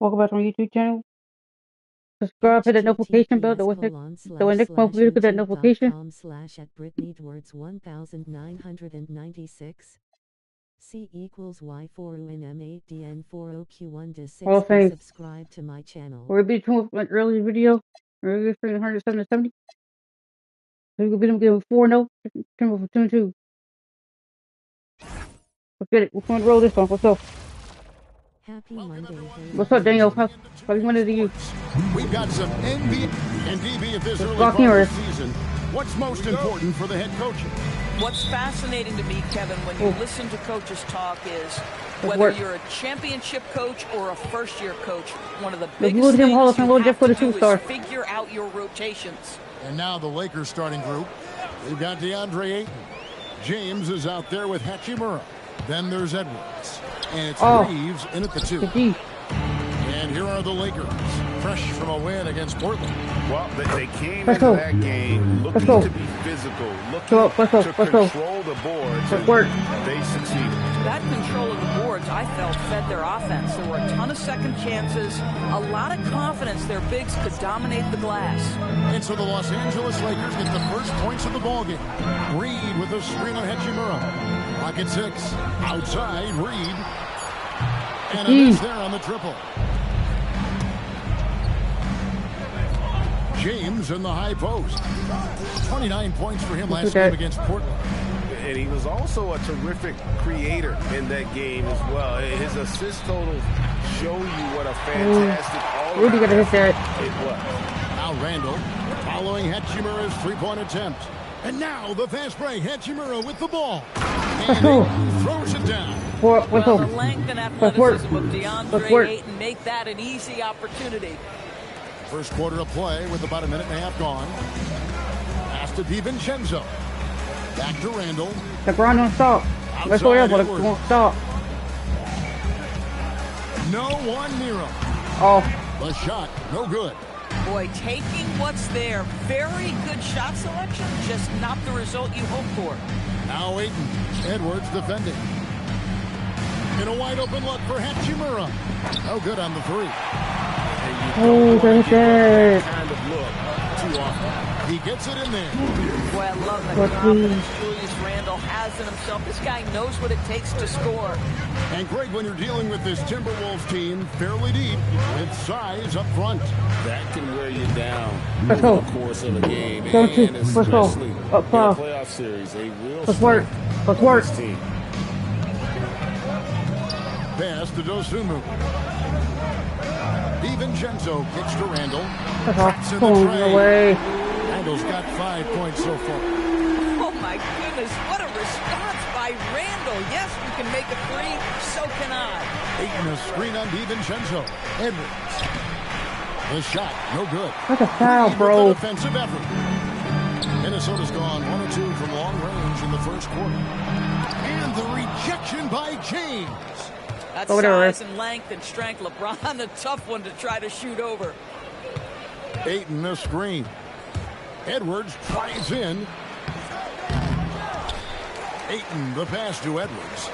Welcome back to my YouTube channel. Subscribe, hit that notification bell. The next month we get that notification. /@BritneyEdwards1996. C equals Y4UNM8DN40Q1 Hall of 6. Fame. Subscribe to my channel. We're beat him with my earlier video. We're going to 170. So you can beat him, give him 4-0. Timber for 2-2. Let's get it. We're going to roll this one. What's up? Happy Monday. What's up, Daniel? How's Monday to you? We've got some NBA and DB of this early Block part of mirrors. the season. What's most important for the head coach? What's fascinating to me, Kevin, when you listen to coaches talk is whether you're a championship coach or a first-year coach, one of the biggest things Hall of Fame, you have for to the do two-star. is figure out your rotations. And now the Lakers starting group. We've got DeAndre Ayton. James is out there with Hachimura. Then there's Edwards. And it's Reeves in at the 2. And here are the Lakers, fresh from a win against Portland. Well, they came into that game looking to be physical, looking to control the boards, and they succeeded. That control of the boards, I felt, fed their offense. There were a ton of second chances, a lot of confidence their bigs could dominate the glass. And so the Los Angeles Lakers get the first points of the ballgame. Reed with a screen on Hachimura. Clock at 6. Outside, Reed. And a miss there on the triple. James in the high post. 29 points for him last game against Portland. And he was also a terrific creator in that game as well. His assist totals show you what a fantastic Rudy got to hit that. It was. Now Randall following Hachimura's three-point attempt. And now the fast break. Hachimura with the ball. And he throws it down. Well, the length and athleticism of DeAndre Ayton make that an easy opportunity. First quarter of play with about a minute and a half gone. Pass to DiVincenzo. Back to Randall. LeBron don't stop. Let's go there, but it won't stop. No one near him. Oh. The shot, no good. Boy, taking what's there. Very good shot selection, just not the result you hoped for. Now Ayton. Edwards defending. In a wide open look for Hachimura. No good on the 3. Oh, that's it. Kind of look too often. He gets it in there. Boy, I love the confidence Julius Randle has in himself. This guy knows what it takes to score. And great when you're dealing with this Timberwolves team, fairly deep, with size up front. That can wear you down over the course of a game. And especially in a playoff series, they will Let's work. this team. Pass to Dosunmu. DiVincenzo kicks to Randall. That's away. Randall's got 5 points so far. Oh my goodness, what a response by Randall. Yes, you can make a 3, so can I. Ayton a screen on DiVincenzo. Edwards. The shot, no good. That's a foul, bro. Defensive effort. Minnesota's gone 1 of 2 from long range in the first quarter. And the rejection by James. That's size and length and strength. LeBron, a tough one to try to shoot over. Ayton a screen. Edwards tries in. Ayton the pass to Edwards.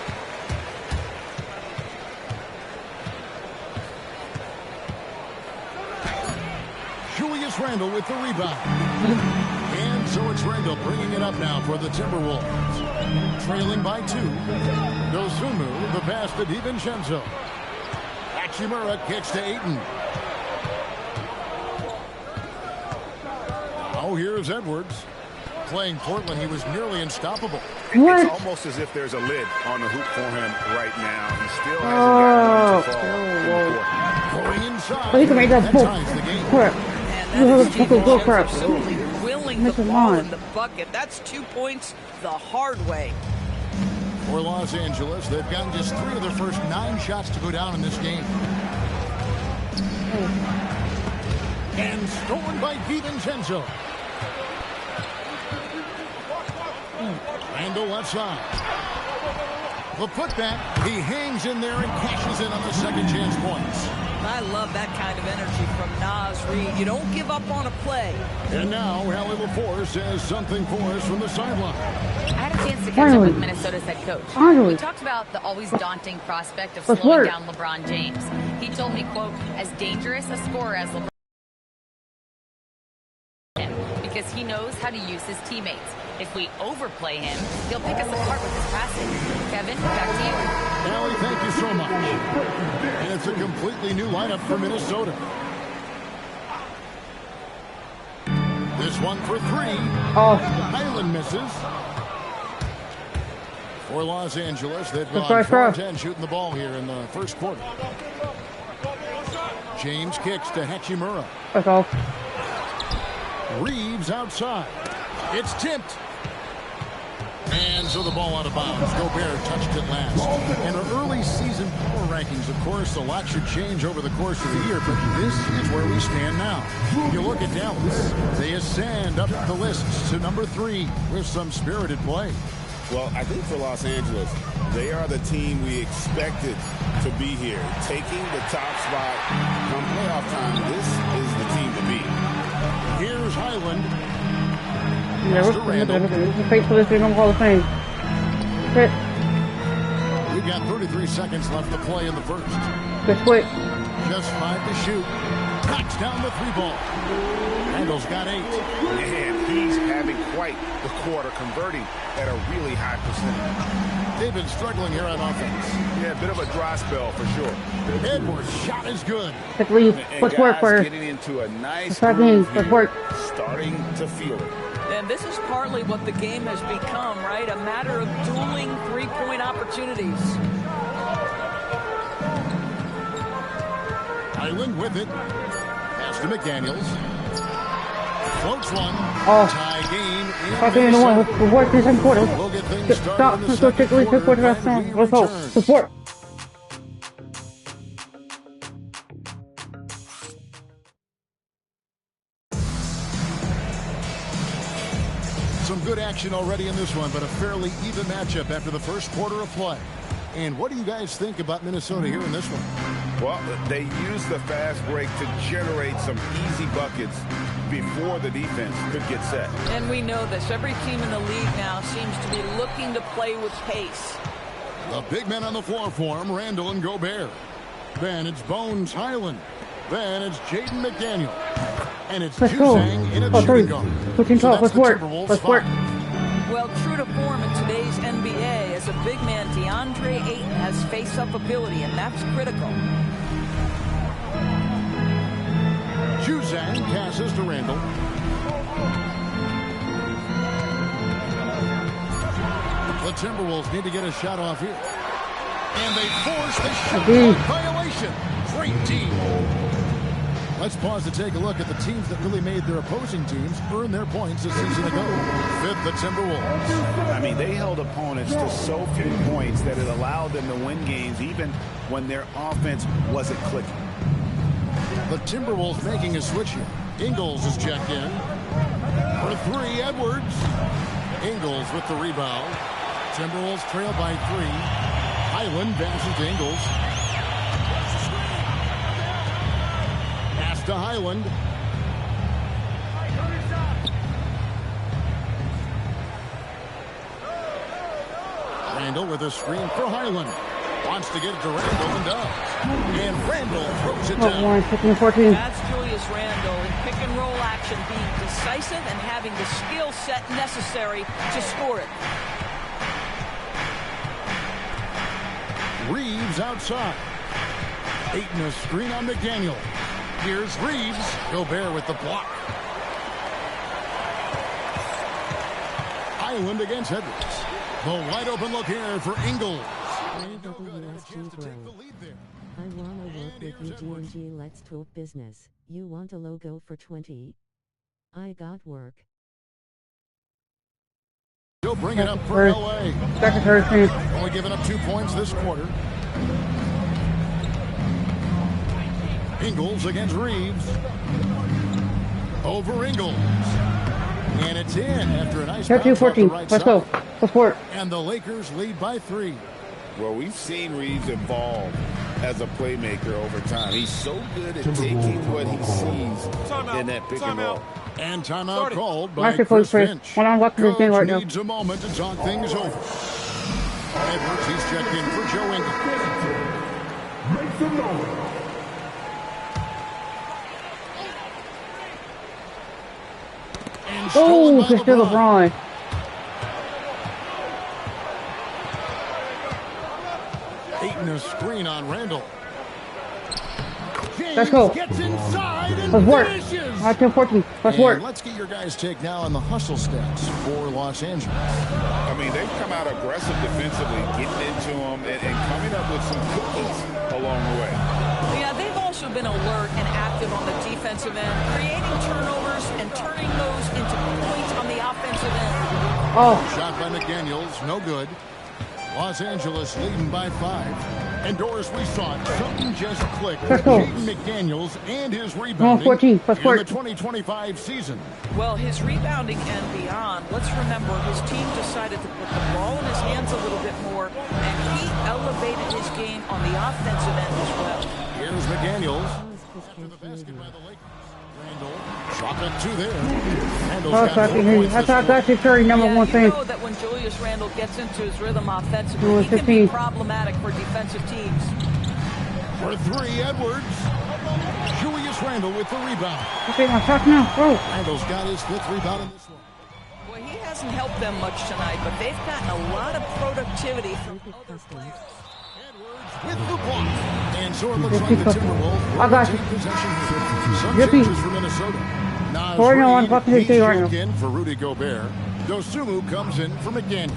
Julius Randle with the rebound. And so it's Randle bringing it up now for the Timberwolves. Trailing by 2. Dosunmu, the pass to DiVincenzo. Hachimura kicks to Ayton. Now here's Edwards. Playing Portland, he was nearly unstoppable. What? It's almost as if there's a lid on the hoop for him right now. He still hasn't gotten to fall. Going inside. Oh, he can make that bull. Ties the game. Crap. Absolutely willing the ball in the bucket. That's 2 points the hard way. For Los Angeles, they've gotten just 3 of their first 9 shots to go down in this game. And stolen by DiVincenzo. Randall left side. The putback, he hangs in there and cashes in on the second chance points. I love that kind of energy from Naz Reid. You don't give up on a play. And now, Hallie LaForce says something for us from the sideline. I had a chance to catch up with Minnesota's head coach. Finally. We talked about the always daunting prospect of slowing down LeBron James. He told me, quote, as dangerous a scorer as LeBron because he knows how to use his teammates. If we overplay him, he'll pick us apart with his passing. Kevin, back to you. Allie, thank you so much. And it's a completely new lineup for Minnesota. This one for three. Oh. Highland misses. For Los Angeles, they've gone 4-10 shooting the ball here in the first quarter. James kicks to Hachimura. That's all. Reeves outside. It's tipped. And so the ball out of bounds. Gobert touched it last. And the early season power rankings, of course, a lot should change over the course of the year, but this is where we stand now. You look at Dallas, they ascend up the lists to number 3 with some spirited play. Well, I think for Los Angeles, they are the team we expected to be here. Taking the top spot come playoff time, this is the team to beat. Here's Highland. Never face for this in the Hall of Fame. We've got 33 seconds left to play in the first. Just quit. Just 5 to shoot. Knocks down the 3-ball. Randall's got 8. And he's having quite the quarter, converting at a really high percentage. They've been struggling here on offense. Yeah, a bit of a dry spell for sure. Edwards' shot is good. Let's leave. Let's work for getting into a nice Let's work. Starting to feel it. And this is partly what the game has become, right? A matter of dueling three-point opportunities. Highland with it. Pass to McDaniels. Floats one. Oh. Tie game. Okay, no one. We'll work in the second quarter. We'll get things started Stop. in the Let's go second take a lead. quarter. Let's go. Let's work. Some good action already in this one, but a fairly even matchup after the first quarter of play. And what do you guys think about Minnesota here in this one? Well, they use the fast break to generate some easy buckets before the defense could get set. And we know this. Every team in the league now seems to be looking to play with pace. The big men on the floor for him, Randall and Gobert. Then it's Bones Highland. Then it's Jaden McDaniel. And it's Juzang in a shooting guard. Let's work. Let's work. Well, true to form in today's NBA, as a big man, DeAndre Ayton has face-up ability, and that's critical. Juzang passes to Randall. The Timberwolves need to get a shot off here. And they force the shot violation. Great team. Let's pause to take a look at the teams that really made their opposing teams earn their points a season ago. Fifth, the Timberwolves. I mean, they held opponents to so few points that it allowed them to win games even when their offense wasn't clicking. The Timberwolves making a switch here. Ingles is checked in. For 3, Edwards. Ingles with the rebound. Timberwolves trail by 3. Highland passes to Ingles. To Highland. Randall with a screen for Highland. Wants to get it to Randall and does. And Randall throws it down. That's Julius Randall in pick and roll action, being decisive and having the skill set necessary to score it. Reeves outside. Ayton a screen on McDaniel. Here's Reeves. Gobert with the block. Highland against Edwards. The wide open look here for Ingles. I wanna work with you, G&G. Let's talk business. You want a logo for 20? I got work. He'll bring it up for LA. Only giving up 2 points this quarter. Ingles against Reeves. Over Ingles. And it's in after a nice bounce off the right Let's side. go. Let's work. And the Lakers lead by 3. Well, we've seen Reeves evolve as a playmaker over time. He's so good at taking what he sees in that pick and roll. And timeout called by Master Chris Coach Finch. when I'm watching this game right now. Needs a moment to talk things over. Edwards, he's checked in for Joe Ingles. Make some noise. Oh, it's still LeBron. Aiton a screen on Randall. Let's go. Gets inside and Let's work. finishes. 10-14. Let's work. Let's get your guys' take now on the hustle stats for Los Angeles. I mean, they've come out aggressive defensively, getting into them and coming up with some cookies along the way. Yeah, they've also been alert and active on the defensive end, creating turnovers and turning those into points on the offensive end. Oh. Shot by McDaniels, no good. Los Angeles leading by 5. And Doris, we saw it. Something just clicked with Jaden McDaniels and his rebounding 14. in the 2025 season. Well, his rebounding and beyond, let's remember his team decided to put the ball in his hands a little bit more, and he elevated his game on the offensive end as well. Here's McDaniels. After the basket by the Lakers. Randall, shot at 2 there. Randall's got 4 points. That's how I got to carry number one thing. You know that when Julius Randle gets into his rhythm offensively, he can be problematic for defensive teams. For 3, Edwards. Julius Randle with the rebound. Okay, I'm talking now, bro. Randall's got his 5th rebound in this one. Well, he hasn't helped them much tonight, but they've gotten a lot of productivity from other players. With the block. And so it looks like the Timberwolves I got you. possession here. Some Yippee. changes for Minnesota. Nas Sorry, no, I'm Reed, fucking he's right now. checked in for Rudy Gobert. Dosumu comes in for McDaniels.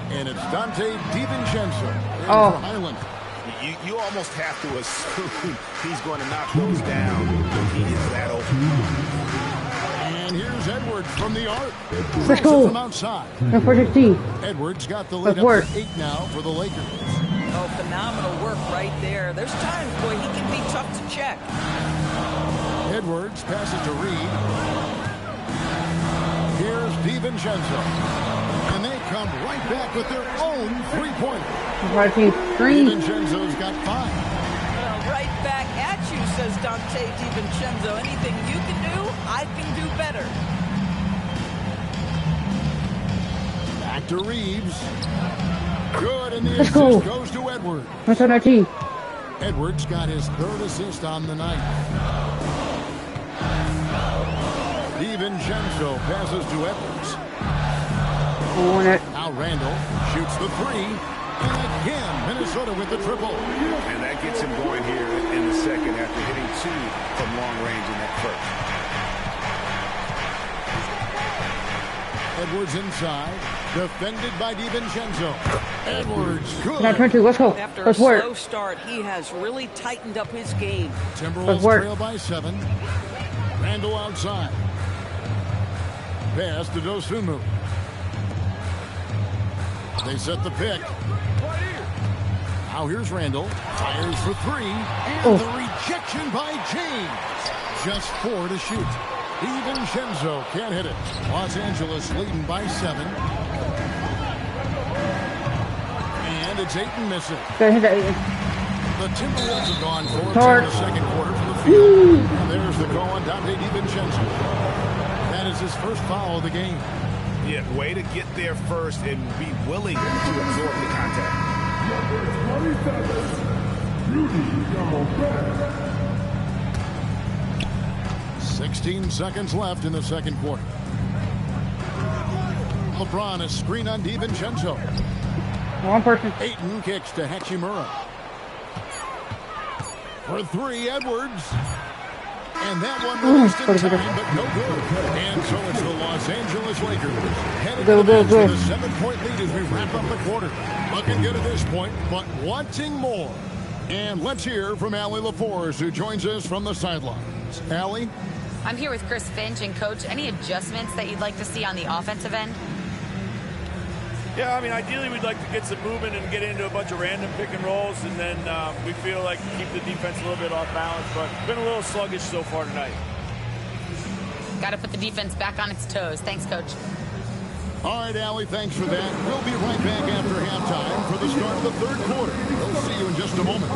And it's Dante DiVincenzo in for Highland. You almost have to assume he's going to knock those down when he is that open. And here's Edwards from the arc. Let's go. From outside. Number 15. Edwards got the lead Let's work. up to 8 now for the Lakers. Oh, phenomenal work right there. There's times, boy, he can be tough to check. Edwards passes to Reed. Here's DiVincenzo. And they come right back with their own three-pointer. DiVincenzo's got 5. Well, right back at you, says Dante DiVincenzo. Anything you can do, I can do better. Back to Reeves. Good, and the Let's assist go. goes to Edwards. That's 19. Edwards got his 3rd assist on the night. DiVincenzo passes to Edwards. Now Randall shoots the 3. And again, Minnesota with the triple. And that gets him going here in the second after hitting 2 from long range in that first. Edwards inside, defended by DiVincenzo. Edwards, good. Now 22. Let's go. After Let's a work. slow start, he has really tightened up his game. Timberwolves trail by 7. Randall outside. Pass to Dosumu. They set the pick. Now here's Randall. Fires for 3. And the rejection by James. Just 4 to shoot. DiVincenzo can't hit it. Los Angeles leading by 7. And it's Aiton missing. Gotta hit that Aiton. The Timberwolves have gone 4 in the second quarter from the field. And there's the call on Dante DiVincenzo. That is his first foul of the game. Yeah, way to get there first and be willing to absorb the contact. Number 27, Rudy Gobert. 16 seconds left in the second quarter. LeBron, a screen on DiVincenzo. One person. Aiton kicks to Hachimura. For 3, Edwards. And that one released in time, but no good. And so it's the Los Angeles Lakers headed to the bench with a 7-point lead as we wrap up the quarter. Looking good at this point, but wanting more. And let's hear from Allie LaForce, who joins us from the sidelines. Allie? I'm here with Chris Finch, and Coach, any adjustments that you'd like to see on the offensive end? Yeah, I mean, ideally we'd like to get some movement and get into a bunch of random pick and rolls, and then we feel like keep the defense a little bit off balance, but it's been a little sluggish so far tonight. Got to put the defense back on its toes. Thanks, Coach. All right, Allie, thanks for that. We'll be right back after halftime for the start of the third quarter. We'll see you in just a moment.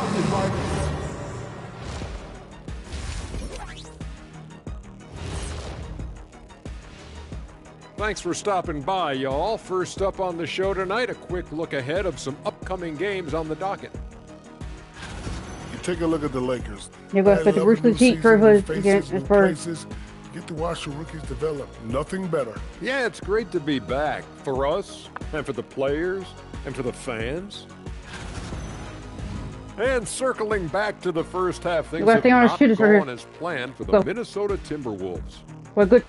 Thanks for stopping by, y'all. First up on the show tonight, a quick look ahead of some upcoming games on the docket. You take a look at the Lakers. You're going to expect the Roosters heat for against Spurs. Get to watch the rookies develop. Nothing better. Yeah, it's great to be back for us and for the players and for the fans. And circling back to the first half, things have not gone as planned for the Minnesota Timberwolves. We're good.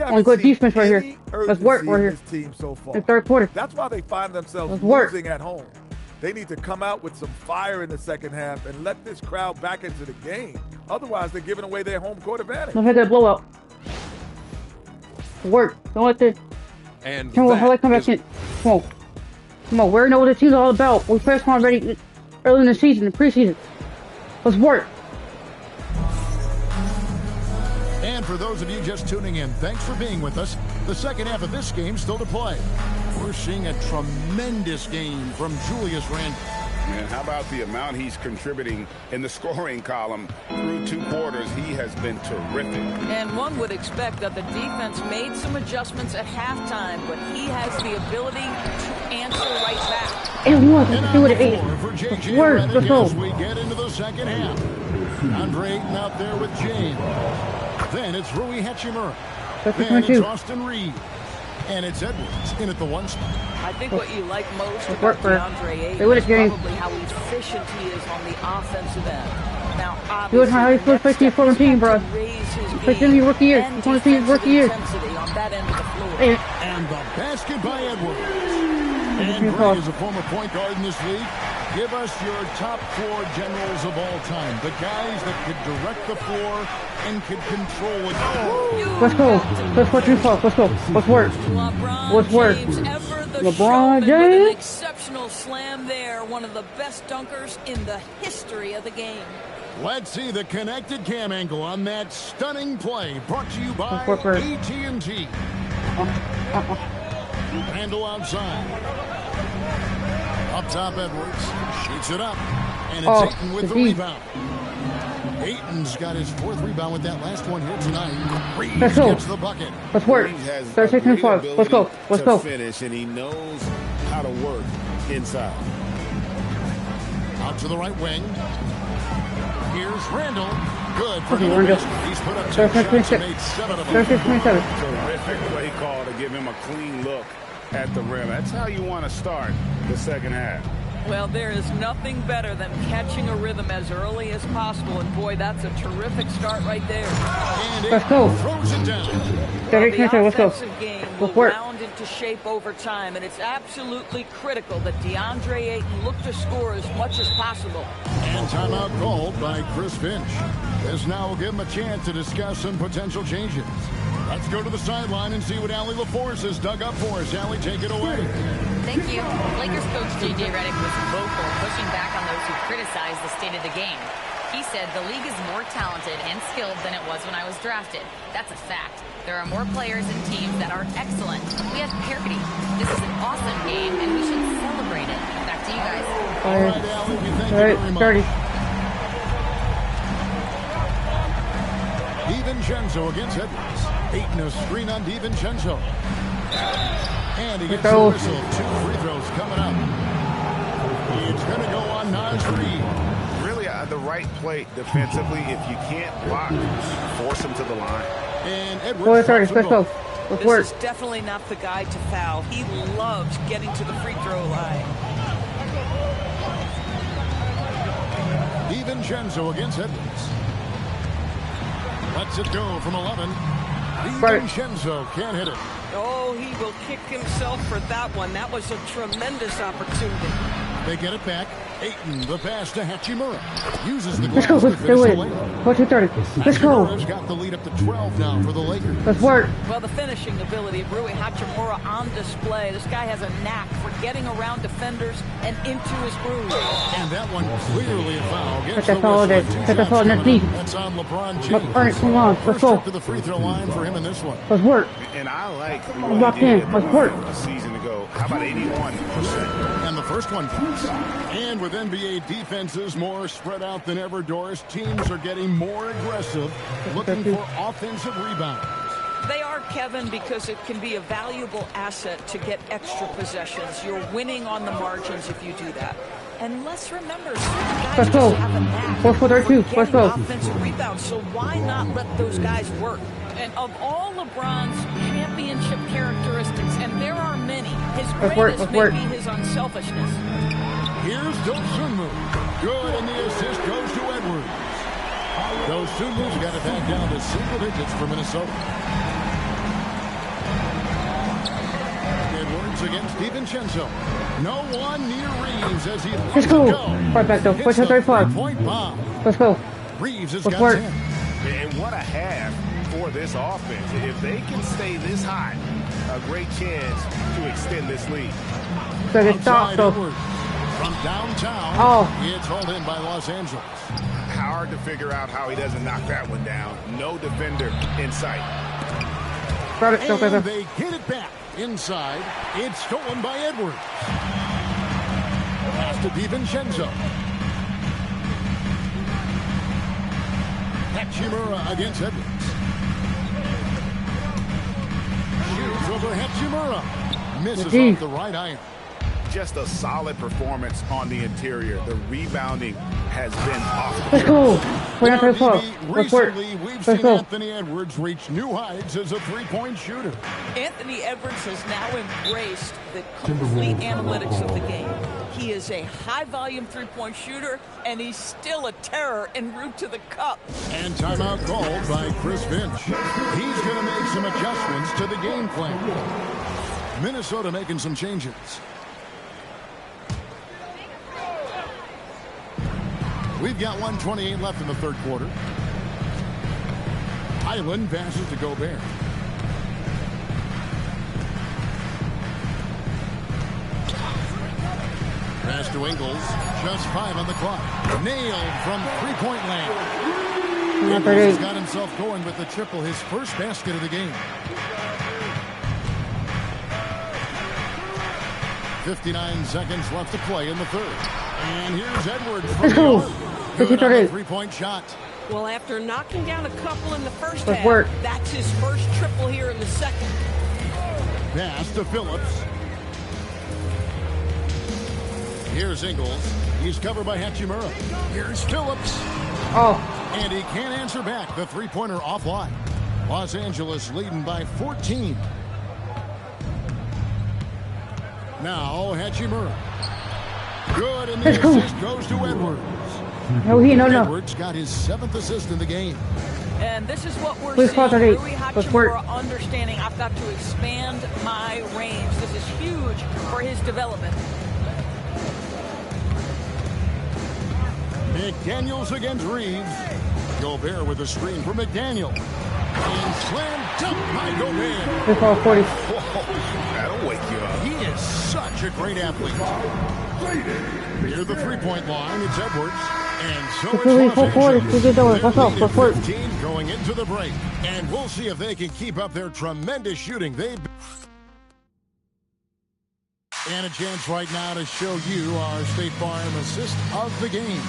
On good defense right here. Let's work right here. Team so far. In third quarter. That's why they find themselves losing at home. They need to come out with some fire in the second half and let this crowd back into the game. Otherwise, they're giving away their home court advantage. Don't hit that blowout. Work. Don't let the. And come on, come back in. Come on. Come on. We know what the team's all about. We first one ready early in the season, the preseason. Let's work. And for those of you just tuning in, thanks for being with us. The second half of this game still to play. We're seeing a tremendous game from Julius Randle. And how about the amount he's contributing in the scoring column through 2 quarters? He has been terrific. And one would expect that the defense made some adjustments at halftime, but he has the ability to answer right back. And one, do it at 8. Work, let's go. As we get into the second half. Andre Ayton out there with James. Then it's Rui Hachimura. Then it's Austin Reed. And it's Edwards in at the 1 spot. I think what you like most about DeAndre Ayton is probably how efficient he is on the offensive end. Now, obviously, how he's supposed to play for a team, bro. Play for your rookie year. He's going to see his rookie year. And the basket by Edwards. And Greg is a former point guard in this league. Give us your top 4 generals of all time. The guys that could direct the floor and could control it. Let's go. Let's put 2 falls. Let's go. Let's work. Let's work. LeBron James. An exceptional slam there. One of the best dunkers in the history of the game. Let's see the connected cam angle on that stunning play. Brought to you by AT&T. Randle outside. Up top, Edwards shoots it up, and it's Ayton with the rebound. Ayton's got his 4th rebound with that last one here tonight. Reeves gets the bucket. Let's work. Let's go. Let's go. Finish, and he knows how to work inside. Out to the right wing. Here's Randle. Good for Randle. He's put up 2 shots and made 7 of them. Terrific play call to give him a clean look at the rim. That's how you want to start the second half. Well, there is nothing better than catching a rhythm as early as possible, and boy, that's a terrific start right there. And let's go. Throws it down. The offensive game will round into shape over time, and it's absolutely critical that DeAndre Ayton look to score as much as possible. And timeout called by Chris Finch. This now will give him a chance to discuss some potential changes. Let's go to the sideline and see what Allie LaForce has dug up for us. Allie, take it away. Thank you. Lakers coach J.J. Redick was vocal, pushing back on those who criticize the state of the game. He said the league is more talented and skilled than it was when I was drafted. That's a fact. There are more players and teams that are excellent. We have parity. This is an awesome game, and we should celebrate it. Back to you guys. All right, Allie, we thank you very much. DiVincenzo against Edwards. Ayton a screen on DiVincenzo. And he gets the whistle. 2 free throws coming up. It's going to go on Naz Reid. Really the right play defensively. If you can't block, force him to the line. And Edwards. Let's go. This is definitely not the guy to foul. He loves getting to the free throw line. DiVincenzo against Edwards. Lets it go from 11. DiVincenzo can't hit it. Oh, he will kick himself for that one. That was a tremendous opportunity. They get it back. Ayton, the pass to Hachimura. Uses the glass to finish the layup. What's it 30? Let's go. Hachimura's got the lead up to 12 now for the Lakers. Let's work. Well, the finishing ability of Rui Hachimura on display. This guy has a knack for getting around defenders and into his groove. And that one clearly a foul. Put that foul there. Put that foul next knee. That's on LeBron James. All right, come on. Let's go. To the free throw line for him in this one. Let's work. And I like locked in. Let's work. A season ago. How about 81%? And the first one comes. And with NBA defenses more spread out than ever, Doris, teams are getting more aggressive, looking for offensive rebounds. They are, Kevin, because it can be a valuable asset to get extra possessions. You're winning on the margins if you do that. And let's remember, guys just have a knack for getting offensive rebounds, so why not let those guys work? And of all LeBron's championship characteristics, and there are many, his greatest may be his unselfishness. Here's Dosunmu. Good, and the assist goes to Edwards. Dosunmu's got it back down to single digits for Minnesota. Edwards against DiVincenzo. No one near Reeves as he lets it go. Right back though. Push 35. Let's go. Reeves has got 10. And what a half for this offense. If they can stay this hot, a great chance to extend this lead. Stop though. From downtown, it's hauled in by Los Angeles. Hard to figure out how he doesn't knock that one down. No defender in sight. And they get it back inside. It's stolen by Edwards. Pass to DiVincenzo. Hachimura against Edwards. Shoots over Hachimura. Misses off the right iron. Just a solid performance on the interior. The rebounding has been awesome. Let's go. Recently, we've seen Anthony Edwards reach new heights as a three-point shooter. Anthony Edwards has now embraced the complete analytics of the game. He is a high-volume three-point shooter, and he's still a terror en route to the cup. And timeout called by Chris Finch. He's going to make some adjustments to the game plan. Minnesota making some changes. We've got 1:28 left in the third quarter. Highland passes to Gobert. Pass to Ingles. Just 5 on the clock. Nailed from three-point land. Ingles got himself going with the triple, his first basket of the game. 59 seconds left to play in the third. And here's Edwards from the arc. Good on the three-point shot. Well, after knocking down a couple in the first half, that's his first triple here in the second. Pass to Phillips. Here's Ingles. He's covered by Hachimura. Here's Phillips. And he can't answer back. The three-pointer offline. Los Angeles leading by 14. Now Hachimura. Good, and the assist goes to Edwards. Edwards got his 7th assist in the game. And this is what we're seeing. Rui Hachimura understanding I've got to expand my range. This is huge for his development. McDaniels against Reeves. Gobert with a screen for McDaniel. And slam dunk by Gobert. That'll wake you up. He is such a great athlete. Near the three-point line, it's Edwards. And so it's Los Angeles. 15 going into the break. And we'll see if they can keep up their tremendous shooting. And a chance right now to show you our State Farm assist of the game.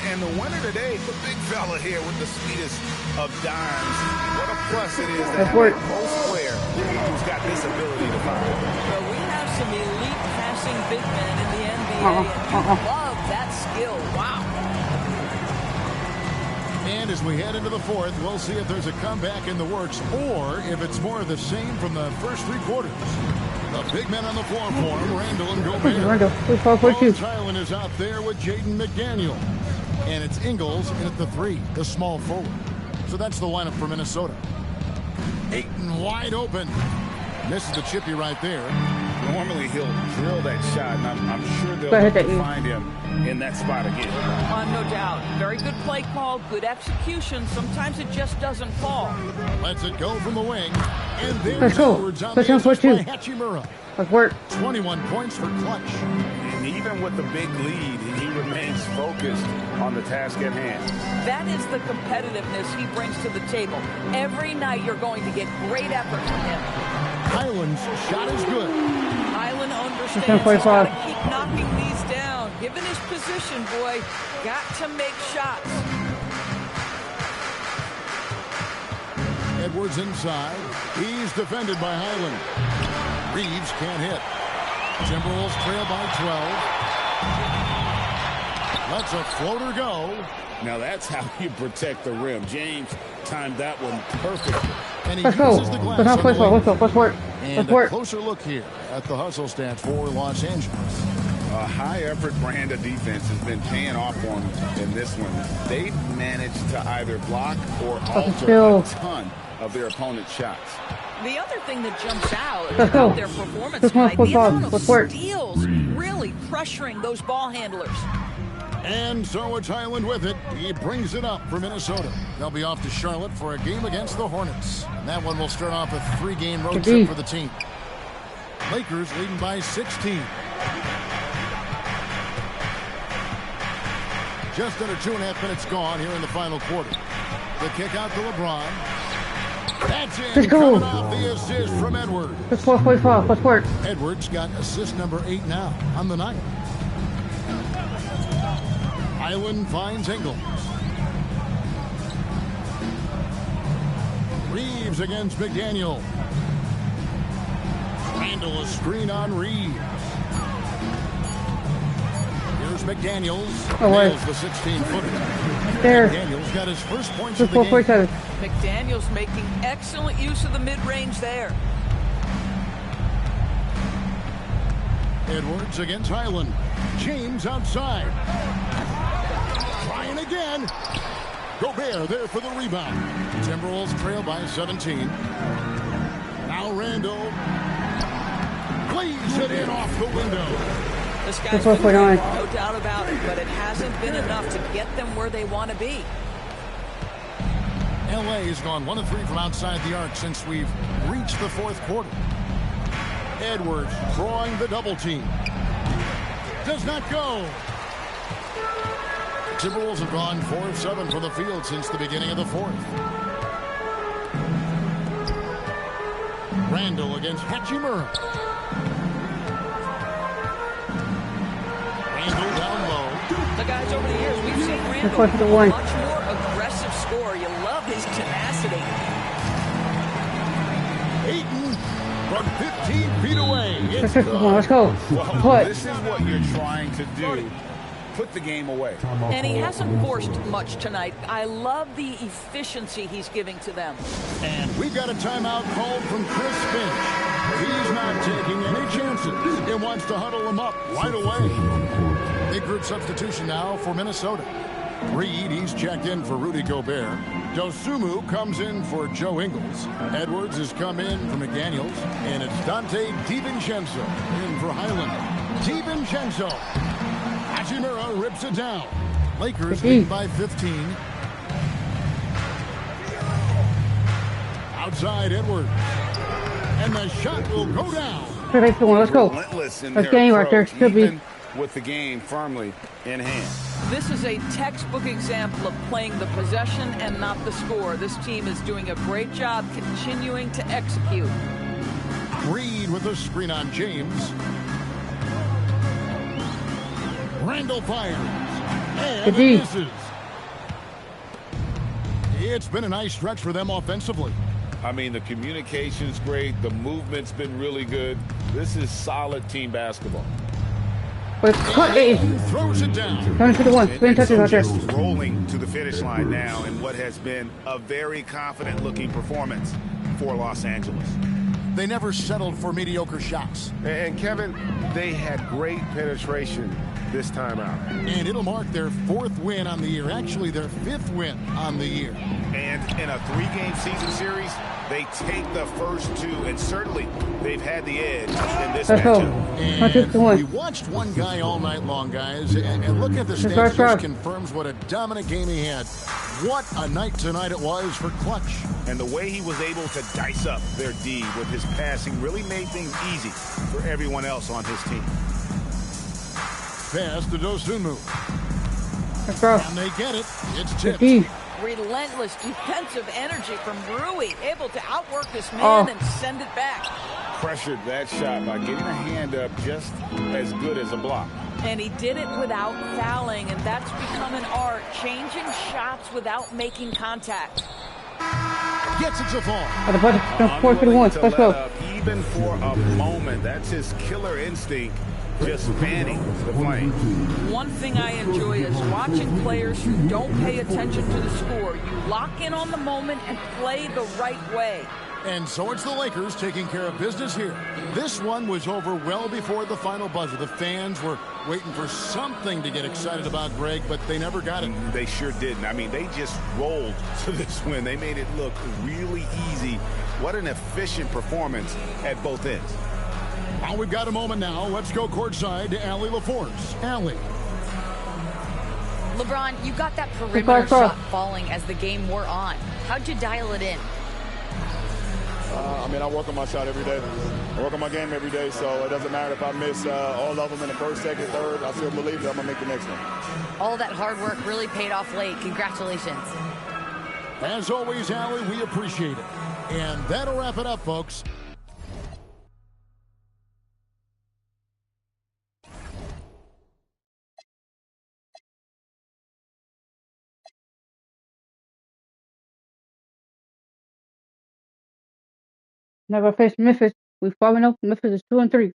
And the winner today, the big fella here with the sweetest of dimes. What a plus it is to have a post player who's got this ability to fire. Well, we have some elite passing big men in the NBA. And love that skill. Wow. And as we head into the fourth, we'll see if there's a comeback in the works or if it's more of the same from the first three quarters. The big men on the floor for him, Randall and Gobert. Tylen is out there with Jaden McDaniel. And it's Ingles in at the 3, the small forward. So that's the lineup for Minnesota. Ayton wide open. Misses the chippy right there. Normally he'll drill that shot, and I'm sure they'll find him in that spot again. No doubt. Very good play call, good execution. Sometimes it just doesn't fall. Lets it go from the wing. And there's Edwards on the assist by Hachimura. 21 points for Clutch. And even with the big lead, he remains focused on the task at hand. That is the competitiveness he brings to the table. Every night you're going to get great effort from him. Highland's shot is good. Highland understands he's got to keep knocking these down. Given his position, boy, got to make shots. Edwards inside. He's defended by Highland. Reeves can't hit. Timberwolves trail by 12. Lets a floater go. Now that's how you protect the rim. James timed that one perfectly. And he Let's go. uses the glass Let's on the go. wing. Let's work. And Let's a work. closer look here at the hustle stats for Los Angeles. A high-effort brand of defense has been paying off for them in this one. They've managed to either block or alter a ton of their opponent's shots. The other thing that jumps out Let's go. about their performance Let's tonight, the amount of Let's work. steals, really pressuring those ball handlers. And so it's Highland with it. He brings it up for Minnesota. They'll be off to Charlotte for a game against the Hornets. And that one will start off a 3-game road trip for the team. Lakers leading by 16. Just under 2.5 minutes gone here in the final quarter. The kick out to LeBron. That's in. Let's go. Coming off the assist from Edwards. Let's 4:45. Let's work. Edwards got assist number 8 now on the night. Highland finds Ingles. Reeves against McDaniel. Randall a screen on Reeves. Here's McDaniels. Nails the 16-footer. There. McDaniels got his first points of the game. 4:47. McDaniels making excellent use of the mid-range there. Edwards against Highland. James outside. Trying again. Gobert there for the rebound. Timberwolves trail by 17. Now Randall. Plays it in off the window. This guy's been great, no doubt about it, but it hasn't been enough to get them where they want to be. LA has gone 1 of 3 from outside the arc since we've reached the fourth quarter. Edwards drawing the double team. Does not go. Timberwolves have gone 4 of 7 from the field since the beginning of the fourth. Randall against Hachimura. Randall down low. The guys over the years, we've seen Randall Let's be the a one. much more aggressive scorer. You love his tenacity. Ayton from 15 feet away. It's Come on, let's go. Well, this is what you're trying to do. Put the game away. And he hasn't forced much tonight. I love the efficiency he's giving to them. And we've got a timeout called from Chris Finch. He's not taking any chances. He wants to huddle them up right away. Big group substitution now for Minnesota. Reed, he's checked in for Rudy Gobert. Dosumu comes in for Joe Ingles. Edwards has come in for McDaniels. And it's Dante DiVincenzo in for Highland. DiVincenzo. Hachimura rips it down. Lakers lead by 15. Outside Edwards. And the shot will go down. Let's go. Let's game right there. Should be. With the game firmly in hand. This is a textbook example of playing the possession and not the score. This team is doing a great job continuing to execute. Reed with a screen on James. Randall fires. And it misses. It's been a nice stretch for them offensively. I mean, the communication's great. The movement's been really good. This is solid team basketball. Throws it down. Just rolling to the finish line now in what has been a very confident-looking performance for Los Angeles. They never settled for mediocre shots. And Kevin, they had great penetration this time out. And it'll mark their 4th win on the year. Actually, their 5th win on the year. And in a 3-game season series, they take the first 2, and certainly they've had the edge in this matchup. And we watched one guy all night long, guys, and look at the stats. Just confirms what a dominant game he had. What a night tonight it was for Clutch. And the way he was able to dice up their D with his passing really made things easy for everyone else on his team. Pass to Dosunmu. And they get it. It's tipped. Relentless defensive energy from Rui, able to outwork this man and send it back. Pressured that shot by getting a hand up just as good as a block. And he did it without fouling, and that's become an art, changing shots without making contact. gets it to fall. At the button, 4-1. Let's go. Even for a moment, that's his killer instinct, just fanning the flame. One thing I enjoy is watching players who don't pay attention to the score. You lock in on the moment and play the right way. And so it's the Lakers taking care of business here. This one was over well before the final buzzer. The fans were waiting for something to get excited about, Greg, but they never got it. They sure didn't. I mean, they just rolled to this win. They made it look really easy. What an efficient performance at both ends. Well, we've got a moment now. Let's go courtside to Allie LaForce. Allie. LeBron, you got that perimeter shot falling as the game wore on. How'd you dial it in? I mean, I work on my shot every day. I work on my game every day, so it doesn't matter if I miss all of them in the first, second, third. I still believe that I'm going to make the next one. All that hard work really paid off late. Congratulations. As always, Allie, we appreciate it. And that'll wrap it up, folks. Never faced Memphis. We 5-0. Memphis is 2-3.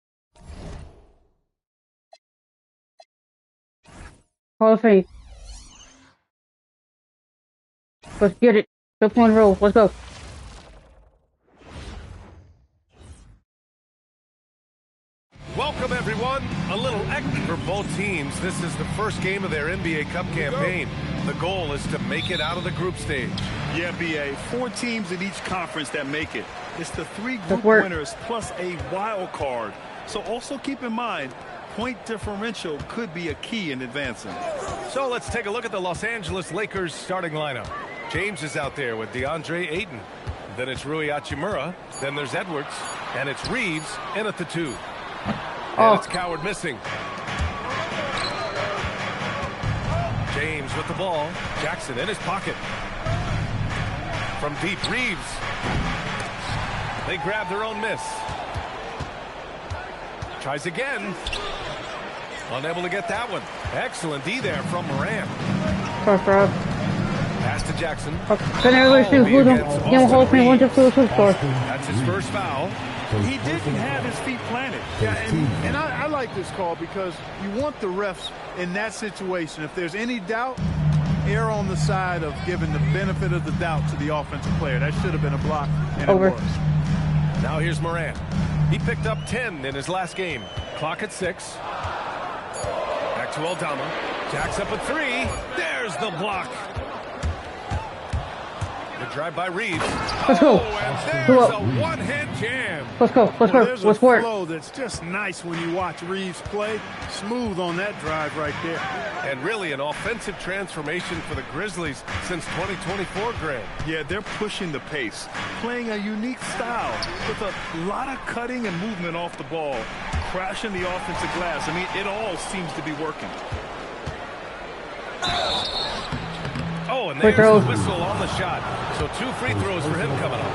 Hall of Fame. Let's get it. 2-point roll. Let's go. Welcome, everyone. A little extra for both teams. This is the first game of their NBA Cup campaign. The goal is to make it out of the group stage. Yeah, BA. 4 teams in each conference that make it. It's the 3 group winners plus a wild card. So also keep in mind, point differential could be a key in advancing. So let's take a look at the Los Angeles Lakers starting lineup. James is out there with DeAndre Ayton. Then it's Rui Hachimura. Then there's Edwards. And it's Reeves in at the 2. And it's Coward missing. James with the ball. Jackson in his pocket. From deep, Reeves. They grab their own miss. Tries again. Unable to get that one. Excellent D there from Moran. Pass to Jackson. That's his first foul. He didn't have his feet planted. Yeah, and I like this call because you want the refs in that situation. If there's any doubt, err on the side of giving the benefit of the doubt to the offensive player. That should have been a block, and it was. Now here's Moran. He picked up 10 in his last game. Clock at 6. Back to Aldama. Jacks up a 3. There's the block. The drive by Reeves. Let's go. And there's a one-hand jam. Let's go. Let's work. There's Let's a work. flow that's just nice when you watch Reeves play. Smooth on that drive right there. And really an offensive transformation for the Grizzlies since 2024, Greg. Yeah, they're pushing the pace, playing a unique style with a lot of cutting and movement off the ball, crashing the offensive glass. I mean, it all seems to be working. Oh, and there's the whistle on the shot. So 2 free throws for him coming up.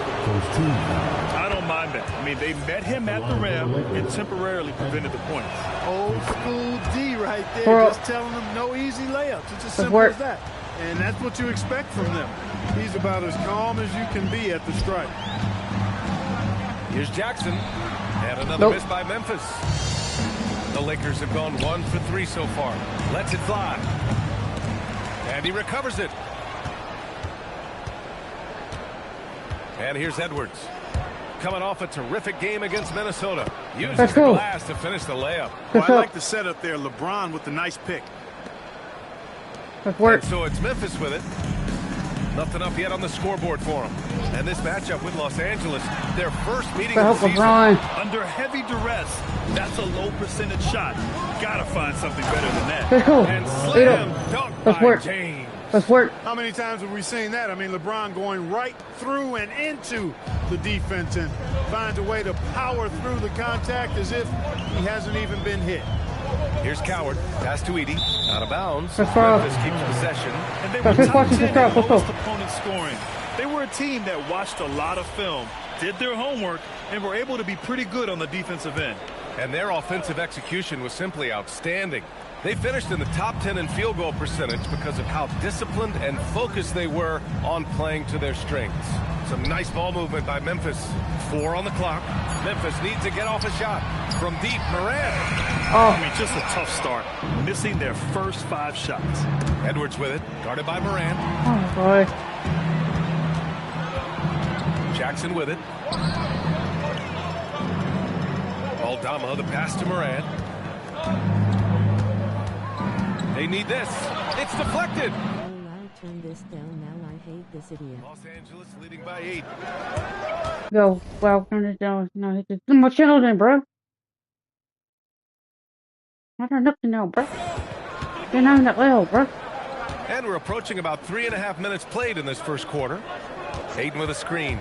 I don't mind that. I mean, they met him at the rim and temporarily prevented the points. Old school D right there, just telling them no easy layups. It's as simple as that. And that's what you expect from them. He's about as calm as you can be at the stripe. Here's Jackson. And another miss by Memphis. The Lakers have gone 1 for 3 so far. Lets it fly. And he recovers it. And here's Edwards. Coming off a terrific game against Minnesota. Uses the glass to finish the layup. Well, I like the setup there. LeBron with the nice pick. And so it's Memphis with it. Nothing up yet on the scoreboard for them. And this matchup with Los Angeles, their first meeting of the season. Under heavy duress, that's a low percentage shot. Gotta find something better than that. And slam dunk by James. Let's work. How many times have we seen that? I mean, LeBron going right through and into the defense and finds a way to power through the contact as if he hasn't even been hit. Here's Coward. Pass to Edie. Out of bounds. Memphis keeps possession. And they were top 10 in lowest opponent scoring. They were a team that watched a lot of film, did their homework, and were able to be pretty good on the defensive end. And their offensive execution was simply outstanding. They finished in the top 10 in field goal percentage because of how disciplined and focused they were on playing to their strengths. Some nice ball movement by Memphis. 4 on the clock. Memphis needs to get off a shot. From deep, Moran. I mean, just a tough start. Missing their first 5 shots. Edwards with it. Guarded by Moran. Oh, boy. Jackson with it. Aldama, the pass to Moran. They need this. It's deflected. Oh, I'll turn this down now. I hate this idiot. Los Angeles leading by 8. Go. Wow, turn it down. No, hit the my channel then, bro. I turn nothing now, bro. You're not that loud, bro. And we're approaching about 3.5 minutes played in this first quarter. Aiden with a screen.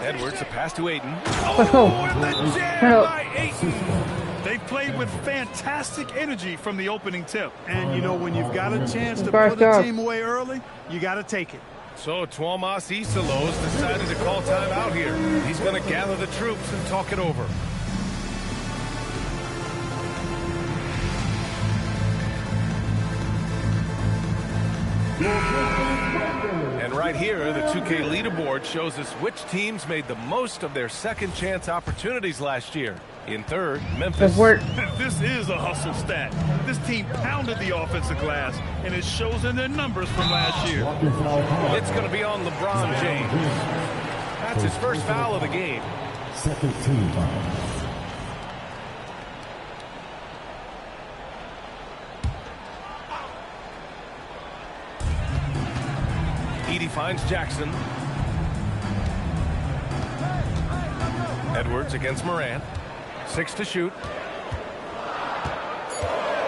Edwards, a pass to Aiden. Let's go. And the jam by Aiden. They played with fantastic energy from the opening tip. And, you know, when you've got a chance to put a team away early, you got to take it. So Tuomas Isalos decided to call time out here. He's going to gather the troops and talk it over. And right here, the 2K leaderboard shows us which teams made the most of their second chance opportunities last year. In third, Memphis. This is a hustle stat. This team pounded the offensive glass, and it shows in their numbers from last year. It's going to be on LeBron James. That's his first foul of the game. Second team foul. Edey finds Jackson. Edwards against Moran. 6 to shoot.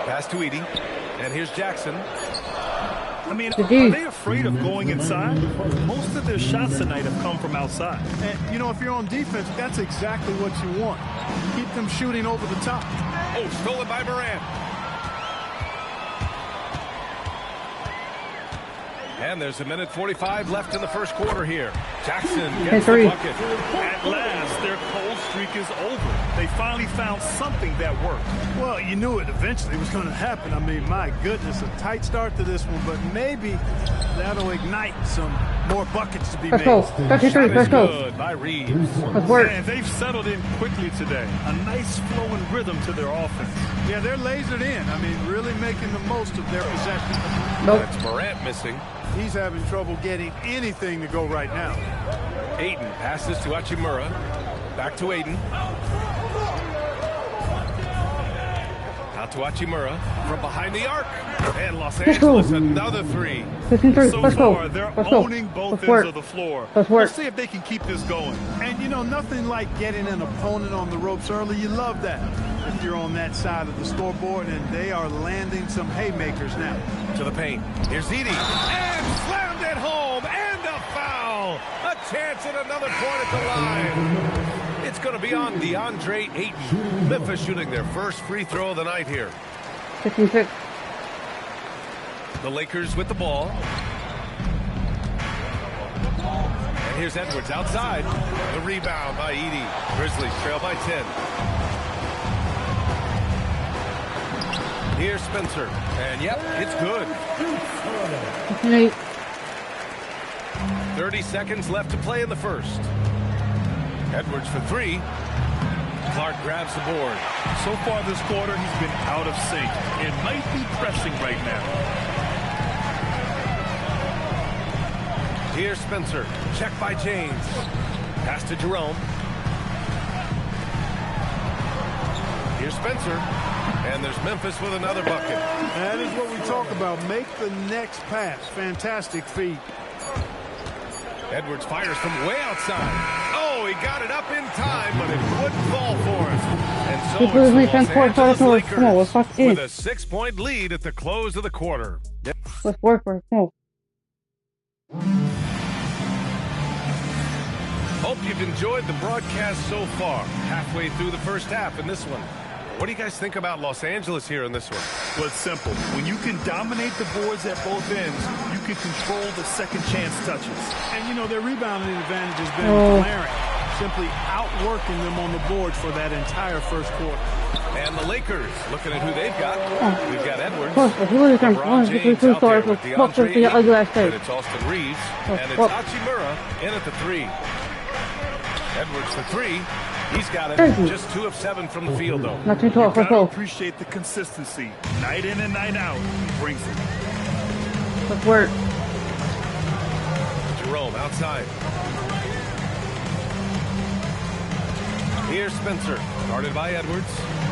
Pass to Edey. And here's Jackson. I mean, are they afraid of going inside? Most of their shots tonight have come from outside. And, you know, if you're on defense, that's exactly what you want. Keep them shooting over the top. Oh, stolen by Moran. And there's 1:45 left in the first quarter here. Jackson gets the bucket. At last, their cold streak is over. They finally found something that worked. Well, you knew it eventually was going to happen. I mean, my goodness, a tight start to this one, but maybe that'll ignite some more buckets to be made. Let's go. Let's go. Good by Reeves. Let's work. And they've settled in quickly today. A nice flowing rhythm to their offense. Yeah, they're lasered in. I mean, really making the most of their possession. That's Morant missing. He's having trouble getting anything to go right now. Aiden passes to Hachimura. Back to Aiden. Out to Hachimura from behind the arc. And Los Angeles, another 3. So far, they're owning both ends of the floor. Let's see if they can keep this going. And, you know, nothing like getting an opponent on the ropes early. You love that if you're on that side of the scoreboard, and they are landing some haymakers now. To the paint. Here's Edey. And slammed it home. And a foul. A chance at another point at the line. It's going to be on DeAndre Ayton. Memphis shooting their first free throw of the night here. 56. The Lakers with the ball. And here's Edwards outside. The rebound by Edey. Grizzlies trail by 10. Here's Spencer. And yep, it's good. 30 seconds left to play in the first. Edwards for 3. Clark grabs the board. So far this quarter, he's been out of sync. It might be pressing right now. Here's Spencer. Check by James. Pass to Jerome. Here's Spencer. And there's Memphis with another bucket. That is what we talk about. Make the next pass. Fantastic feed. Edwards fires from way outside. Oh, he got it up in time, but it wouldn't fall for him. And so it's the Los Angeles Lakers with a 6-point lead at the close of the quarter. Let's work for it. Come on. Hope you've enjoyed the broadcast so far. Halfway through the first half in this one. What do you guys think about Los Angeles here in this one? Well, it's simple. When you can dominate the boards at both ends, you can control the second chance touches. And, you know, their rebounding advantage has been glaring. Simply outworking them on the boards for that entire first quarter. And the Lakers, looking at who they've got. We've got Plus, if you lose them, LeBron James two out there stars, with plus DeAndre the ugly ass Ayton, thing. and it's Austin Reeves, and it's Well. Hachimura in at the 3. Edwards the 3. He's got it. Just 2 of 7 from the field, though. Not too tall. You gotta appreciate the consistency. Night in and night out, he brings it. Let's work. Jerome outside. Here's Spencer, guarded by Edwards.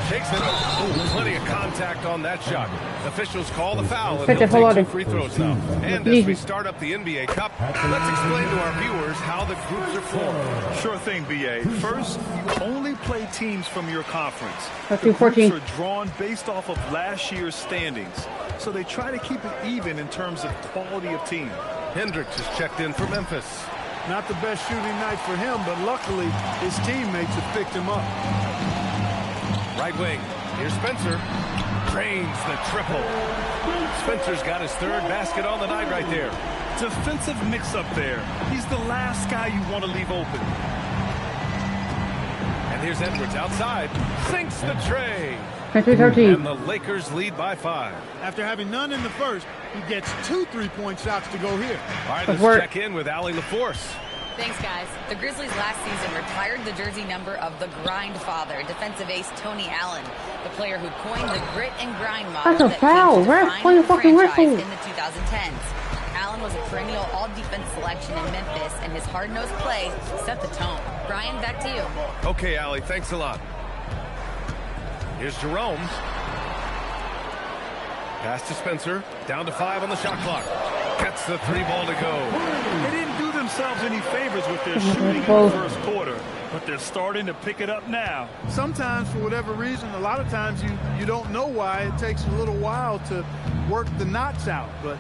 Shakes it. Ooh, plenty of contact on that shot. Officials call the foul, and he'll take 2 free throws now. And as we start up the NBA Cup, let's explain to our viewers how the groups are formed. Sure thing, B.A. First, you only play teams from your conference. That's The 14. groups are drawn based off of last year's standings, so they try to keep it even in terms of quality of team. Hendricks is checked in for Memphis. Not the best shooting night for him, but luckily his teammates have picked him up. Right wing. Here's Spencer. Drains the triple. Spencer's got his 3rd basket on the night right there. Defensive mix-up there. He's the last guy you want to leave open. And here's Edwards outside. Sinks the tray. 13. And the Lakers lead by 5. After having none in the first, he gets 2 3-point shots to go here. All right, let's check in with Allie LaForce. Thanks, guys. The Grizzlies last season retired the jersey number of the grind father, defensive ace Tony Allen, the player who coined the grit and grind model That's a that foul. came to Ref, define play the the fucking franchise whistle. in the 2010s. Allen was a perennial all-defense selection in Memphis, and his hard-nosed play set the tone. Brian, back to you. Okay, Allie, thanks a lot. Here's Jerome. Pass to Spencer. Down to 5 on the shot clock. Gets the 3 ball to go. They didn't do themselves any favors with their shooting in the first quarter, but they're starting to pick it up now. Sometimes, for whatever reason, a lot of times you don't know why. It takes a little while to work the knots out, but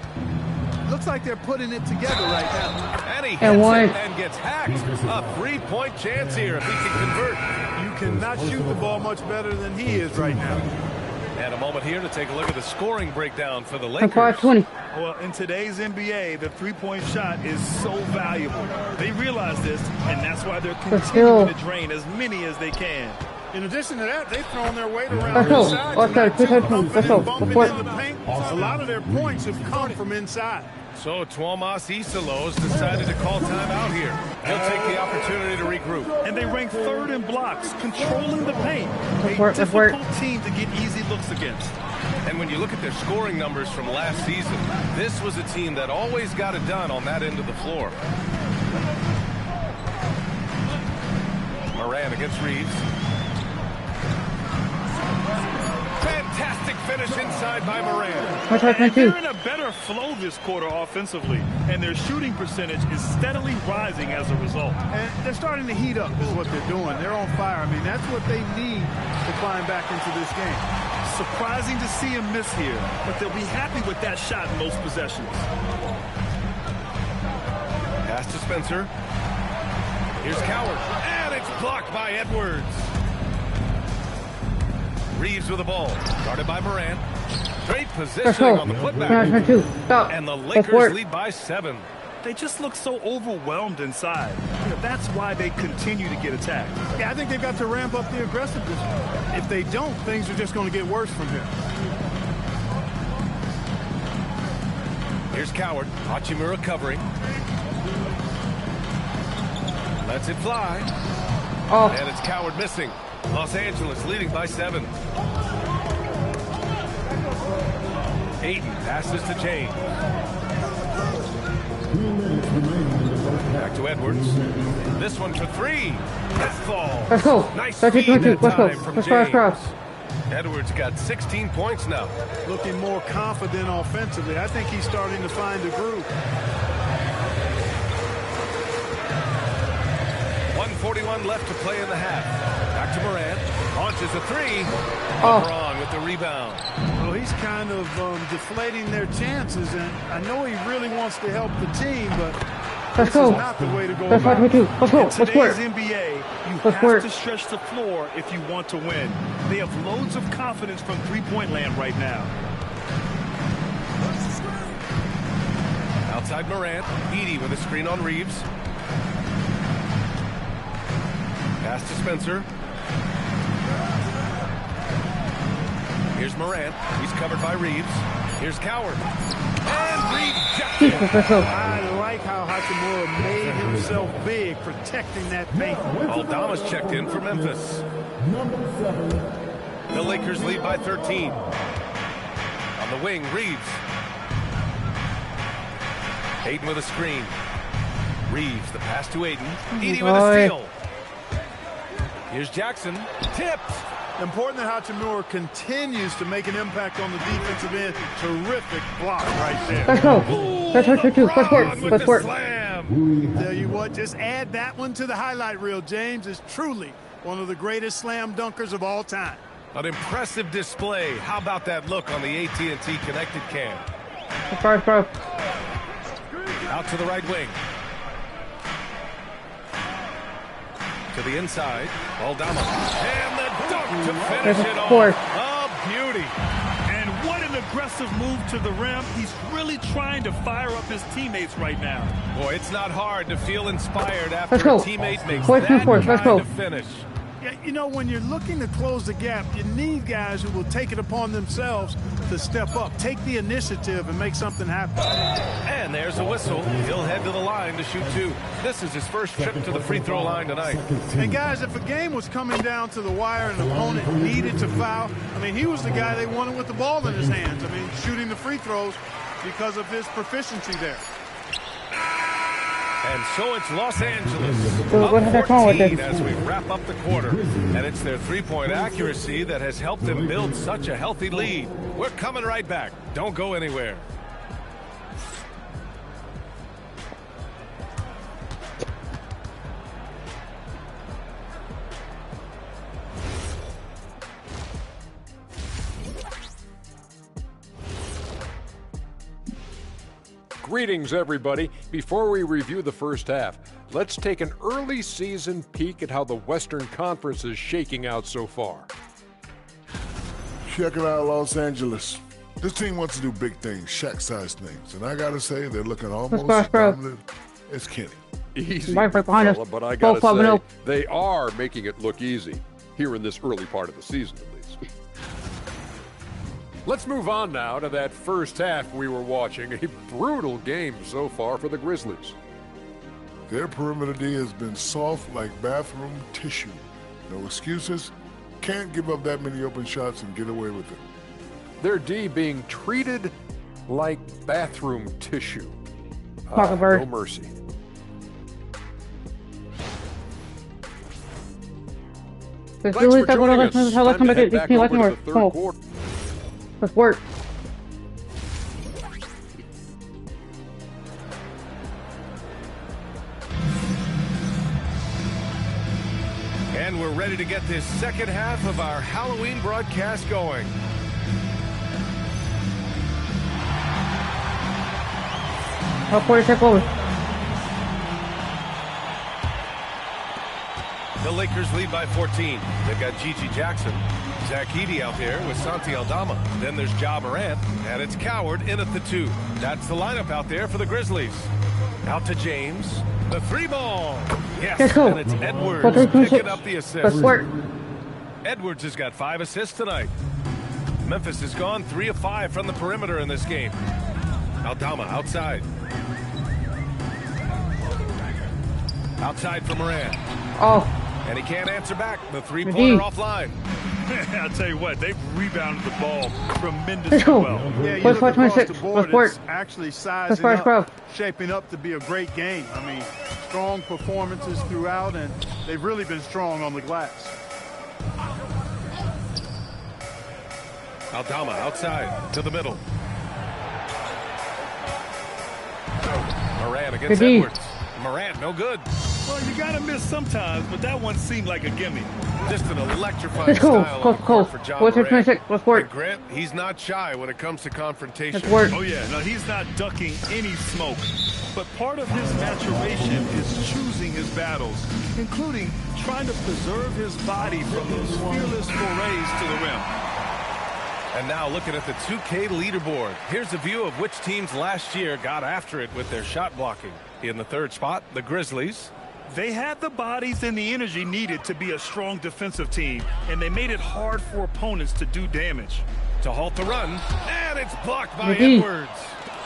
looks like they're putting it together right now. And he hits it and gets hacked. A 3-point chance here if he can convert. You cannot shoot the ball much better than he is right now. And a moment here to take a look at the scoring breakdown for the Lakers. 5-20. Well, in today's NBA, the 3-point shot is so valuable. They realize this, and that's why they're continuing to drain as many as they can. In addition to that, they've thrown their weight around Let's go. inside. Let's go. Bumping in the paint. A lot of their points have come from inside. So Tuomas Isalos decided to call timeout here. He'll take the opportunity to regroup. And they rank 3rd in blocks, controlling the paint. A difficult team to get easy looks against. And when you look at their scoring numbers from last season, this was a team that always got it done on that end of the floor. Moran against Reeves. Fantastic finish inside by Moran. And they're in a better flow this quarter offensively, and their shooting percentage is steadily rising as a result. And they're starting to heat up is what they're doing. They're on fire. I mean, that's what they need to climb back into this game. Surprising to see him miss here, but they'll be happy with that shot in most possessions. Pass to Spencer. Here's Coward, and it's blocked by Edwards. Reeves with the ball, guarded by Moran. Great positioning on the putback. And the Lakers lead by 7. They just look so overwhelmed inside. That's why they continue to get attacked. Yeah, I think they've got to ramp up the aggressiveness. If they don't, things are just going to get worse from here. Here's Coward. Hachimura covering. Lets it fly. Oh. And it's Coward missing. Los Angeles leading by 7. Ayton passes to James. Back to Edwards. This one for 3. That falls. Let's go. Nice 13-22. speed that Let's go. time from Let's James. cross. Edwards got 16 points now. Looking more confident offensively. I think he's starting to find a groove. 1:41 left to play in the half. Back to Moran. Launches a 3. Oh. LeBron with the rebound. Well, he's kind of deflating their chances, and I know he really wants to help the team, but Let's this go. is not the way to go Let's about it. Let's go. In Let's today's work. NBA, you Let's have work. to stretch the floor if you want to win. They have loads of confidence from three-point land right now. Outside Moran. Edey with a screen on Reeves. Pass to Spencer. Here's Morant. He's covered by Reeves. Here's Coward. And rejected. I like how Hachimura made himself big, protecting that paint. Aldama's checked in for Memphis. The Lakers lead by 13. On the wing, Reeves. Aiden with a screen. Reeves, the pass to Aiden. Edey with a steal. Here's Jackson. Tipped. Important that Hachimura continues to make an impact on the defensive end. Terrific block right there. Let's go. That's her too. First court. Tell you what, just add that one to the highlight reel. James is truly one of the greatest slam dunkers of all time. An impressive display. How about that look on the AT&T connected cam? First bro. Out to the right wing. To the inside. Aldama. And the dunk to finish it off. A beauty. And what an aggressive move to the rim. He's really trying to fire up his teammates right now. Boy, it's not hard to feel inspired after a teammate makes that Let's go. kind of finish. Yeah, you know, when you're looking to close the gap, you need guys who will take it upon themselves to step up, take the initiative, and make something happen. And there's a whistle. He'll head to the line to shoot two. This is his first trip to the free throw line tonight. And guys, if a game was coming down to the wire and an opponent needed to foul, I mean, he was the guy they wanted with the ball in his hands. I mean, shooting the free throws because of his proficiency there. And so it's Los Angeles What has that call with this? as we wrap up the quarter. And it's their three-point accuracy that has helped them build such a healthy lead. We're coming right back. Don't go anywhere. Greetings, everybody. Before we review the first half, let's take an early season peek at how the Western Conference is shaking out so far. Check it out, Los Angeles. This team wants to do big things, Shaq-sized things. And I got to say, they're looking almost as dominant as Kenny. Easy, Right behind us. fella, but I got to say, they are making it look easy, here in this early part of the season, at least. Let's move on now to that first half we were watching. A brutal game so far for the Grizzlies. Their perimeter D has been soft like bathroom tissue. No excuses. Can't give up that many open shots and get away with it. Their D being treated like bathroom tissue. No mercy. Thanks for joining us. Time to head back over to the third quarter. Let's work. And we're ready to get this second half of our Halloween broadcast going. I'll quarter check over. The Lakers lead by 14. They've got Gigi Jackson. Zach Edey out there with Santi Aldama. Then there's Ja Morant, and it's Coward in at the 2. That's the lineup out there for the Grizzlies. Out to James. The 3-ball. Yes, and it's Edwards picking up the assist. Edwards has got 5 assists tonight. Memphis has gone 3 of 5 from the perimeter in this game. Aldama outside. Outside for Morant. And he can't answer back. The three-pointer offline. I'll tell you what, they've rebounded the ball tremendously well. Yeah, you look across the board, it's actually sizing up, shaping up to be a great game. I mean, strong performances throughout, and they've really been strong on the glass. Aldama outside to the middle. Morant against Edwards. Morant, no good. Well, you got to miss sometimes, but that one seemed like a gimme. Just an electrifying style on the court for Ja Morant. And Grant, he's not shy when it comes to confrontation. Oh, yeah. No, he's not ducking any smoke. But part of his maturation is choosing his battles, including trying to preserve his body from those fearless forays to the rim. And now looking at the 2K leaderboard. Here's a view of which teams last year got after it with their shot blocking. In the third spot, the Grizzlies. They had the bodies and the energy needed to be a strong defensive team, and they made it hard for opponents to do damage. to halt the run, and it's blocked by Edwards.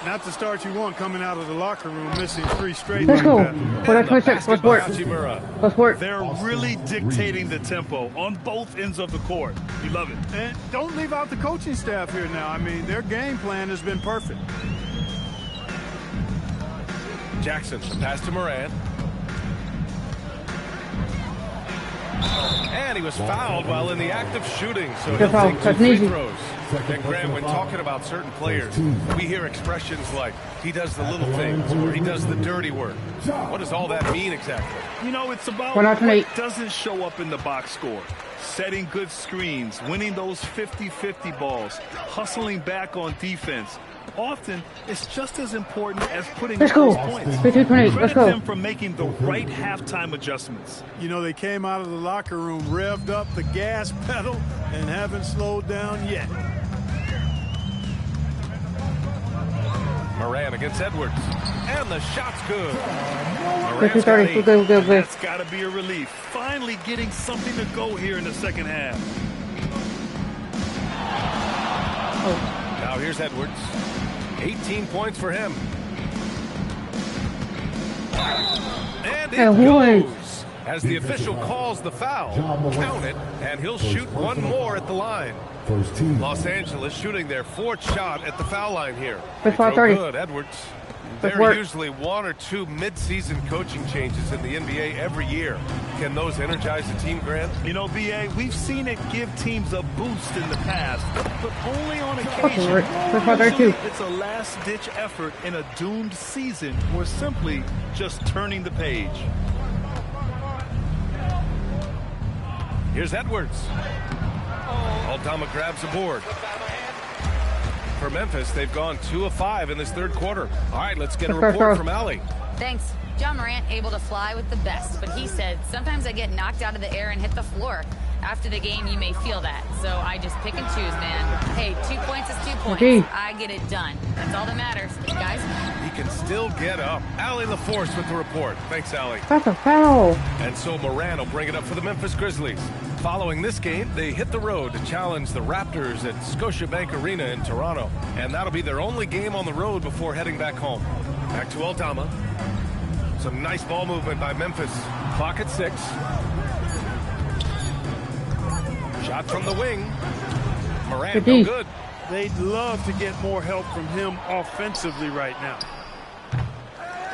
Not the start you want coming out of the locker room, missing 3 straight. Let's go. Like 26. Let's work. Let's work. They're really dictating the tempo on both ends of the court. You love it. And don't leave out the coaching staff here now. I mean, their game plan has been perfect. Jackson, the pass to Moran. And he was fouled while in the act of shooting, so he'll take 2 free throws. And Graham, when talking about certain players, we hear expressions like, he does the little things, or he does the dirty work. What does all that mean exactly? You know, it's about what doesn't show up in the box score. Setting good screens, winning those 50-50 balls, hustling back on defense. Often, it's just as important as putting up those points. Credit them for making the right halftime adjustments. You know, they came out of the locker room, revved up the gas pedal, and haven't slowed down yet. Moran against Edwards. And the shot's good. That's got to be a relief. Finally getting something to go here in the second half. Now here's Edwards. 18 points for him. And it goes as the official calls the foul. Count it, and he'll shoot one more at the line. Los Angeles shooting their 4th shot at the foul line here. They throw good, Edwards. There are usually 1 or 2 mid-season coaching changes in the NBA every year. Can those energize the team, Grant? You know, BA, we've seen it give teams a boost in the past, but only on occasion. Usually it's a last-ditch effort in a doomed season or simply just turning the page. Here's Edwards. Aldama grabs a board. For Memphis, they've gone 2 of 5 in this 3rd quarter. All right, let's get a report from Allie. Thanks. John Morant able to fly with the best, but he said, sometimes I get knocked out of the air and hit the floor. After the game, you may feel that. So I just pick and choose, man. Hey, 2 points is 2 points. I get it done. That's all that matters. Guys? He can still get up. Allie LaForce with the report. Thanks, Allie. That's a foul. And so Moran will bring it up for the Memphis Grizzlies. Following this game, they hit the road to challenge the Raptors at Scotiabank Arena in Toronto. And that'll be their only game on the road before heading back home. Back to Aldama. Some nice ball movement by Memphis. Clock at 6. Shot from the wing. Moran, no good. They'd love to get more help from him offensively right now.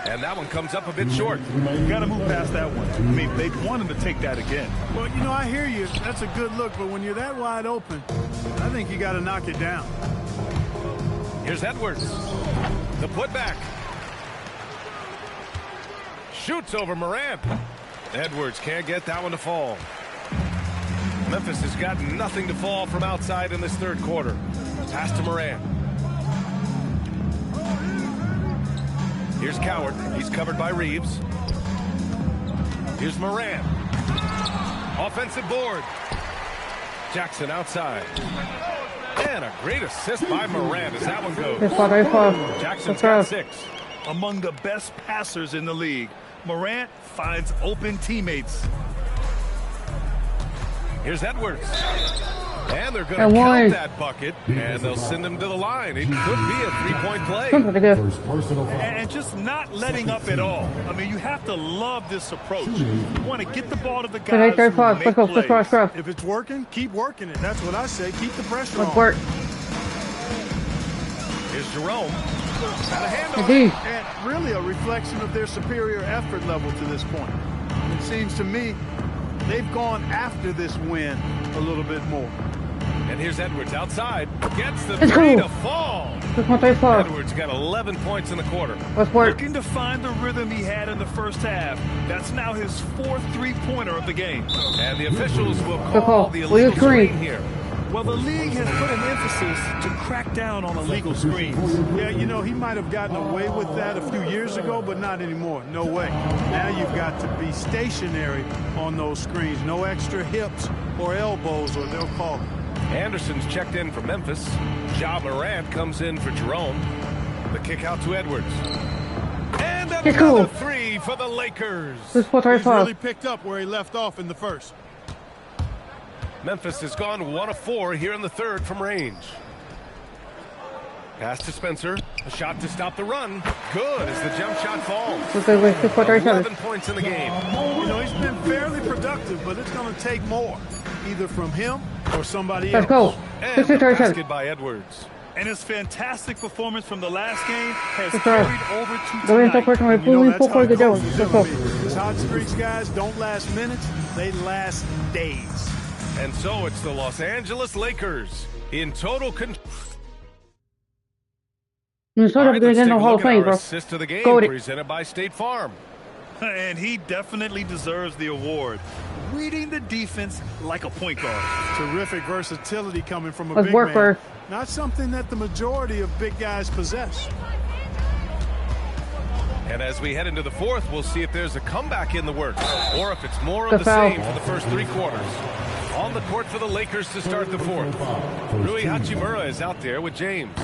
And that one comes up a bit short. You got to move past that one. I mean, they'd want him to take that again. Well, you know, I hear you. That's a good look, but when you're that wide open, I think you got to knock it down. Here's Edwards. The putback. Shoots over Moran. Edwards can't get that one to fall. Memphis has got nothing to fall from outside in this 3rd quarter. Pass to Moran. Here's Coward. He's covered by Reeves. Here's Moran. Offensive board. Jackson outside. And a great assist by Moran as that one goes. Jackson's got 6. Among the best passers in the league, Morant finds open teammates. Here's Edwards. And they're going to count that bucket, and they'll send him to the line. It could be a 3-point play. And just not letting up at all. I mean, you have to love this approach. You want to get the ball to the guys who make plays. If it's working, keep working it. That's what I say. Keep the pressure on. Here's Jerome. Got a hand on it. And really a reflection of their superior effort level to this point. It seems to me they've gone after this win a little bit more. And here's Edwards outside. Gets the three to fall. Edwards got 11 points in the quarter. Looking to find the rhythm he had in the first half. That's now his 4th 3-pointer of the game. And the officials will call the illegal screen here. Well, the league has put an emphasis to crack down on illegal screens. Yeah, you know, he might have gotten away with that a few years ago, but not anymore. No way. Now you've got to be stationary on those screens. No extra hips or elbows, or they'll call it. Anderson's checked in for Memphis. Ja Morant comes in for Jerome. The kick out to Edwards. And another 3 for the Lakers. He's really picked up where he left off in the first. Memphis has gone 1 of 4 here in the 3rd from range. Pass to Spencer. A shot to stop the run. Good as the jump shot falls. 11 points in the game. You know, he's been fairly productive, but it's going to take more, either from him or somebody else. Let's go. And the basket by Edwards. And his fantastic performance from the last game has Let's carried over to go. tonight. You know, that's how it goes. Let's go. These hot streaks, guys, don't last minutes. They last days. And so it's the Los Angeles Lakers in total control. Minnesota's going to get no Hall of Fame, bro. Assist to the game presented by State Farm. And he definitely deserves the award. Reading the defense like a point guard. Terrific versatility coming from a big man. Not something that the majority of big guys possess. And as we head into the fourth, we'll see if there's a comeback in the works or if it's more of the same for the first 3 quarters. On the court for the Lakers to start the fourth. Rui Hachimura is out there with James.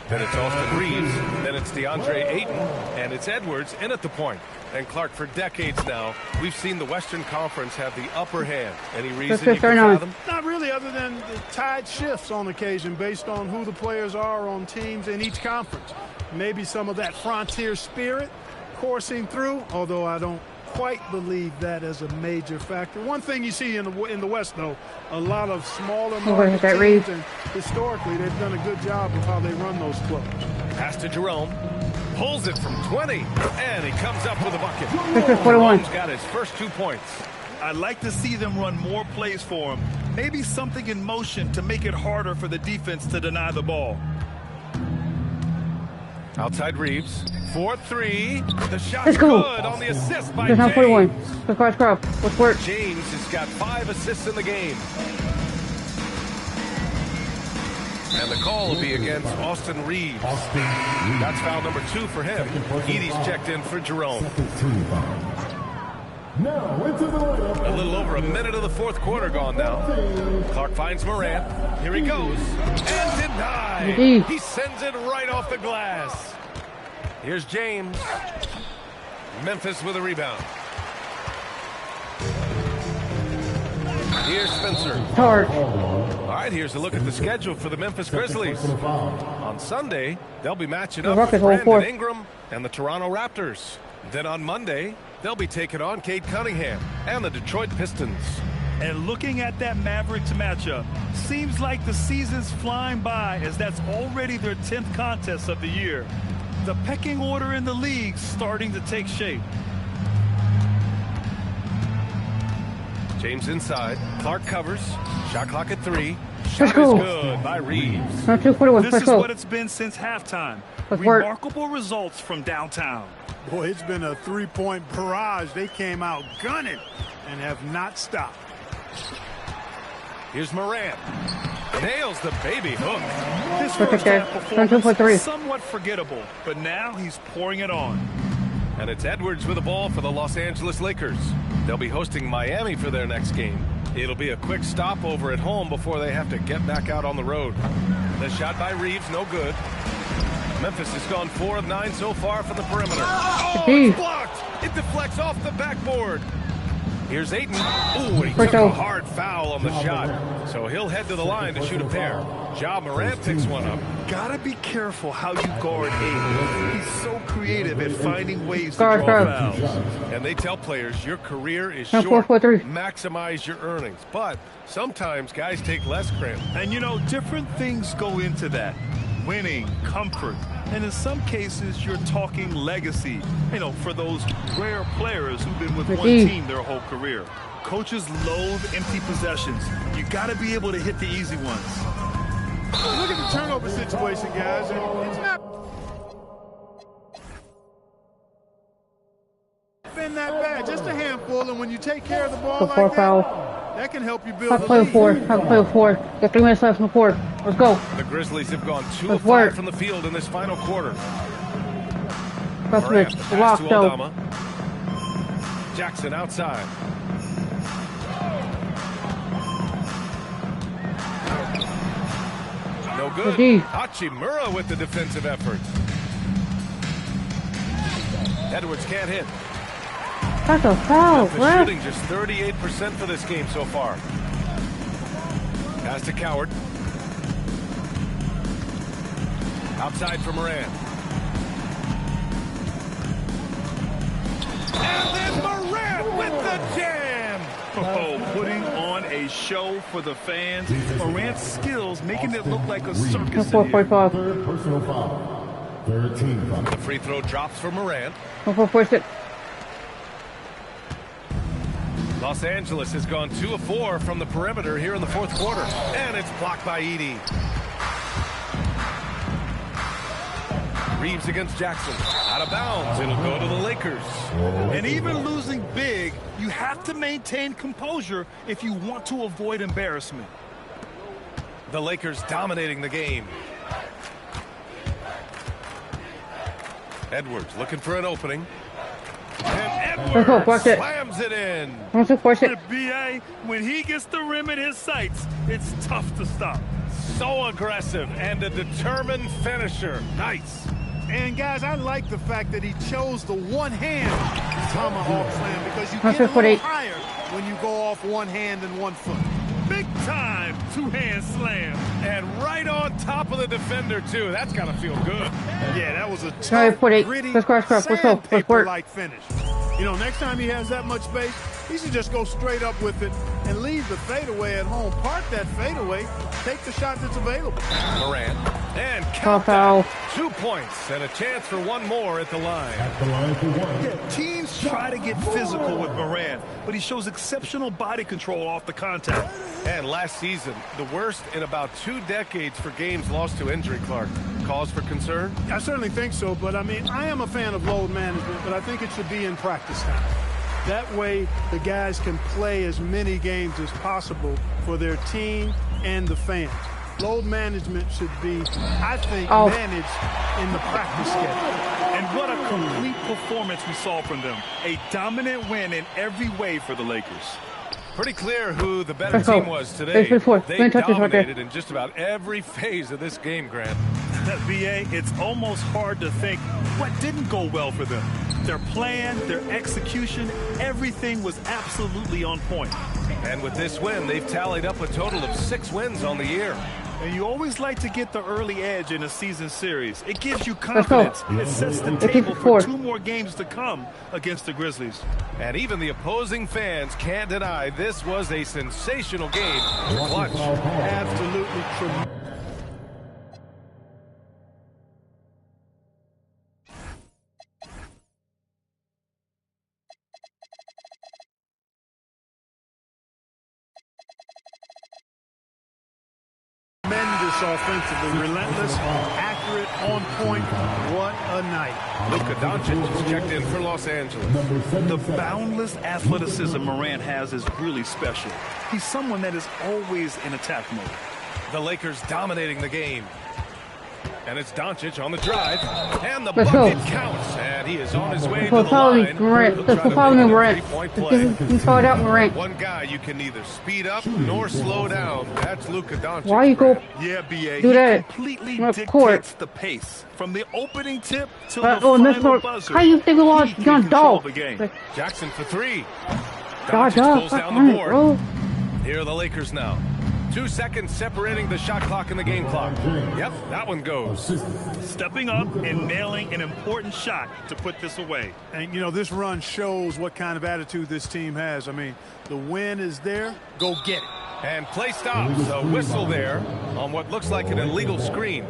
Then it's Austin Reeves. Then it's DeAndre Ayton. And it's Edwards in at the point. And Clark, for decades now, we've seen the Western Conference have the upper hand. Any reason you can fathom? Not really, other than the tide shifts on occasion based on who the players are on teams in each conference. Maybe some of that frontier spirit coursing through, although I don't quite believe that as a major factor. One thing you see in the West, though, a lot of smaller market teams, and historically they've done a good job of how they run those clubs. Pass to Jerome. Pulls it from 20, and he comes up with a bucket. Jerome's got his first 2 points. I'd like to see them run more plays for him. Maybe something in motion to make it harder for the defense to deny the ball. Outside Reeves. 4-3. The shot's good on the assist by James. 41. Let's work. James has got 5 assists in the game. And the call will be against Austin Reeves. That's foul number 2 for him. Edie's checked in for Jerome. A little over a minute of the fourth quarter gone now. Clark finds Morant. Here he goes. And denied. He sends it right off the glass. Here's James. Memphis with a rebound. Here's Spencer. Hard. All right, here's a look at the schedule for the Memphis Grizzlies. On Sunday, they'll be matching up with Brandon Ingram and the Toronto Raptors. Then on Monday, they'll be taking on Cade Cunningham and the Detroit Pistons. And looking at that Mavericks matchup, seems like the season's flying by as that's already their 10th contest of the year. The pecking order in the league starting to take shape. James inside. Clark covers. Shot clock at 3. Shot is good by Reeves. This is what it's been since halftime. Remarkable results from downtown. Boy, it's been a 3-point barrage. They came out gunning and have not stopped. Here's Morant. Nails the baby hook. This first half performance is somewhat forgettable, but now he's pouring it on. And it's Edwards with the ball for the Los Angeles Lakers. They'll be hosting Miami for their next game. It'll be a quick stopover at home before they have to get back out on the road. The shot by Reeves, no good. Memphis has gone 4 of 9 so far from the perimeter. Oh, it's blocked. It deflects off the backboard. Here's Ayton. Ooh, he took a hard foul on the shot. So he'll head to the line to shoot a pair. Ja Morant picks one up. Gotta be careful how you guard Ayton. He's so creative at finding ways to draw fouls. And they tell players your career is short. Maximize your earnings. But sometimes guys take less credit. And you know, different things go into that. Winning, comfort, and in some cases you're talking legacy, you know, for those rare players who've been with one team their whole career. Coaches loathe empty possessions. You got to be able to hit the easy ones. Look at the turnover situation, guys. It's not been that bad, just a handful, and when you take care of the ball like that can help you build a lead. I'll play 4. Got 3 minutes left in the fourth. Let's go. The Grizzlies have gone 2 of 5 from the field in this final quarter. Morant, pass to Aldama. Jackson outside. No good. Hachimura with the defensive effort. Edwards can't hit. That's a foul. Shooting just 38% for this game so far. Pass to Coward. Outside for Moran. And then Moran with the jam. Oh, putting on a show for the fans. Morant's skills making it look like a circus. 4.5. Third personal foul. Third team foul. The free throw drops for Moran. 4.6. Los Angeles has gone 2 of 4 from the perimeter here in the fourth quarter. And it's blocked by Edey. Reeves against Jackson. Out of bounds. It'll go to the Lakers. And even losing big, you have to maintain composure if you want to avoid embarrassment. The Lakers dominating the game. Edwards looking for an opening. And Edwards slams it in. BA, when he gets the rim in his sights, it's tough to stop. So aggressive and a determined finisher. Nice. And guys, I like the fact that he chose the one-hand tomahawk slam because you get a little higher when you go off one hand and 1 foot. Big time two-hand slam. And right on top of the defender, too. That's got to feel good. Yeah, that was a tough, gritty, sandpaper-like finish. You know, next time he has that much space, he should just go straight up with it and leave the fadeaway at home. Park that fadeaway, take the shot that's available. Moran, and count that. 2 points and a chance for one more at the line. At the line for one. Yeah, teams try to get physical with Moran, but he shows exceptional body control off the contact. And last season, the worst in about 2 decades for games lost to injury, Clark. Cause for concern? I certainly think so, but I mean, I am a fan of load management, but I think it should be in practice time. That way, the guys can play as many games as possible for their team and the fans. Load management should be, I think, managed in the practice schedule. And what a complete performance we saw from them. A dominant win in every way for the Lakers. Pretty clear who the better team was today. They dominated in just about every phase of this game, Grant. VA, it's almost hard to think what didn't go well for them. Their plan, their execution, everything was absolutely on point. And with this win, they've tallied up a total of 6 wins on the year. And you always like to get the early edge in a season series. It gives you confidence. It sets the table for 2 more games to come against the Grizzlies. And even the opposing fans can't deny this was a sensational game. Clutch. Absolutely tremendous. Offensively, relentless, accurate, on point. What a night. Luka Doncic has checked in for Los Angeles. The boundless athleticism Morant has is really special. He's someone that is always in attack mode. The Lakers dominating the game. And it's Doncic on the drive. And the bucket counts. And he is on his way to the line. He's fouled out Morant. One guy you can neither speed up nor slow down. That's Luka Doncic. Why you go do that? Completely dictates the pace. From the opening tip to the final buzzer. How you think we lost John Dog? Jackson for 3. Doncic pulls down the board. Here are the Lakers now. 2 seconds separating the shot clock and the game clock. Yep, that one goes. Stepping up and nailing an important shot to put this away. And, you know, this run shows what kind of attitude this team has. I mean, the win is there. Go get it. And play stops. A whistle there on what looks like an illegal screen.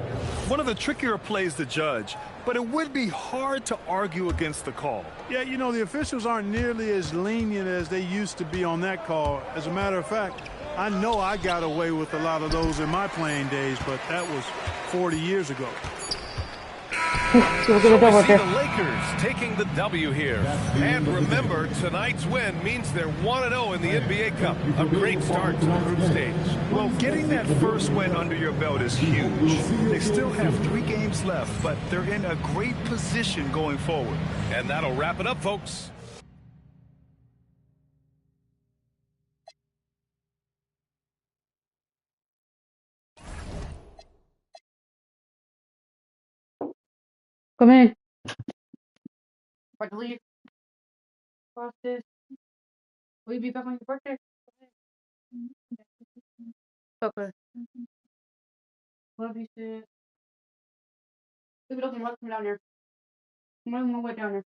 One of the trickier plays to judge, but it would be hard to argue against the call. Yeah, you know, the officials aren't nearly as lenient as they used to be on that call. As a matter of fact, I know I got away with a lot of those in my playing days, but that was 40 years ago. So we see the Lakers taking the W here. And remember, tonight's win means they're 1-0 in the NBA Cup. A great start to the group stage. Well, getting that first win under your belt is huge. They still have 3 games left, but they're in a great position going forward. And that'll wrap it up, folks. Come in. About to leave. Cross this. Will you be back on your birthday? Okay. Love you, sis. Leave it open. Let them down there. I'm running my way down there.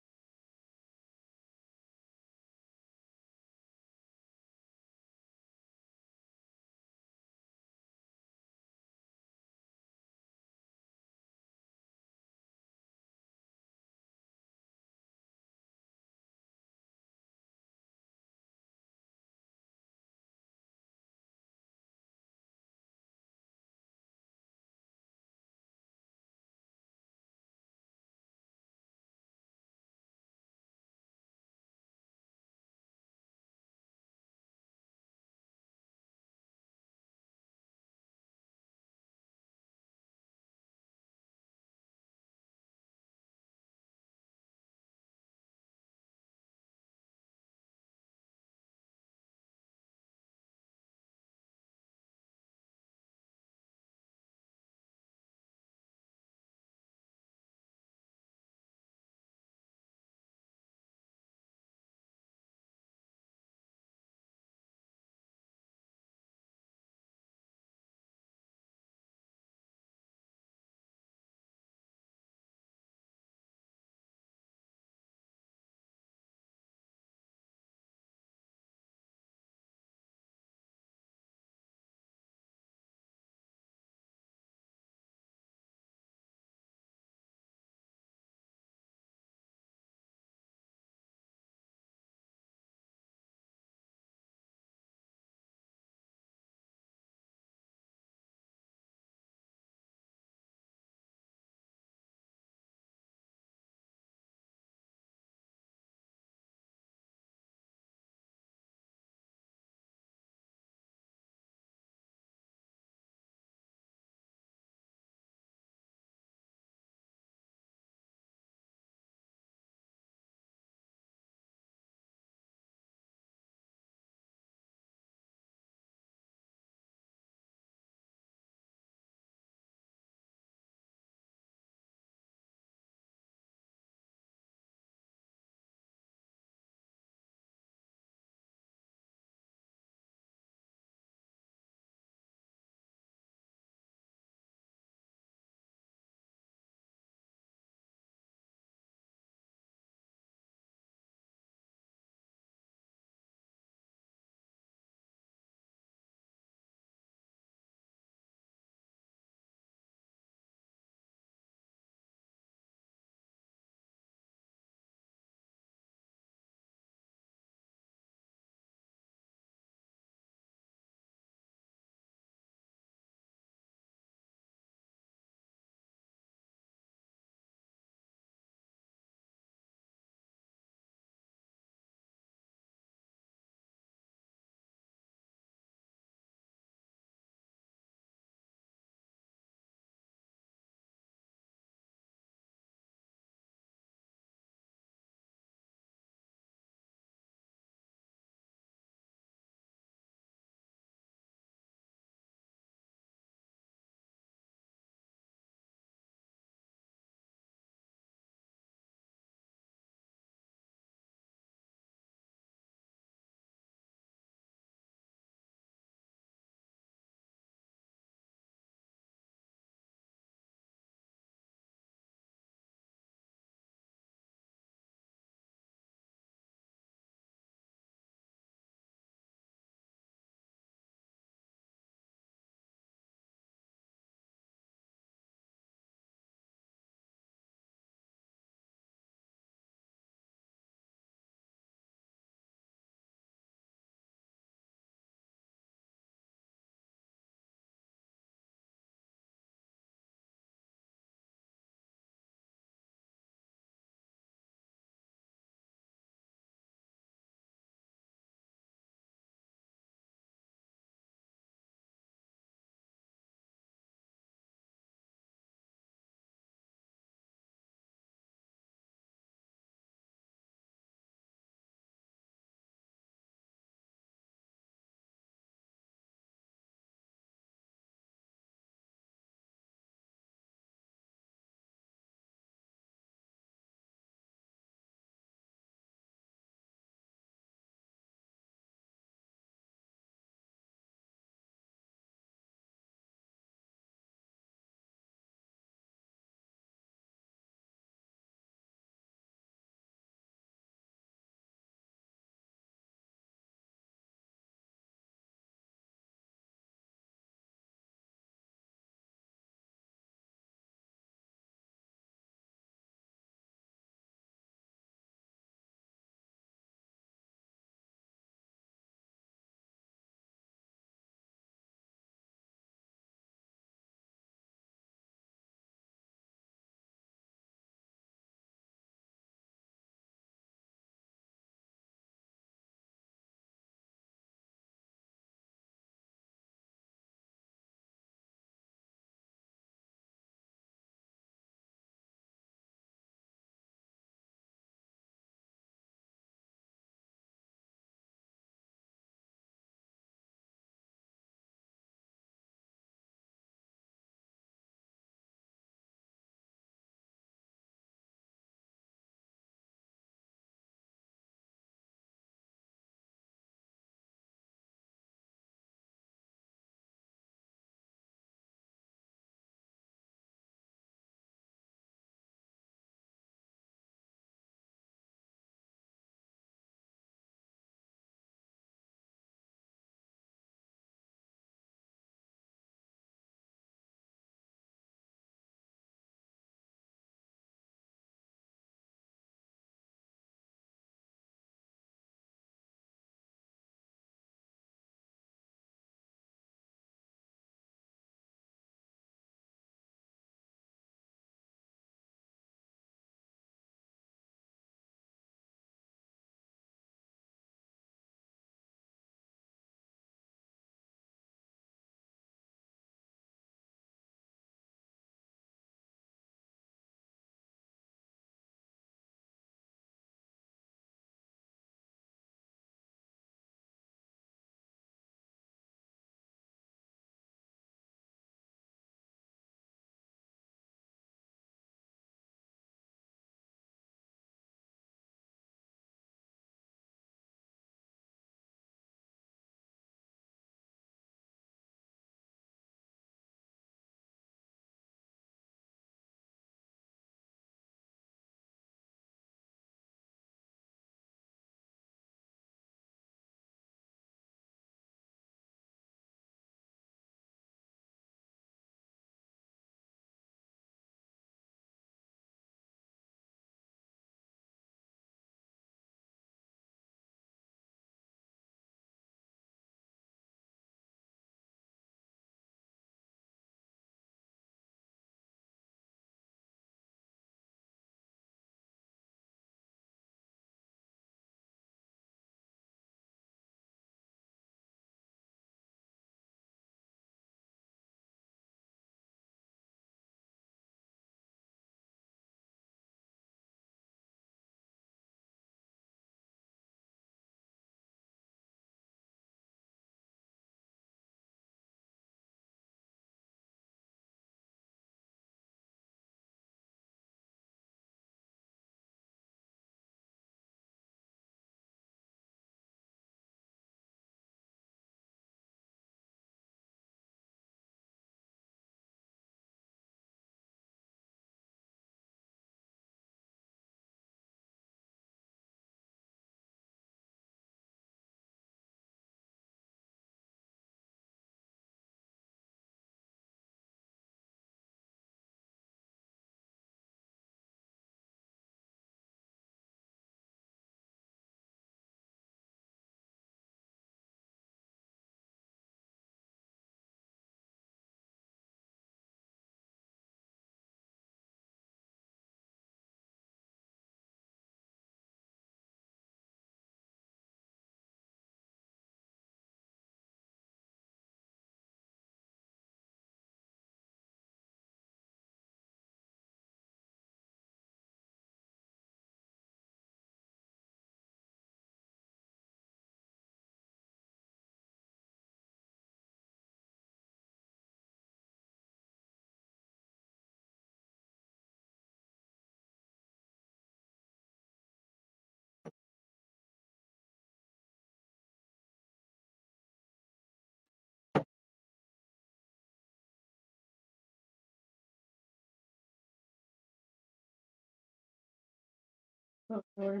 Oh, sorry.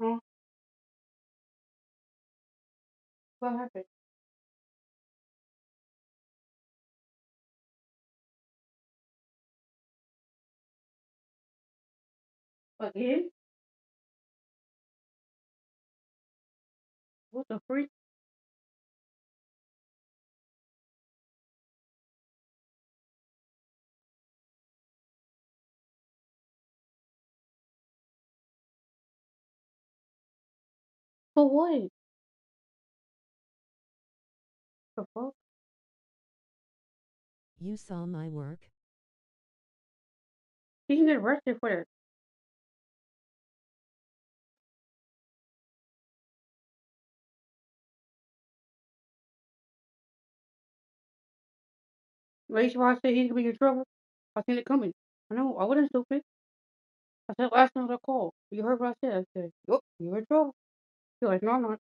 Huh? What happened? Again? What the freak? For what? The fuck? You saw my work? He can get arrested for that. Last why I said he's gonna be in trouble. I seen it coming. I know, I wasn't stupid. I said last time I called. You heard what I said. I said, yup, you're in trouble. You're like, no, I'm not.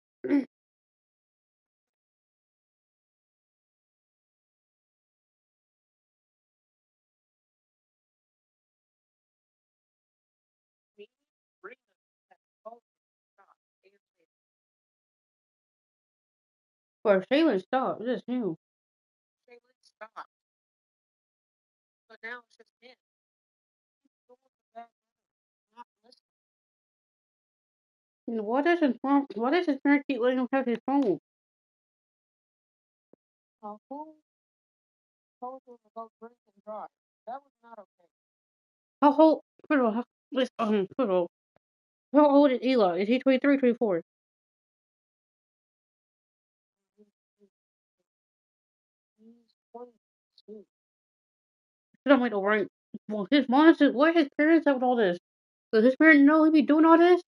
For Shayla, stop. This is him. And why does his parents keep letting him have his phone? How old? First of all, first of all, how old is Eli? Is he 23, 24? I'm like, alright. Well, his mom said, where his parents at with all this? Does his parents know he be doing all this?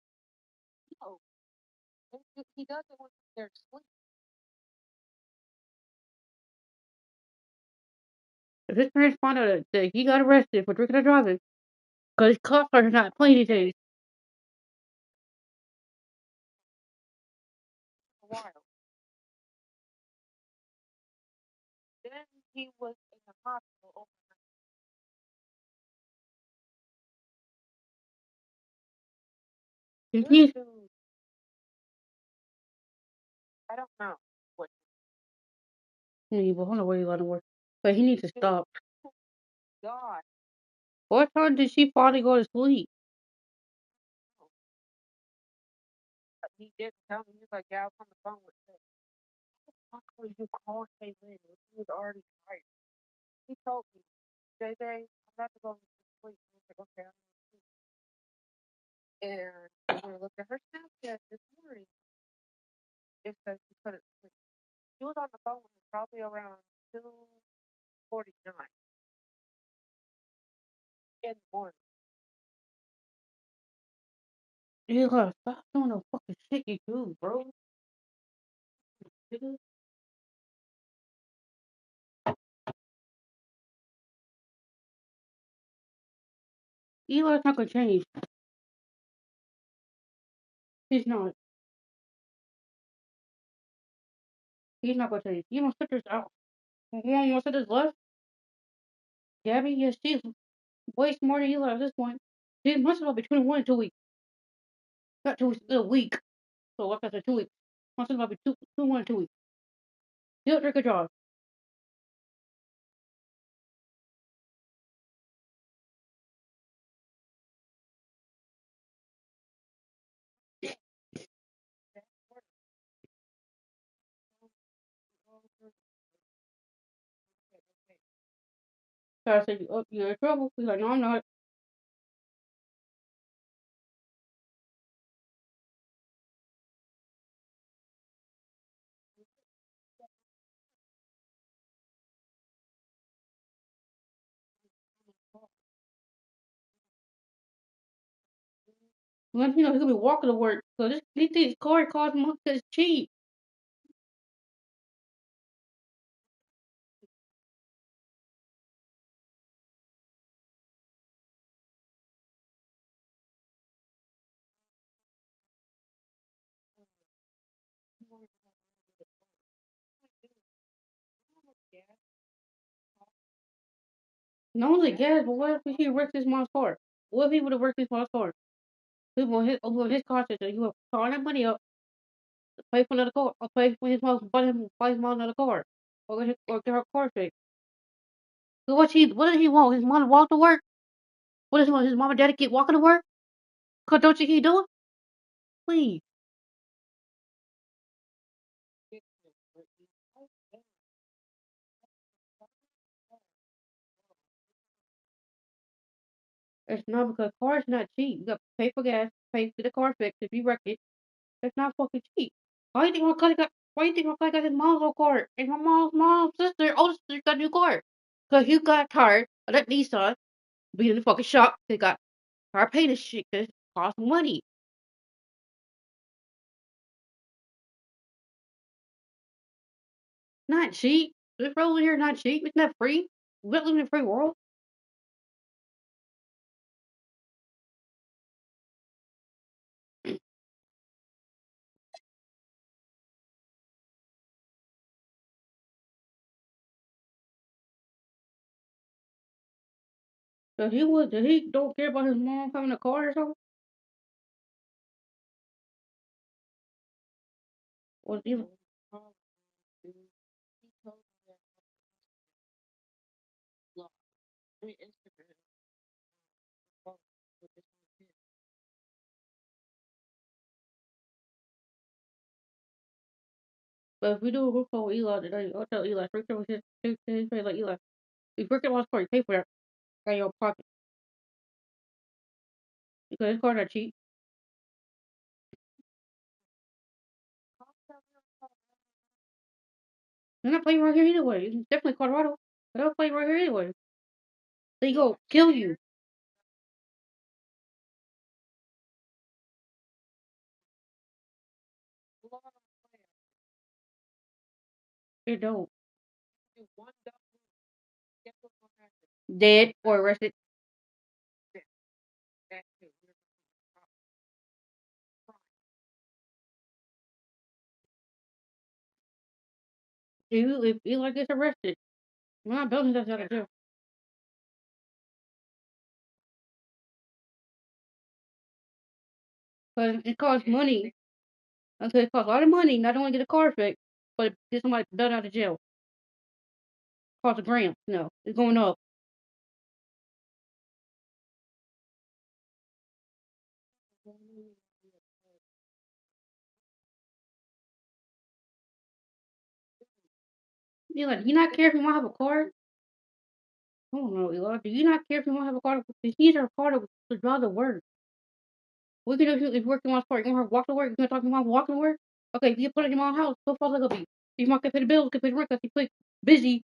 If his parents find out that he got arrested for drinking and driving, because cops are not playing these days. He needs, but I don't know where he let him work. But he needs to stop. What time did she finally go to sleep? Eli, stop doing the fucking shit you do, bro. Eli's not gonna change. He's not. He's not gonna change. You don't sit this out. You want to sit this left? Gabby, yes, she's way smarter than Eli at this point. She's must have been 21 in 2 weeks. Not 2 weeks, a week. So like I said, 2 weeks. Must have been 21 in 2 weeks. She'll drink a job. So I said, oh, you're in trouble. He's like, no, I'm not. Once you know he's gonna be walking to work. So these car costs money because it's cheap. Not only gas, but what if he wrecks his mom's car? What if he would have worked his mom's car? He want his car sister. He would call that money up to pay for another car, or pay for his mom, buy his mom another car, or get her car fixed. So what did he want? His mom to walk to work? What does he want? His mom and daddy keep walking to work? Cause don't you keep doing? Please. It's not because cars not cheap. You got to pay for gas, pay for the car fixed if you wreck it. That's not fucking cheap. Why you think my cousin got his mom's old car? And my mom's sister, older sister got a new car. Cause he got tired of that Nissan being in the fucking shop. They got tired paying this shit cause it costs money. Not cheap. This road here not cheap. It's not free. We don't live in a free world. Did he don't care about his mom having a car or something? Was he But if we do a group call with Eli today, I'll tell Eli, freak out his face like Eli. If you freak out my car, you pay for that out of your pocket. Because his car's not cheap. They're not playing right here anyway. It's definitely Colorado. They're not playing right here anyway. They go kill you. They don't. Dead or arrested. If Eli gets arrested, we're not building stuff out of jail. Because it costs money. Okay, it costs a lot of money not only get a car fixed, but get somebody done out of jail. Costs a gram. No, it's going up. Eli, do you not care if you want to have a car? I don't know, Eli. Do you not care if you want to have a car? If you need a car to drive to work. What you gonna do if you're working on sport? You want her to walk to work? You gonna talk to your mom walking to work? Okay, if you put it in your mom's house, so far it's gonna be. Your mom can pay the bills, can pay the rent, cause she's busy.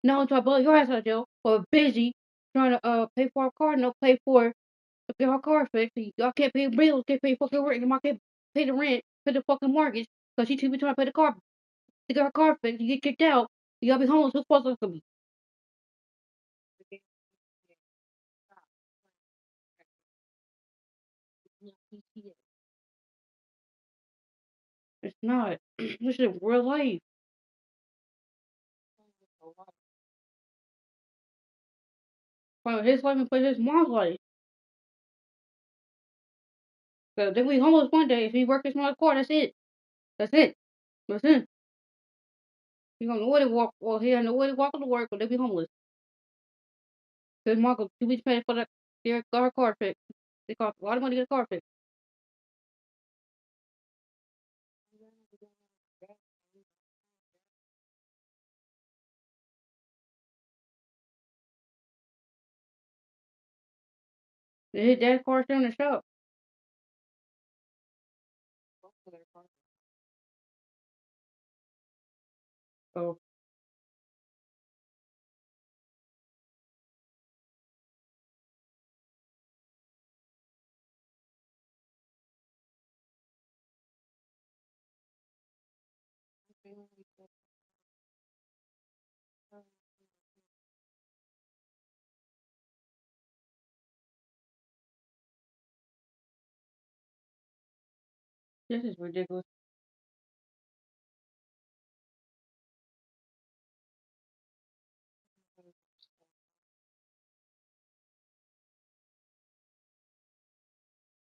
Not only trying to blow your ass out of jail, but busy trying to pay for her car, no pay for to get her car fixed. So y'all can't pay bills, can't pay fucking rent. Your mom can't pay the rent, pay the fucking mortgage, cause she too busy trying to pay the car to get her car fixed. You get kicked out, y'all be homeless. Who's supposed to be? It's not. This is real life. Find his life and play his mom's life. So then we homeless one day. If he work his mom's car, that's it. That's it. That's it. He don't know where to walk. Well, he don't know where to walk to work, but they be homeless. His mom go too much paying for their car fixed. They cost a lot of money to get a car fixed. His dad's car still in the shop. So this is ridiculous.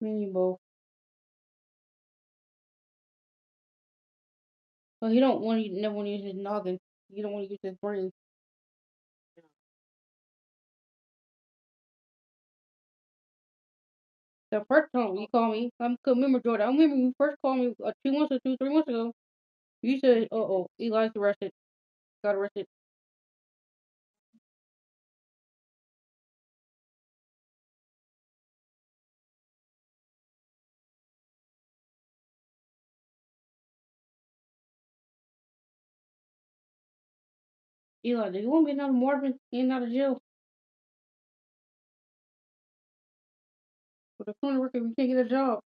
Me and you both. But he don't want to never want to use his noggin. He don't want to use his brain. The first time you called me, I can remember Jordan. I remember when you first called me 2 months or 3 months ago. You said, "Uh-oh, Eli's arrested. Got arrested." Eli, do you want me another Marvin in and out of jail? For the criminal record, we can't get a job.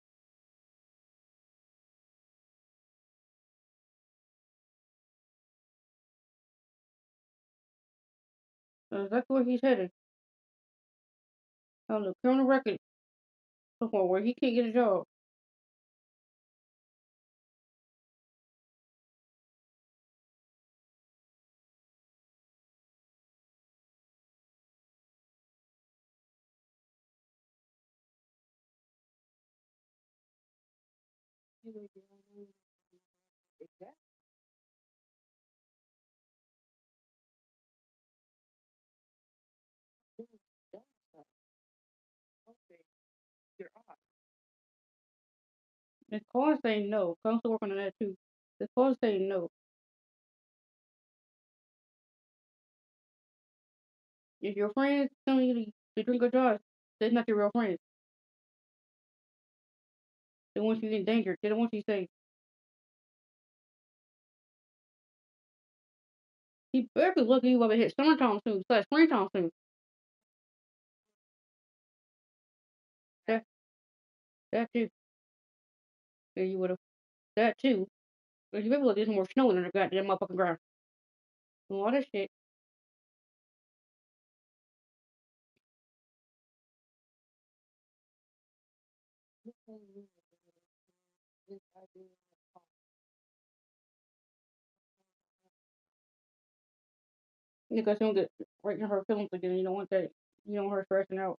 That's where he's headed. On the criminal record, so far where he can't get a job. The cause saying no. I'm still working on that too. The cause saying no. If your friends telling you to drink or drive, they're not your real friends. They want you in danger. They don't want you safe. He better be lucky you ever hit summertime soon, / springtime soon. That that too. Yeah, you would have. That too. Cause you better look there's more snow in the goddamn motherfucking ground. A lot of shit. Because you don't get right in her feelings again. You don't want that. You don't want her stressing out.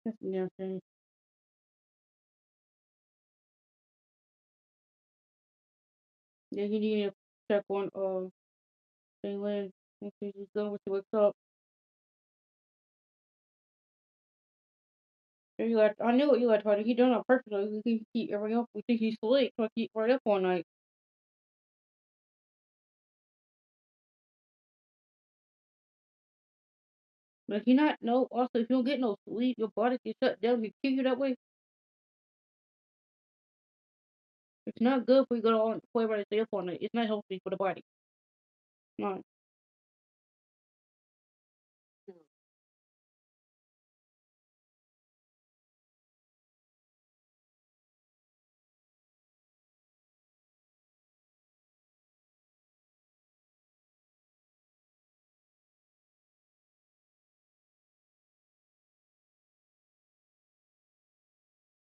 That's the damn thing. Yeah, you need to check on Jalen and see if he's done what she wakes up. And you like, I knew what you like, Tony. He done it on purpose. So he can keep everything up. We think he's asleep, so I keep right up all night. But if you're not, no, also, if you don't get no sleep, your body gets shut down. You kill you that way. It's not good for you to go on for everybody to stay up all night. It's not healthy for the body. No,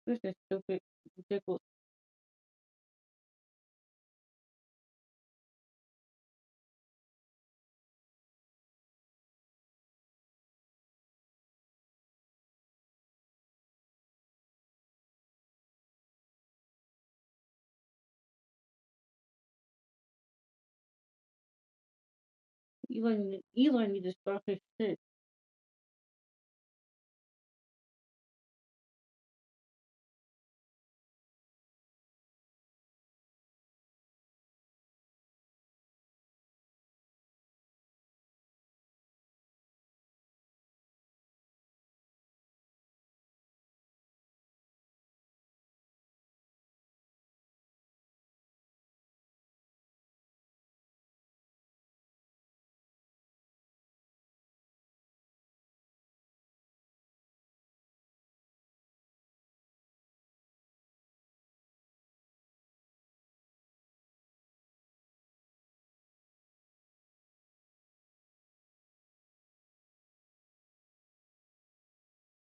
this is stupid, ridiculous. Eli need to stop his shit.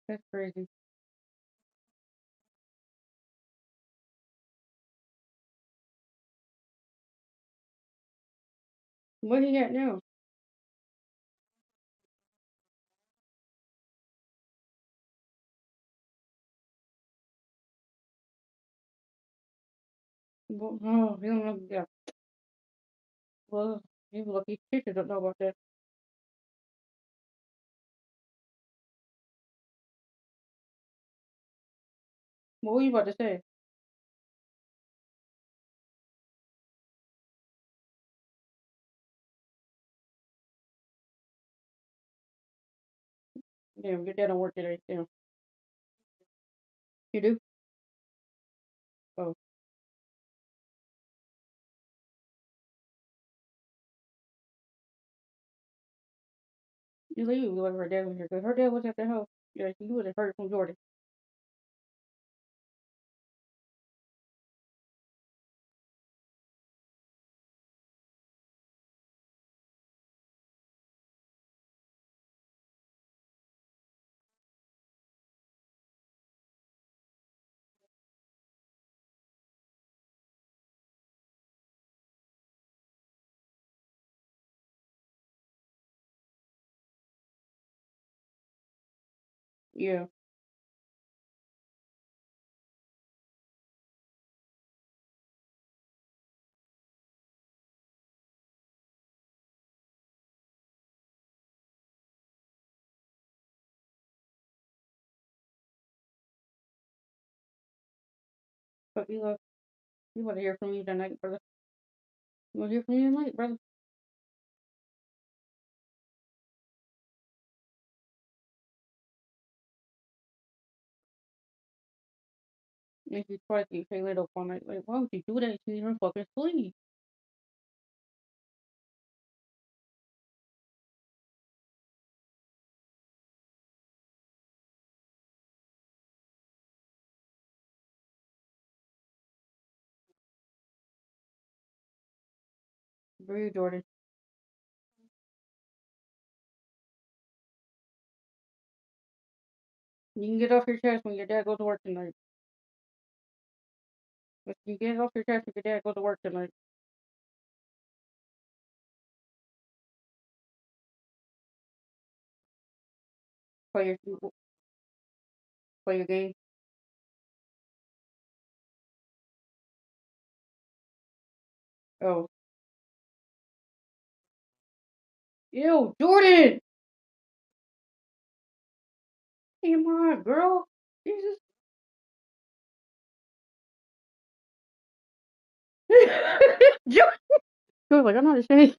That's crazy. Where he at now? Oh, he don't know. Yeah. Well, he's lucky. Teachers don't know about that. What were you about to say? Damn, your dad don't work today. Damn. You do? Oh. You leave whoever her dad was here. Because her dad was at the house. Yeah, you would have heard from Jordan. Yeah. But you want to hear from me tonight, brother. You want to hear from me tonight, brother? If you try to stay laid up all night, like, why would you do that to your fucking sleep? Breathe, Jordan. You can get off your chest when your dad goes to work tonight. But you get it off your chest when your dad goes to work tonight. Play your game. Oh. Ew, Jordan! Come on, girl. Jesus. Jordan! She was like, I'm not ashamed.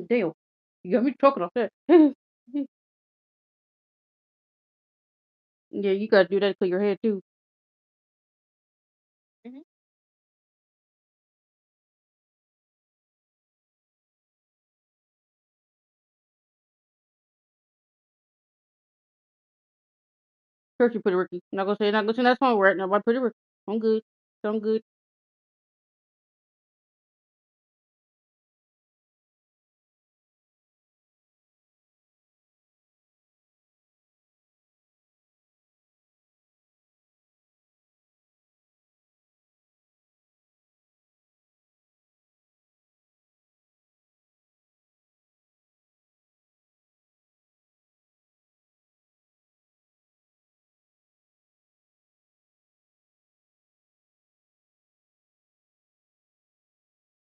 Damn. You got me talking off that. Yeah, you gotta do that to clear your head too. Church, you pretty Ricky. Not gonna say that song right now. But pretty Ricky. I'm good. I'm good.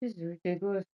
This is ridiculous.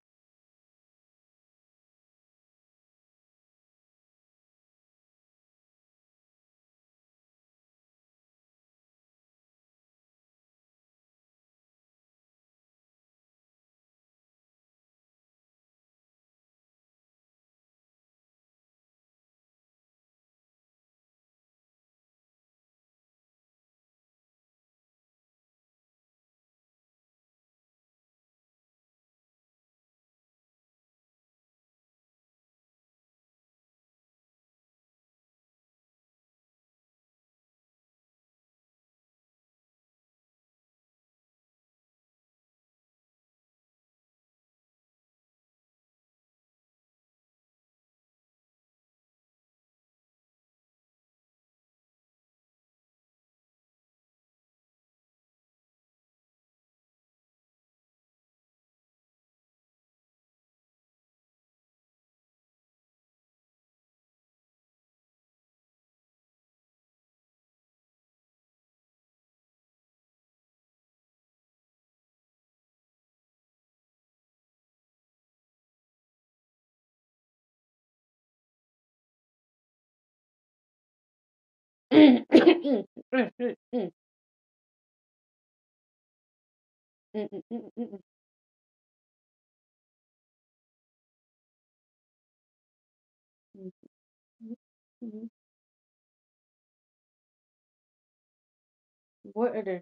What are they?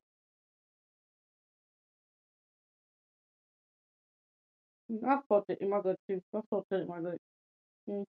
I felt it in my gut too. I felt it in my gut. Mm.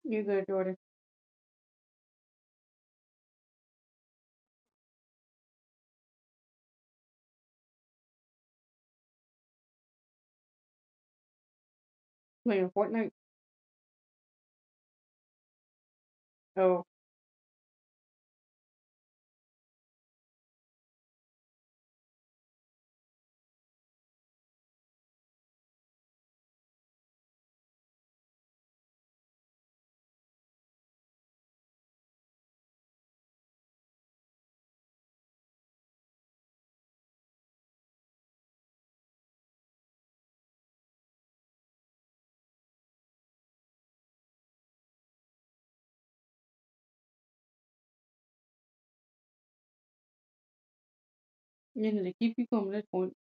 You good, Jordan? Playing Fortnite? Oh, you need to keep you coming at this point.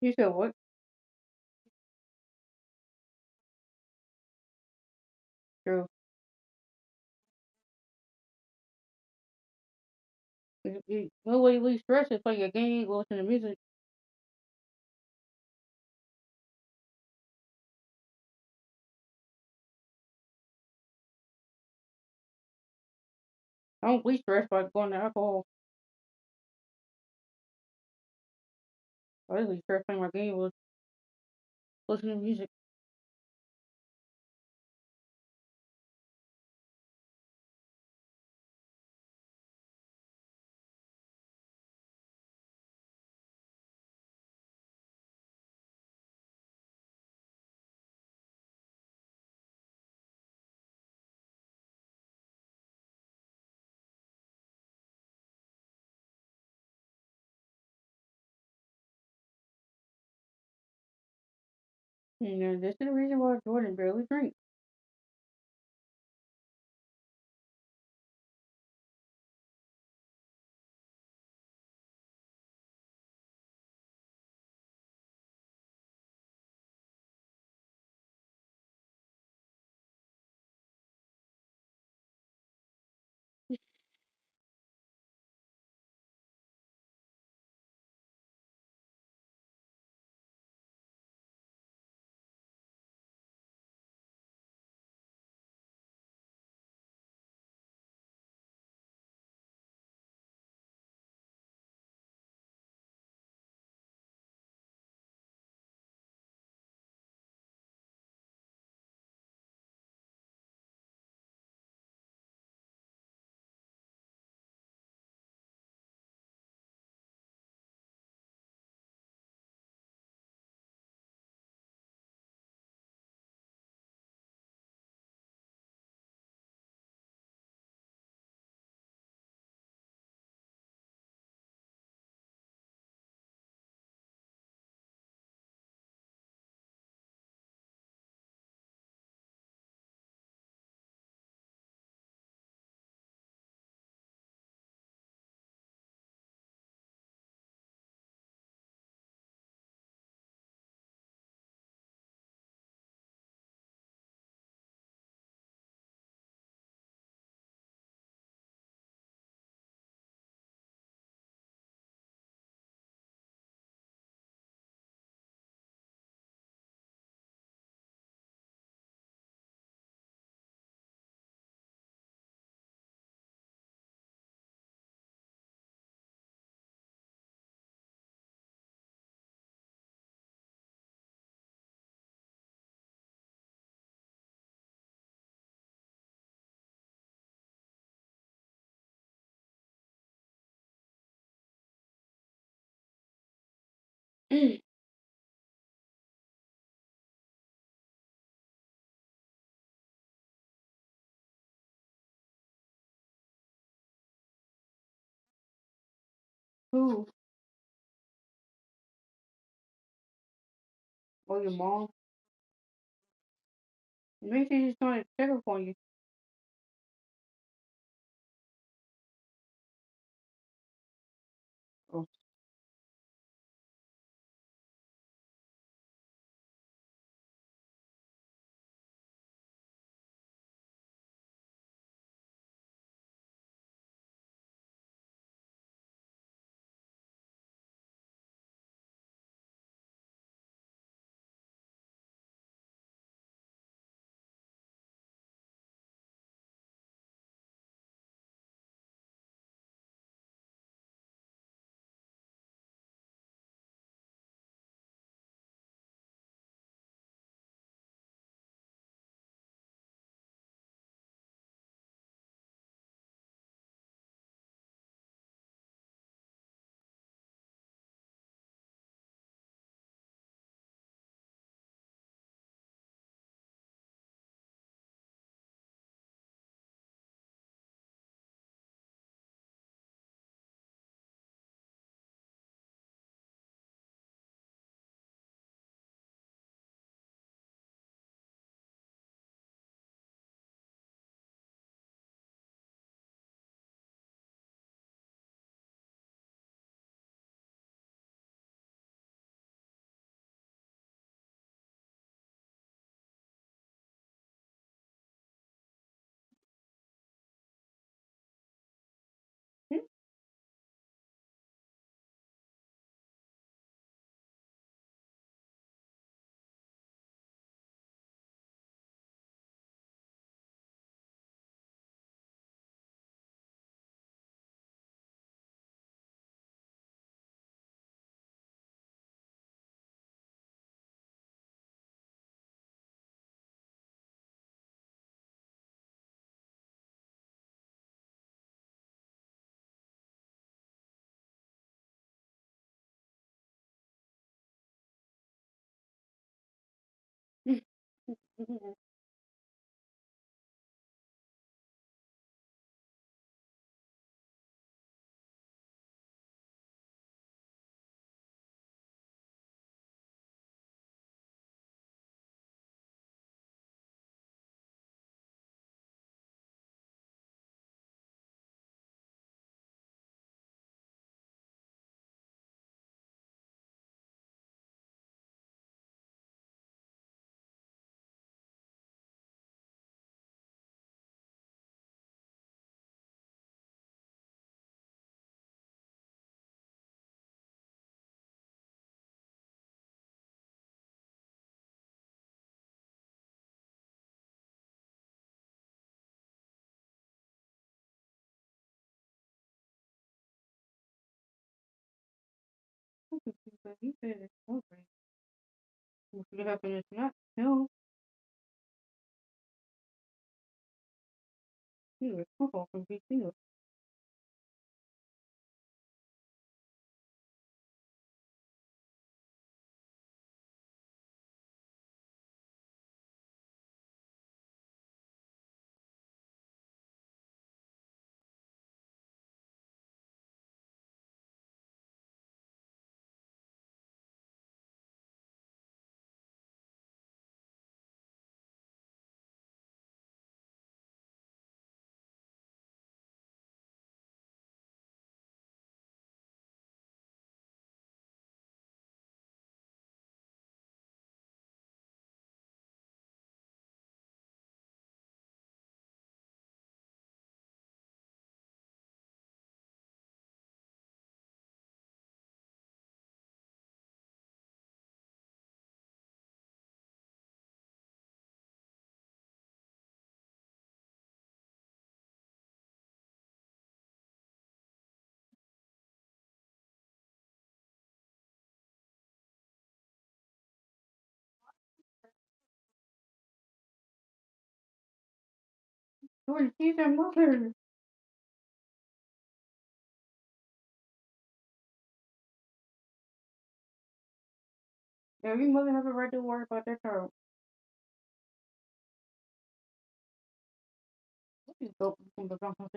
You said what? True. No way you leave stress is play your game, go listen to music. I don't bleed stress by going to alcohol. I leave stress playing my game, was listening to music. You know, this is the reason why Jordan barely drinks. Who? Oh, your mom? Maybe she's just trying to check up on you. Oh. You said it's okay. What should happen is not. No. You were football from BC. Jordan, she's their mother. Every mother has a right to worry about their child. These dope from the drunk house.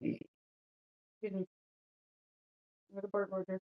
Excuse me. There's a bird right there.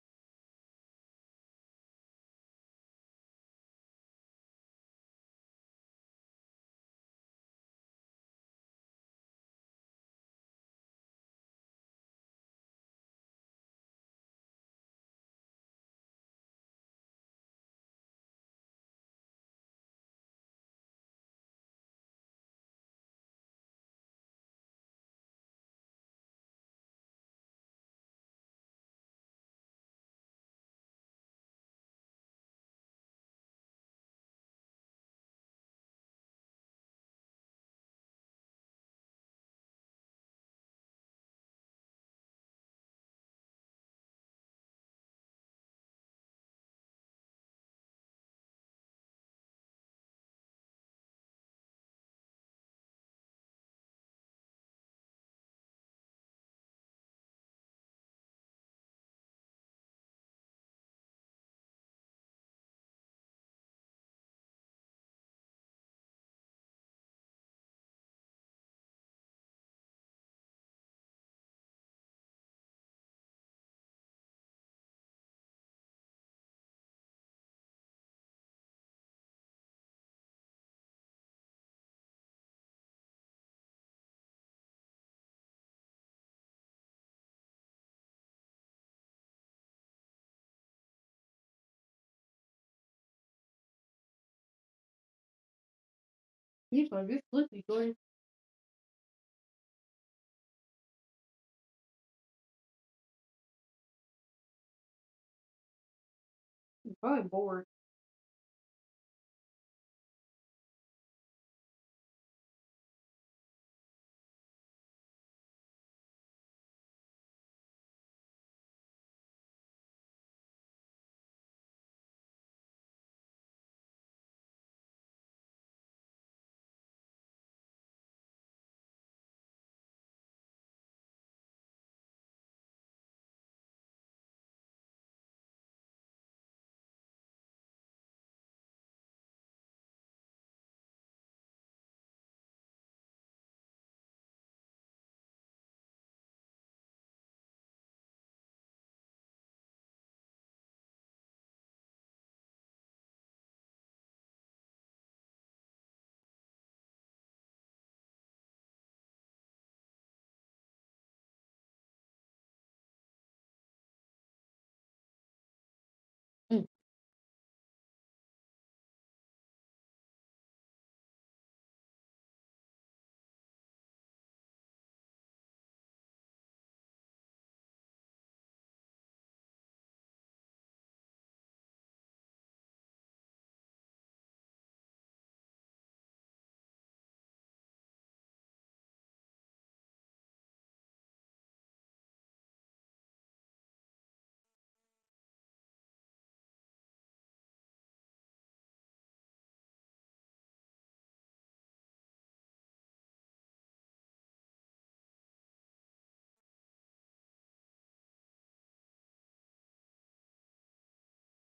He's like, you're sleepy, Jordan. He's probably bored.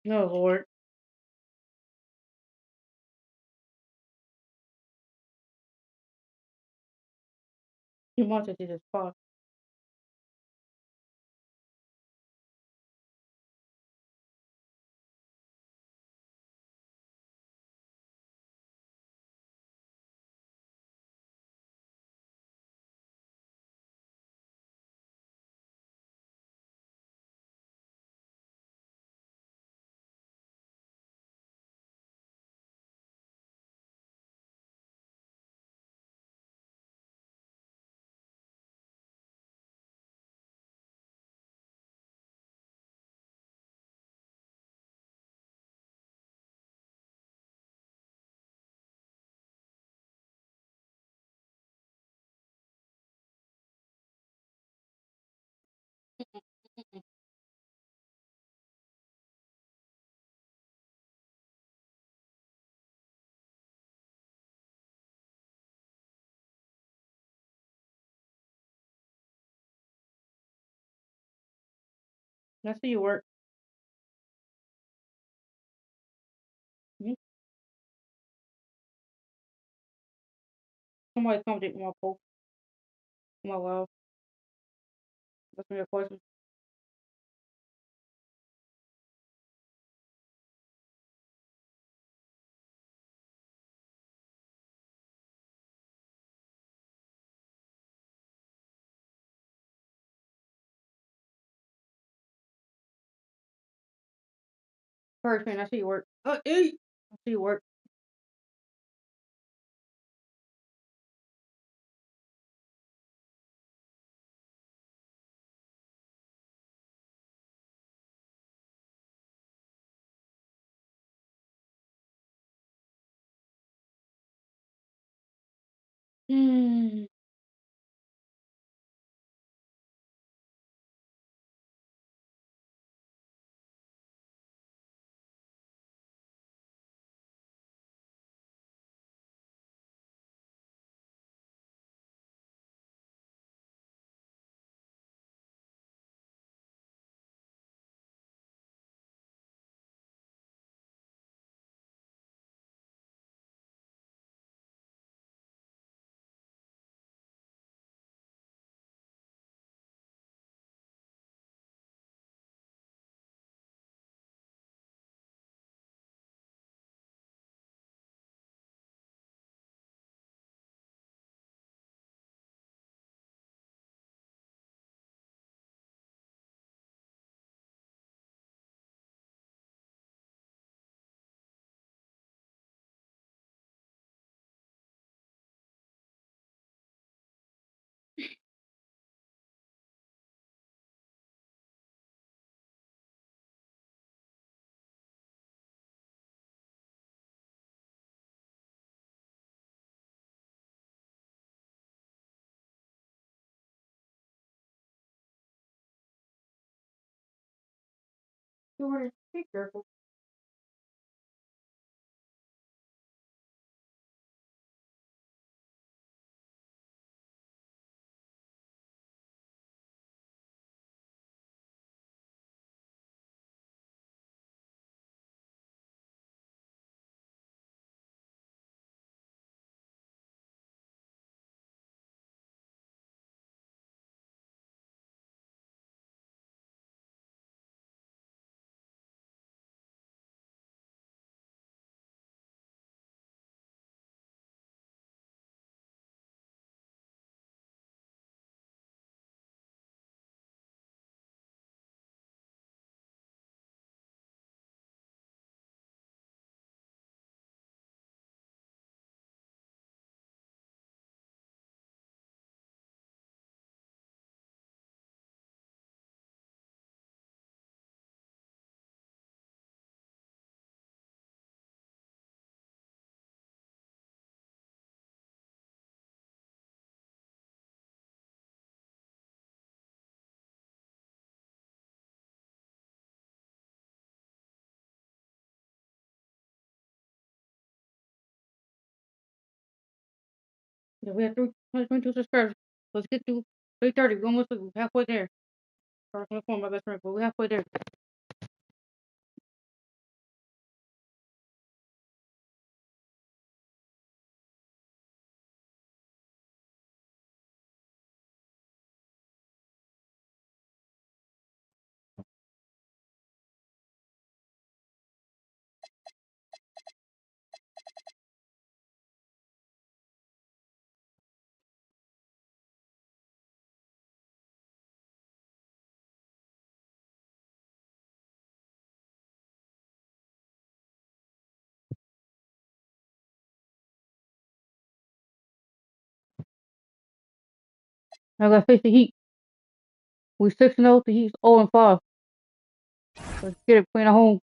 No, Lord. He wants to see this spot. I see you work. Somebody commented on my post. On my live. That's me a question. Hurricane, I see you work. I see you work. Hmm. Jordan, be careful. Yeah, we have 322 subscribers. Let's get to 330. We're almost halfway there. Sorry for the phone, my best friend, but we're halfway there. I gotta face the Heat. We 6-0. The Heat's 0-5. Let's get it. Playing at home.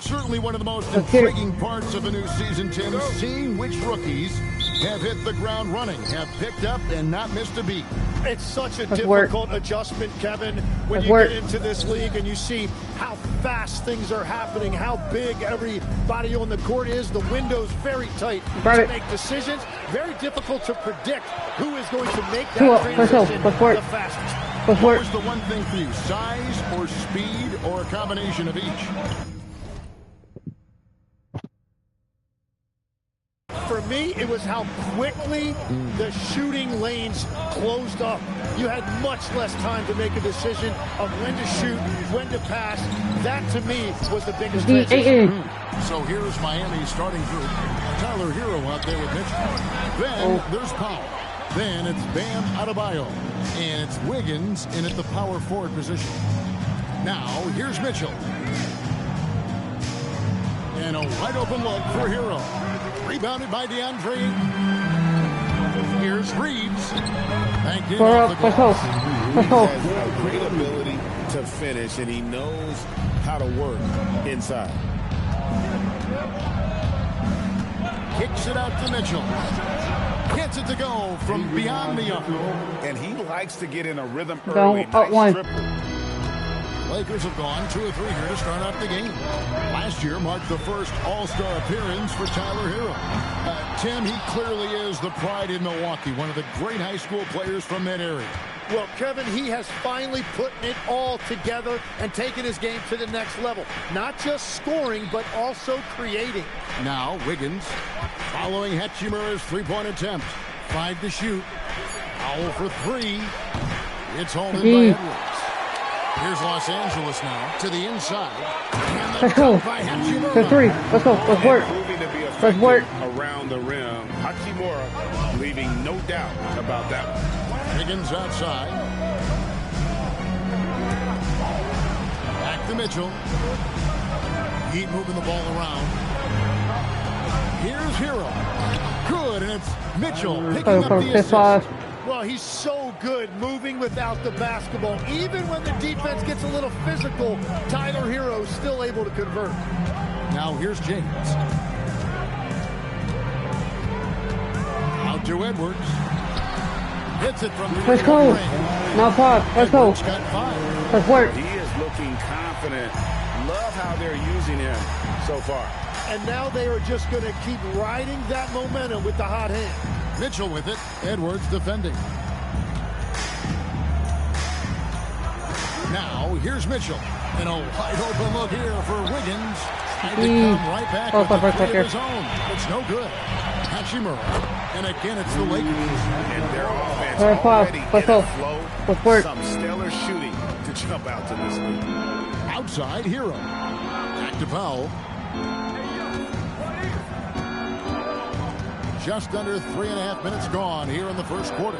Certainly one of the most intriguing parts of the new season, Tim, seeing which rookies have hit the ground running, have picked up and not missed a beat. It's such a difficult adjustment, Kevin, when you get into this league and you see how fast things are happening, how big everybody on the court is. The window's very tight to make decisions. Very difficult to predict who is going to make that transition the fastest. What was the one thing for you? Size or speed or a combination of each? For me, it was how quickly the shooting lanes closed up. You had much less time to make a decision of when to shoot, when to pass. That, to me, was the biggest transition. So here's Miami's starting group. Tyler Hero out there with Mitchell. Then there's Powell. Then it's Bam Adebayo. And it's Wiggins in at the power forward position. Now, here's Mitchell. And a wide open look for Hero. Rebounded by DeAndre. Here's Reeves. Thank you. He has a great ability to finish, and he knows how to work inside. Kicks it out to Mitchell. Gets it to go from beyond the arc. And he likes to get in a rhythm early. Lakers have gone 2 or 3 here to start off the game. Last year marked the first All-Star appearance for Tyler Hero. Tim, he clearly is the pride in Milwaukee, one of the great high school players from that area. Well, Kevin, he has finally put it all together and taken his game to the next level. Not just scoring, but also creating. Now, Wiggins following Hachimura's three-point attempt. 5 to shoot. Powell for 3. It's home in by Edwards. Here's Los Angeles now to the inside. Let's go. The 3. Let's go. Let's work. Let's work. Around the rim. Hachimura leaving no doubt about that one. Wiggins outside. Back to Mitchell. Heat moving the ball around. Here's Hero. Good, and it's Mitchell picking up the assist. Well, he's so good moving without the basketball. Even when the defense gets a little physical, Tyler Hero is still able to convert. Now here's James. Out to Edwards. Hits it from the Let's go. Now 5. Let's go. Let's work. He is looking confident. Love how they're using him so far. And now they are just going to keep riding that momentum with the hot hand. Mitchell with it. Edwards defending. Now, here's Mitchell. And a wide open look here for Wiggins. And to come right back with the play of his own. It's no good. Hachimura. And again, it's the Lakers. And their offense already in a flow. Some stellar shooting to jump out to this league. Outside, Hero. Back to Powell. Just under 3.5 minutes gone here in the first quarter.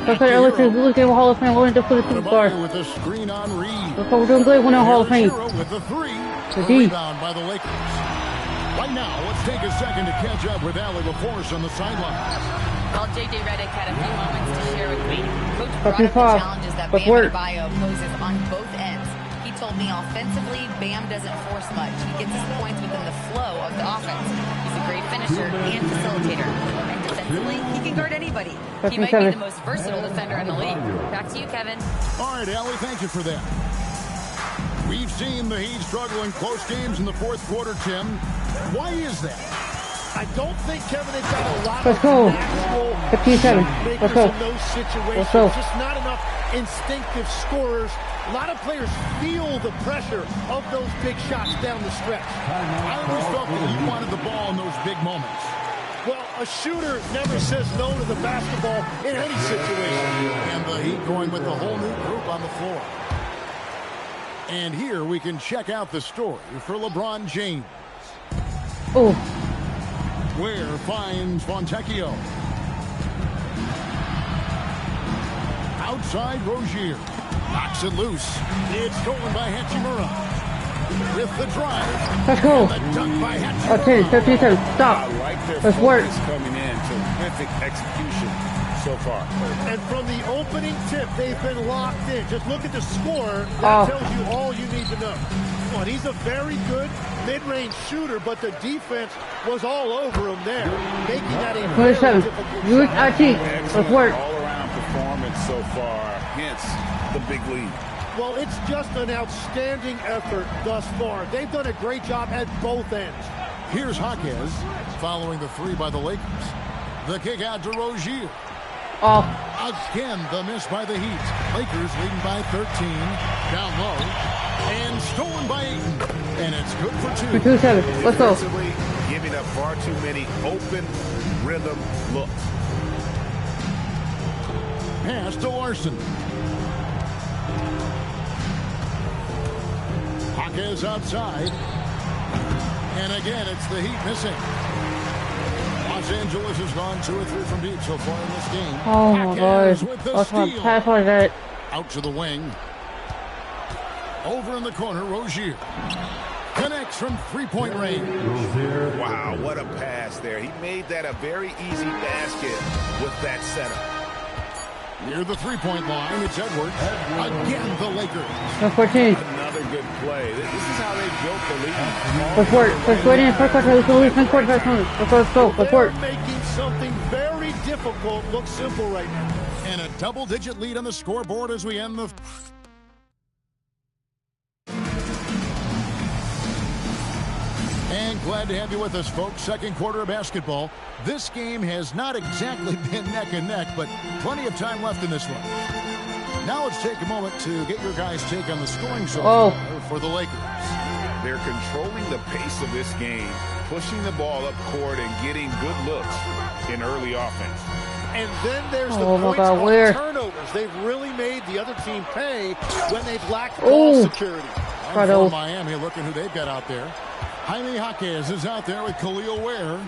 That's what look at Hall of Fame. We're going to put a superstar. With a screen on Reed. That's what we're doing good when in Hall of Fame. With the 3. The rebound by the Lakers. Right now, let's take a second to catch up with Allie LaForce on the sidelines. Well, J.J. Redick had a few moments to share with me. Coach brought up the challenges that Bam Adebayo poses on both ends. He told me offensively, Bam doesn't force much. He gets his points within the flow of the offense. He's a great finisher and facilitator. And defensively, he can guard anybody. He might be the most versatile defender in the league. Back to you, Kevin. All right, Allie, thank you for that. We've seen the Heat struggle in close games in the fourth quarter, Tim. Why is that? I don't think, Kevin, they've got a lot of natural 15-7. makers in those situations. Just not enough instinctive scorers. A lot of players feel the pressure of those big shots down the stretch. I always felt that you wanted the ball in those big moments. Well, a shooter never says no to the basketball in any situation. And the Heat going with the whole new group on the floor. And here we can check out the story for LeBron James. Oh. Ware finds Fontecchio. Outside Rozier. Knocks it loose. It's stolen by Hachimura. With the drive. Let's go. And the dunk by Hachimura. Okay, 15-7. Stop. I like their Let's work. coming in. Terrific execution so far. And from the opening tip, they've been locked in. Just look at the score. That tells you all you need to know. one. He's a very good mid-range shooter, but the defense was all over him there, making that a very difficult shot. Excellent all-around performance so far, hence the big lead. Well, it's just an outstanding effort thus far. They've done a great job at both ends. Here's Jaquez following the three by the Lakers. The kick out to Rozier. Again, the miss by the Heat. Lakers leading by 13. Down low. And stolen by Ayton. And it's good for two. 2-7. Let's go. Giving up far too many open rhythm looks. Pass to Larson. Jaquez outside. And again, it's the Heat missing. Los Angeles has gone 2 or 3 from deep so far in this game. Oh my God. That's my pass like that. Out to the wing. Over in the corner, Rozier. Connects from three-point range. Wow, what a pass there. He made that a very easy basket with that setup. Near the three-point line, it's Edwards. Again, the Lakers. 14. Another good play. This is how they built the lead. Let's work. Let's go in. First quarter. Let's go. Let's go. Let's work. They're making something very difficult look simple right now. And a double-digit lead on the scoreboard as we end the... And glad to have you with us, folks. Second quarter of basketball. This game has not exactly been neck and neck, but plenty of time left in this one. Now let's take a moment to get your guys' take on the scoring so far for the Lakers. They're controlling the pace of this game, pushing the ball up court and getting good looks in early offense. And then there's the points on turnovers. They've really made the other team pay when they've lacked ball security. And for Miami, looking who they've got out there. Jaime Jaquez is out there with Khalil Ware.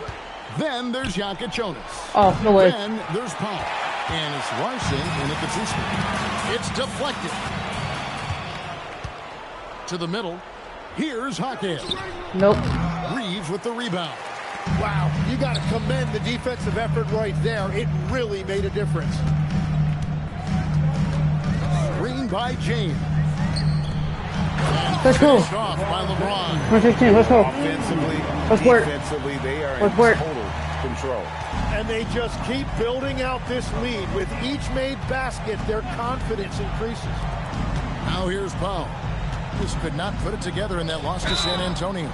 Then there's Jokic Jonas. Oh, no way. Then there's Powell. And it's Larson in at the two-spot. It's deflected. To the middle. Here's Jaquez. Nope. Reeves with the rebound. Wow, you got to commend the defensive effort right there. It really made a difference. Screen by James. Let's go. Off by LeBron. 115. Let's go. Offensively, defensively, they are in total control. And they just keep building out this lead. With each made basket, their confidence increases. Now here's Powell. Just could not put it together in that loss to San Antonio.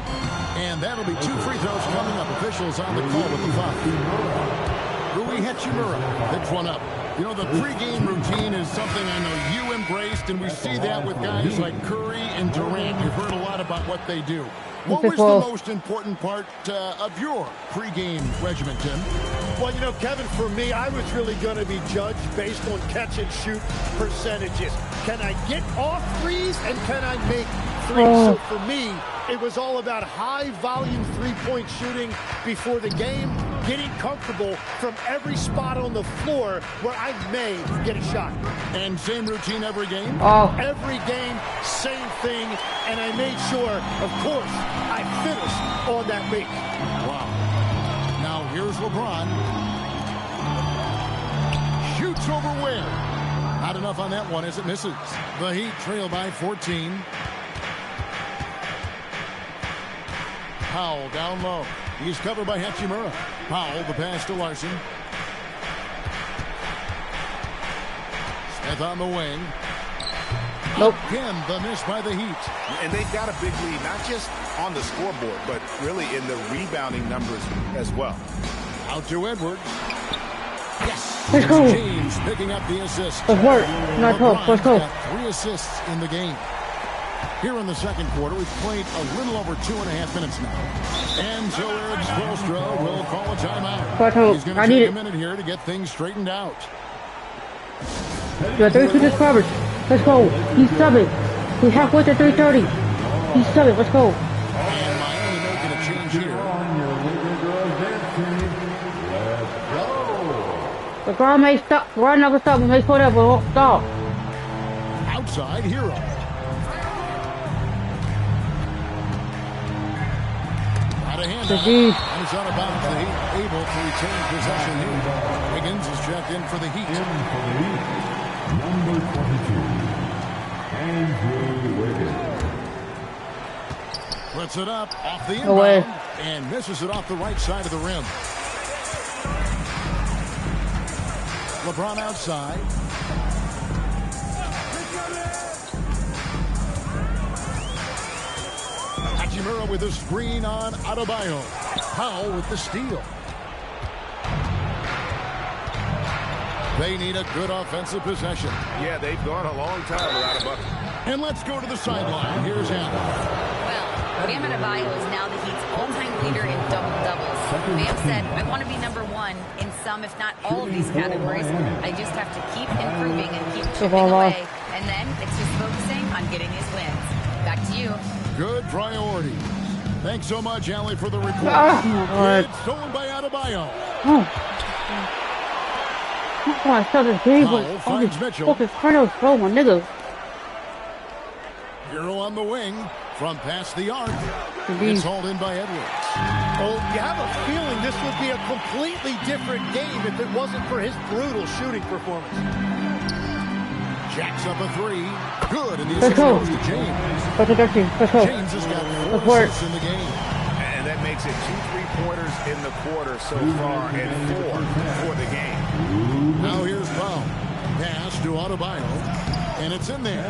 And that'll be 2 free throws coming up. Officials on the call with the foul. Rui Hachimura picks one up. You know, the pregame routine is something I know you embraced, and we see that with guys like Curry and Durant. You've heard a lot about what they do. What was the most important part of your pregame regimen, Tim? Well, you know, Kevin, for me, I was really going to be judged based on catch-and-shoot percentages. Can I get off threes, and can I make threes? So for me, it was all about high-volume three-point shooting before the game, getting comfortable from every spot on the floor where I may get a shot. And same routine every game? Every game, same thing, and I made sure, of course, I finished on that week. Wow. Now here's LeBron. Shoots over Ware. Not enough on that one as it misses. The Heat trail by 14. Powell down low. He's covered by Hachimura. Powell, the pass to Larson. Smith on the wing. Nope. Again, the miss by the Heat. And they've got a big lead, not just on the scoreboard, but really in the rebounding numbers as well. Out to Edwards. Yes. Let's go. James picking up the assist. Let's work. Not 12. Let's go. 3 assists in the game. Here in the second quarter, we've played a little over 2.5 minutes now. And so Eric Spoelstra will call a timeout. He's going to take a minute here to get things straightened out. You got 32 discovered. Let's go. He's subbing. He's halfway to 3:30. He's subbing. Let's go. And Miami making a change here. The guard may stop. Guard never stop. We may put up. We won't stop. Outside Hero. Out of hand. And it's out of bounds. The Heat able to retain possession here. Higgins is checked in for the Heat. Number 22, Andrew Wiggins. Puts it up off the inbound and misses it off the right side of the rim. LeBron outside. Hachimura with a screen on Adebayo. Powell with the steal. They need a good offensive possession. Yeah, they've gone a long time without a bucket. And let's go to the sideline. Here's Allen. Well, Bam Adebayo is now the Heat's all-time leader in double-doubles. Bam said, I want to be number one in some, if not all of these categories. I just have to keep improving and keep chipping away. And then it's just focusing on getting his wins. Back to you. Good priority. Thanks so much, Allie, for the report. It's stolen by Adebayo. Come on, start this game. Powell finds Mitchell. Focus, Carlos, throw my nigga. Hero on the wing from past the arc. It's hauled in by Edwards. Oh, you have a feeling this would be a completely different game if it wasn't for his brutal shooting performance. Jacks up a three. Good, and the assist goes to James. James has got 4 assists in the game. And that makes it 2 3-pointers in the quarter so far and 4 for the game. Now here's Powell. Pass to Adebayo. And it's in there.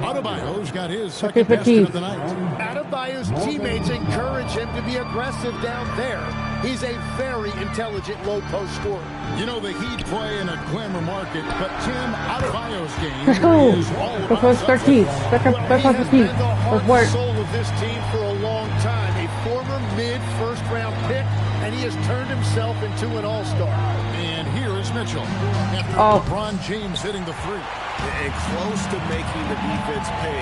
Adebayo's got his second basket of the night. Adebayo's teammates encourage him to be aggressive down there. He's a very intelligent low post scorer. You know, the Heat play in a glamour market, but Tim, Adebayo's game Let's go. is all about Let's start team. Let's off the team. Let's work. Soul of this team for a long time. A former mid-first round pick, and he has turned himself into an all-star. And here is Mitchell after LeBron James hitting the three. And close to making the defense pay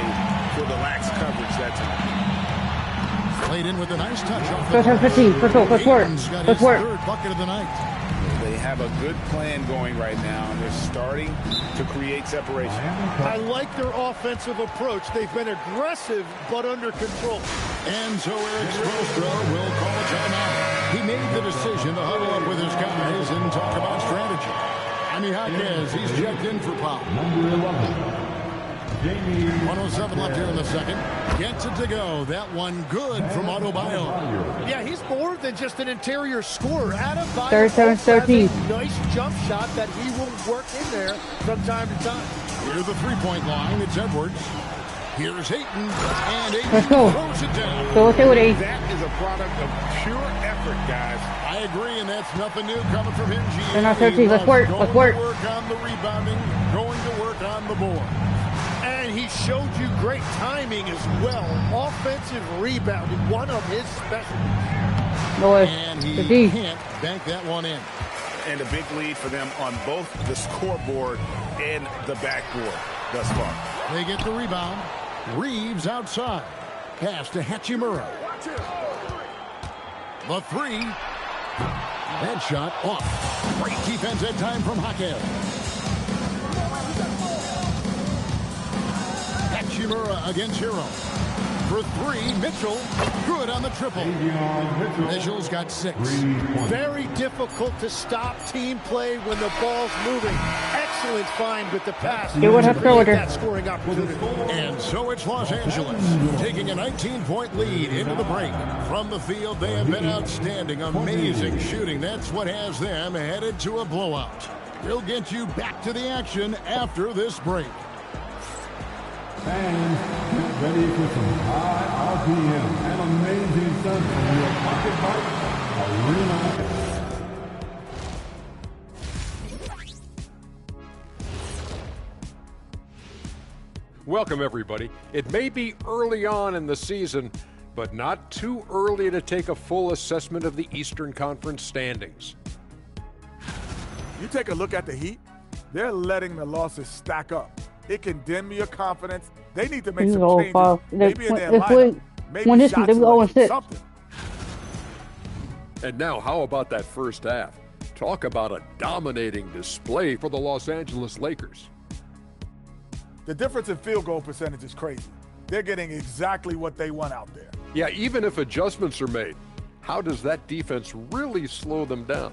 for the lax coverage that time. Played in with a nice touch off the Let's work. Let's work. Third bucket of the night. They have a good plan going right now, and they're starting to create separation. I like their offensive approach. They've been aggressive, but under control. And so Eric Spoelstra will call a timeout. He made the decision to huddle up with his guys and talk about strategy. Jaquez, he's checked in for Powell. Number 11. 107 left here in the second. Gets it to go. That one good from Adebayo. Yeah, he's more than just an interior scorer. Adebayo 37-13. Nice jump shot that he will work in there from time to time. Here's the three-point line. It's Edwards. Here's Ayton. And Ayton Let's go. throws it down. So let's do it, Ayton. That is a product of pure effort, guys. I agree, and that's nothing new coming from him. They're not 13. Let's work. Let's work. Going to work on the rebounding. Going to work on the board. And he showed you great timing as well. Offensive rebounding, one of his specialties. Noise. And he can't bank that one in. And a big lead for them on both the scoreboard and the backboard thus far. They get the rebound. Reeves outside. Pass to Hachimura. The three. That shot off. Great defense at time from Jaquez. Hachimura against Hero. For three, Mitchell. Good on the triple. Mitchell's got 6. Very difficult to stop team play when the ball's moving. Excellent find with the pass. They would have thrown that scoring opportunity. And so it's Los Angeles taking a 19-point lead into the break. From the field, they have been outstanding. Amazing shooting. That's what has them headed to a blowout. We'll get you back to the action after this break. Fans, get ready for some high RPM and amazing stunts from your pocket bike arena. Welcome, everybody. It may be early on in the season, but not too early to take a full assessment of the Eastern Conference standings. You take a look at the Heat, they're letting the losses stack up. It can dim your confidence. They need to make some changes. Maybe in their lineup. Maybe shot selection, something. And now, how about that first half? Talk about a dominating display for the Los Angeles Lakers. The difference in field goal percentage is crazy. They're getting exactly what they want out there. Yeah, even if adjustments are made, how does that defense really slow them down?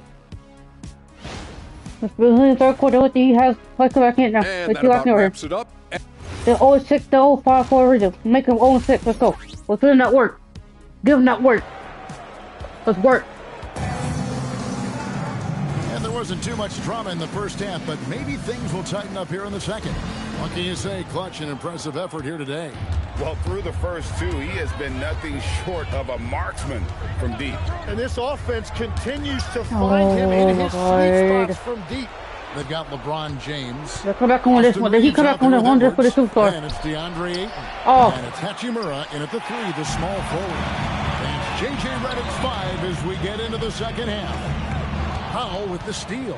Let's move in the third quarter. What he has? Let's go back in now. And that about wraps it up. The 0-6, the 0-5 forward. Make them 0-6. Let's go. Let's put in that work. Give him that work. Let's work. And there wasn't too much drama in the first half, but maybe things will tighten up here in the second. What can you say? Clutch and impressive effort here today. Well, through the first two, he has been nothing short of a marksman from deep. And this offense continues to find him in his sweet spots from deep. They've got LeBron James. They'll come back on this one. He come back on this one just for the superstar. And it's DeAndre Ayton. Oh. And it's Hachimura in at the 3, the small forward. And J.J. Redick's 5 as we get into the second half. Powell with the steal.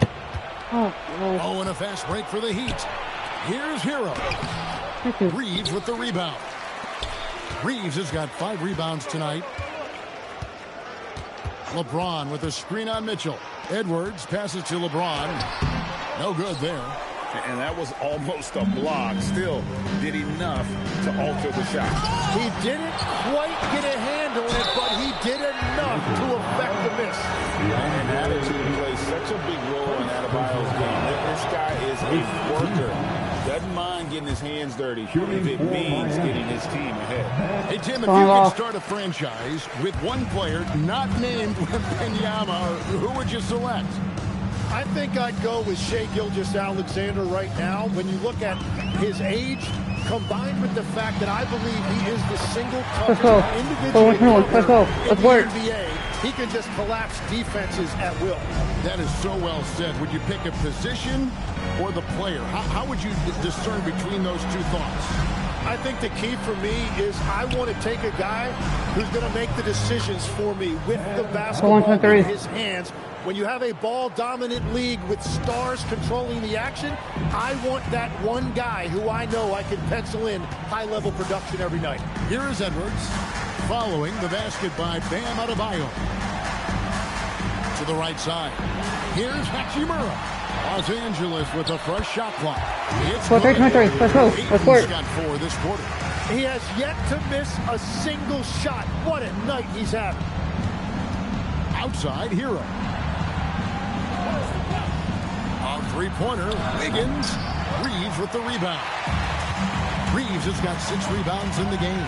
Oh, and a fast break for the Heat. Here's Hero. Reeves with the rebound. Reeves has got 5 rebounds tonight. LeBron with a screen on Mitchell. Edwards passes to LeBron. No good there. And that was almost a block. Still did enough to alter the shot. He didn't quite get a handle on it, but he did enough to affect the miss. And attitude plays such a big role in Adebayo's game. This guy is a worker. Doesn't mind getting his hands dirty if it means getting his team ahead. Hey, Tim, if you could start a franchise with one player not named Wembanyama, who would you select? I think I'd go with Shai Gilgeous-Alexander right now. When you look at his age, combined with the fact that I believe he is the single toughest individual player in the NBA, he can just collapse defenses at will. That is so well said. Would you pick a position or the player? How would you discern between those two thoughts? I think the key for me is I want to take a guy who's going to make the decisions for me with the basketball in his hands. When you have a ball-dominant league with stars controlling the action, I want that one guy who I know I can pencil in high-level production every night. Here is Edwards, following the basket by Bam Adebayo. To the right side. Here's Hachimura. Los Angeles with a fresh shot clock. It's 4-3-23. Let's go. Let's work. He's got 4 this quarter. He has yet to miss a single shot. What a night he's having. Outside Hero. On three-pointer, Wiggins. Reeves with the rebound. Reeves has got 6 rebounds in the game.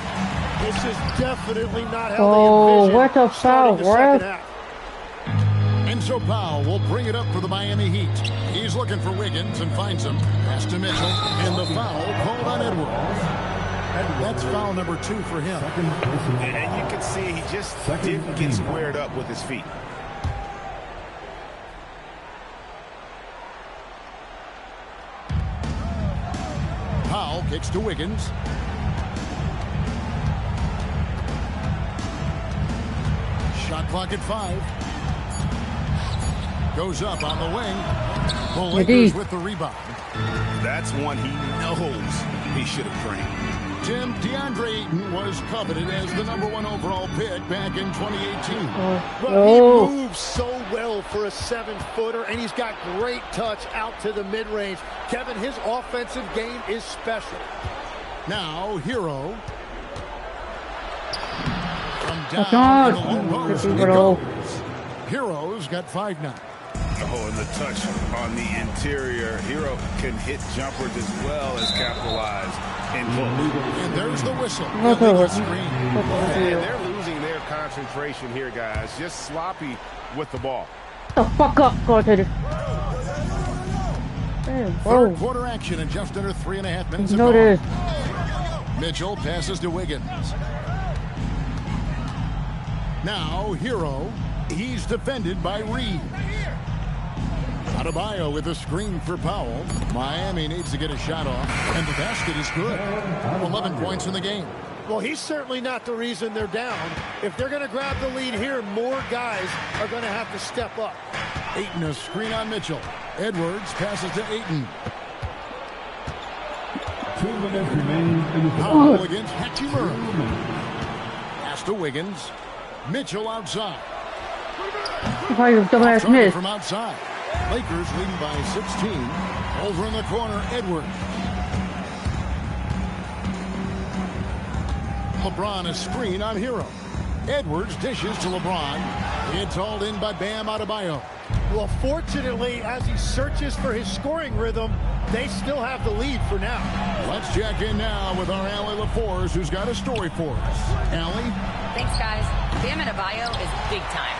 This is definitely not how they envisioned what a foul, ref. And so Powell will bring it up for the Miami Heat. He's looking for Wiggins and finds him. Pass to Mitchell. And the foul called on Edwards. That's foul number 2 for him. And you can see he just didn't get squared up with his feet. Powell kicks to Wiggins. Shot clock at 5. Goes up on the wing. The Lakers with the rebound. That's one he knows he should have drained. Tim, DeAndre Ayton was coveted as the #1 overall pick back in 2018. Well, he moves so well for a 7-footer, and he's got great touch out to the mid-range. Kevin, his offensive game is special. Now, Hero. From down in the low post, it goes. Hero's got 5 now. Oh, and the touch on the interior. Hero can hit jumpers as well as capitalize. And there's the whistle. And they're losing their concentration here, guys. Just sloppy with the ball. The fuck up, goaltender. Third quarter action in just under 3.5 minutes. Notice. Mitchell passes to Wiggins. Now, Hero. He's defended by Reed. Adebayo with a screen for Powell. Miami needs to get a shot off, and the basket is good. 11 points in the game. Well, he's certainly not the reason they're down. If they're going to grab the lead here, more guys are going to have to step up. Ayton, a screen on Mitchell. Edwards passes to Ayton. 2 minutes remaining in the Powell against Hachimura. Pass to Wiggins. Mitchell outside. From outside. Lakers leading by 16. Over in the corner, Edwards. LeBron a screen on Hero. Edwards dishes to LeBron. It's hauled in by Bam Adebayo. Well, fortunately, as he searches for his scoring rhythm, they still have the lead for now. Let's check in now with our Allie LaForce, who's got a story for us. Allie? Thanks, guys. Bam Adebayo is big time.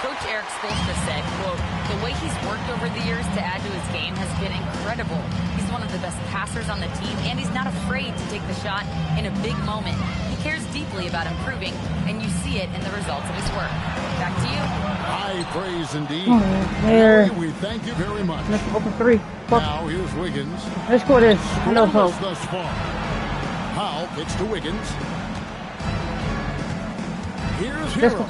Coach Eric Spoelstra said, quote, the way he's worked over the years to add to his game has been incredible. He's one of the best passers on the team, and he's not afraid to take the shot in a big moment. He cares deeply about improving, and you see it in the results of his work. Back to you. High praise indeed. There. We thank you very much. Let's go for 3. Now here's Wiggins. Let's go this. No hope. Thus far. Powell gets to Wiggins. Here's Hero.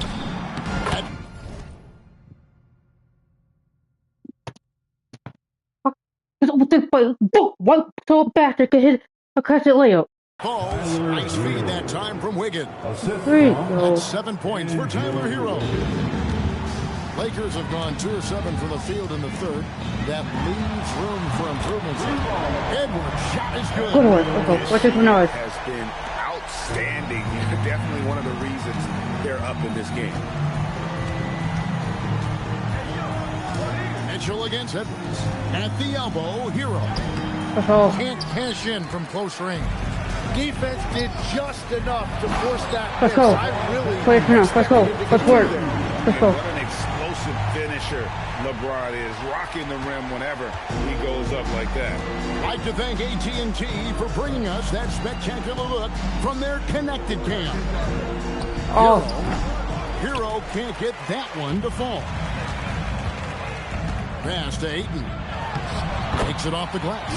One so bastard could hit a catch it layup. Balls. Nice feed that time from Wiggins. 3. That's 7 points for Tyler Hero. Lakers have gone 2 of 7 from the field in the third. That leaves room for improvements. Edwards' shot is good. Good one. What's it now? Has been outstanding. Definitely one of the reasons they're up in this game. Mitchell against Edwards. At the elbow, Hero. Can't cash in from close range. Defense did just enough to force that Let's miss. go. I really Let's go. Let's work. Let's go. What an explosive finisher LeBron is, rocking the rim whenever he goes up like that. I'd like to thank AT&T for bringing us that spectacular look from their connected cam. Oh. Hero can't get that one to fall. Pass to Ayton. Takes it off the glass.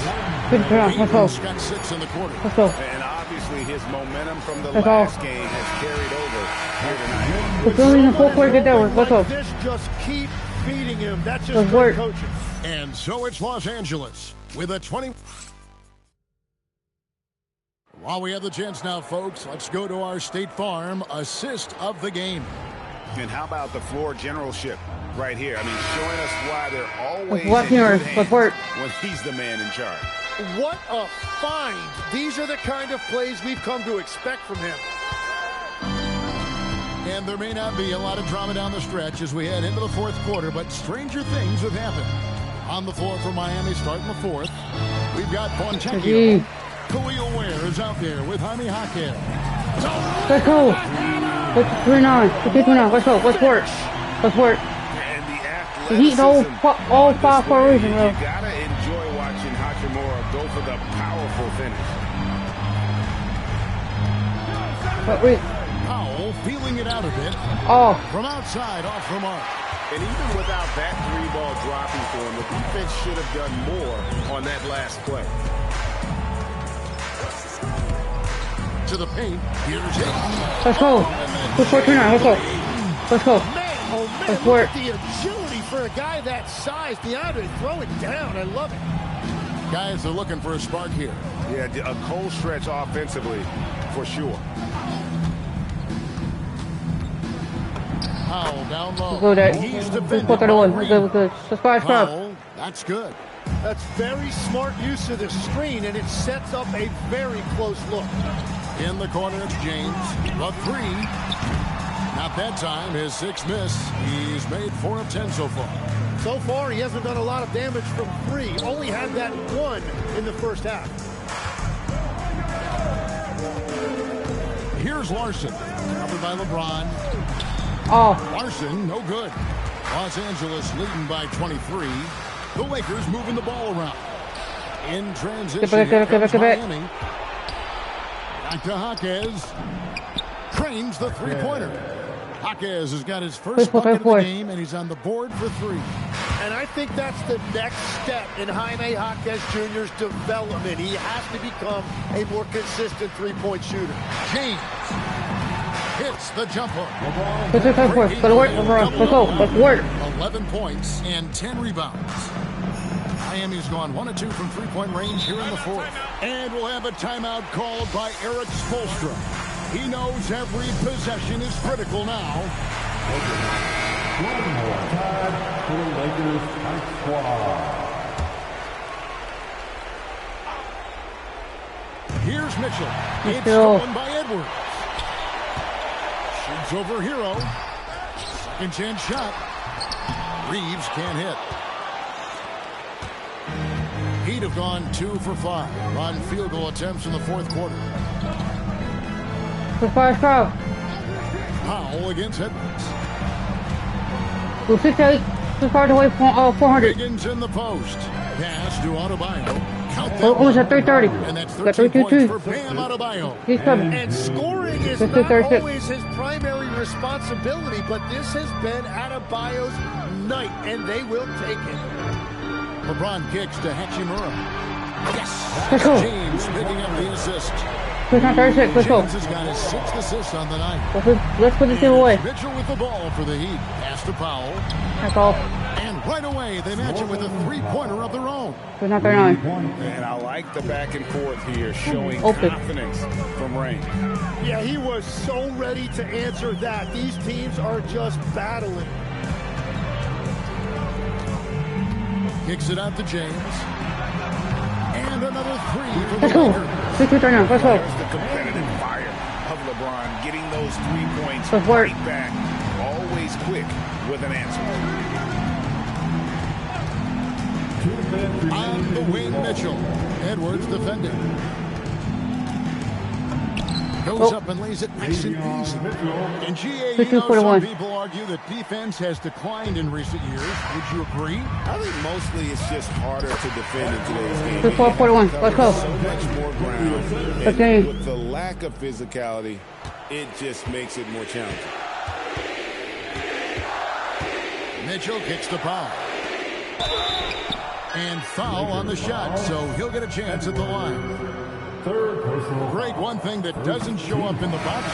Good job. Let's go. Ayton's got 6 in the quarter. Let's go. And obviously his momentum from the Let's last go. game has carried over here tonight. We're building a full court get down. Let's go. This just keep feeding him. That's just Let's great work. coaching. And so it's Los Angeles with a 20. While we have the chance now, folks, let's go to our State Farm assist of the game. And how about the floor generalship right here? I mean, showing us why they're always Let's in work good here. Let's work. hands when he's the man in charge. What a find. These are the kind of plays we've come to expect from him. And there may not be a lot of drama down the stretch as we head into the fourth quarter, but stranger things have happened. On the floor for Miami starting the fourth, we've got Fontecchio. Khalil Ware is out there with Jaime Jaquez. Let's go. Let's 3-9. Let's go. Let's work. Let's work. And the The Heat all 5 for a reason, bro. You gotta enjoy watching Hachimura go for the powerful finish. But wait. Powell feeling it out a bit. Oh. From outside, off the mark. And even without that 3-ball dropping for him, the defense should have done more on that last play. To the paint. Here's it. Let's go. Let's 4-2-9. Let's go. Let's go. Man, Let's look work. at the agility for a guy that size. DeAndre, throw it down. I love it. Guys are looking for a spark here. Yeah, a cold stretch offensively, for sure. Powell down low. Go there. He's We're defending. good. We're good. Let's 5-5. Powell, that's good. That's very smart use of the screen, and it sets up a very close look. In the corner, it's James. The 3. Not that time. His 6th miss. He's made 4 of 10 so far. So far, he hasn't done a lot of damage from 3. Only had that 1 in the first half. Here's Larson. Covered by LeBron. Oh. Larson, no good. Los Angeles leading by 23. The Lakers moving the ball around. In transition, Get back. Miami. Back to Jaquez. Trains the three-pointer. Jaquez has got his first bucket of the game, and he's on the board for 3. And I think that's the next step in Jaime Jaquez Jr.'s development. He has to become a more consistent three-point shooter. James hits the jumper. Let's work. Let's go. Let's work. 11 points and 10 rebounds. Miami's gone 1 of 2 from three-point range here in the fourth. And we'll have a timeout called by Eric Spoelstra. He knows every possession is critical now. One more time for the Lakers squad. Here's Mitchell. It's stolen by Edwards. Shoots over Hero. Second chance shot. Reeves can't hit. Heat have gone 2 for 5 on field goal attempts in the fourth quarter. Let's 5-5. Powell against Edwards. Go 6-8. 6 cards away from 400. Higgins in the post. Pass to Adebayo. Count that Almost at 330. And that's Got 13 points 322. for Bam Adebayo. He's coming. And scoring is This not 36. always his primary responsibility, but this has been Adebayo's night, and they will take it. LeBron kicks to Hachimura. Yes! Let's go. James picking up the assist. Push on 36. Let's go. James has got his 6th assist on the night. Let's put this game away. Mitchell with the ball for the Heat. Pass to Powell. That's all. And right away, they match it with a three-pointer of their own. Push on 39. And I like the back and forth here, showing Open. confidence from Rain. Yeah, he was so ready to answer that. These teams are just battling. Kicks it out to James. And another three for Let's the go. Lakers. 6-2-39. Let's go. There's the competitive fire of LeBron, getting those 3 points Let's work. right back. Always quick with an answer. On the wing, Mitchell. Edwards defending. Goes up and lays it nice and easy. And GA, you know, some people argue that defense has declined in recent years. Would you agree? I think mostly it's just harder to defend in today's game. 441. Let's go. So much more ground. And Okay. with the lack of physicality, it just makes it more challenging. Mitchell kicks the foul. And foul on the shot, so he'll get a chance at the line. Greg, one thing that doesn't show up in the box,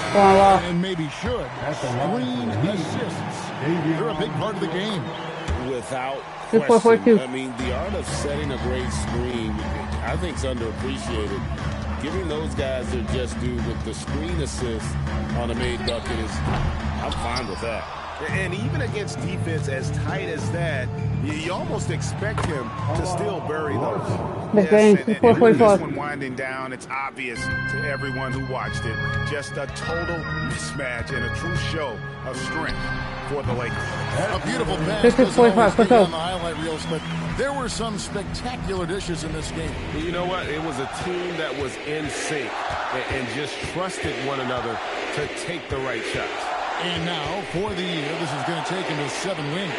and maybe should, screen assists. They're a big part of the game. Without question. I mean, the art of setting a great screen, I think, is underappreciated. Giving those guys their just due with the screen assist on a made bucket is, I'm fine with that. And even against defense as tight as that, you almost expect him to still bury those. Yes, and with this one winding down, it's obvious to everyone who watched it. Just a total mismatch and a true show of strength for the Lakers. A beautiful pass doesn't always stay on the highlight reels, but there were some spectacular dishes in this game. You know what? It was a team that was in sync and just trusted one another to take the right shots. And now, for the year, this is going to take them to 7 wins.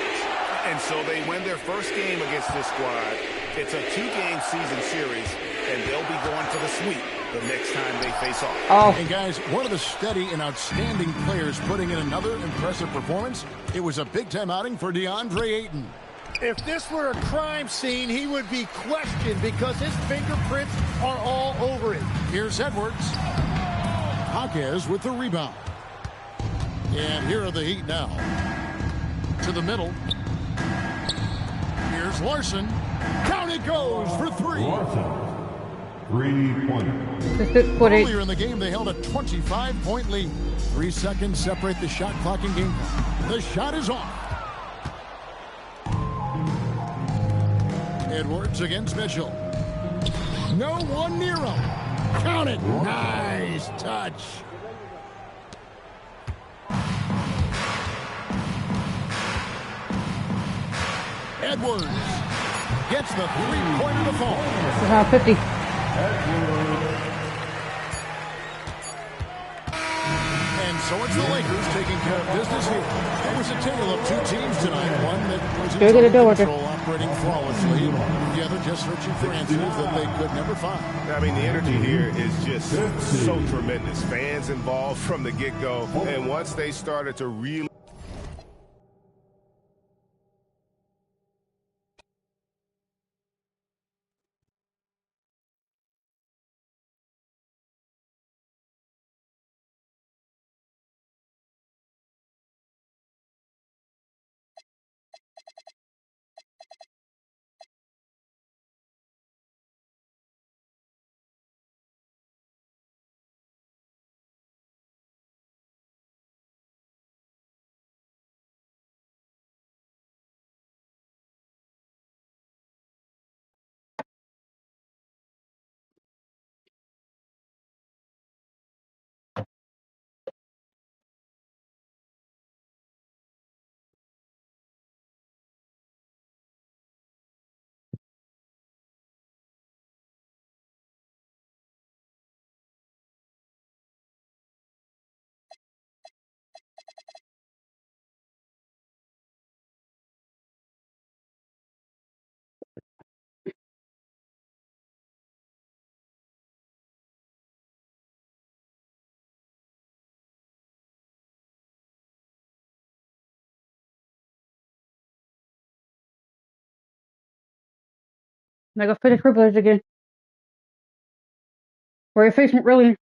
And so they win their first game against this squad. It's a 2-game season series, and they'll be going for the sweep the next time they face off. And guys, one of the steady and outstanding players putting in another impressive performance. It was a big-time outing for DeAndre Ayton. If this were a crime scene, he would be questioned because his fingerprints are all over it. Here's Edwards. Jaquez with the rebound. And here are the Heat now. To the middle. Here's Larson. Down it goes for 3. 3-pointer. Earlier in the game, they held a 25-point lead. 3 seconds separate the shot clock and game clock. The shot is off. Edwards against Mitchell. No one near him. Count it. Nice touch. Edwards gets the three-pointer to fall. 50. And so it's the Lakers taking care of business here. It was a tale of 2 teams tonight. One that was in control, operating flawlessly. The other just searching for answers that they could never find. I mean, the energy here is just so tremendous. Fans involved from the get-go. And once they started to really I got finish privilege again. We're efficient really.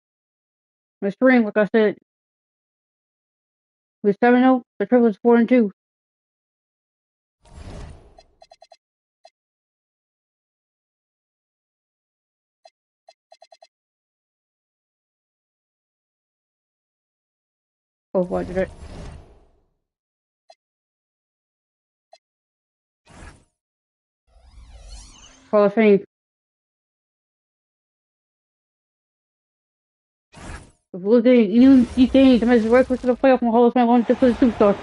The stream, like I said. With 7-0, the privilege 4-2. Oh, why did it? Hall of Fame. If we look at these games, the Mets record to the playoff from Hall of Fame on to the superstar.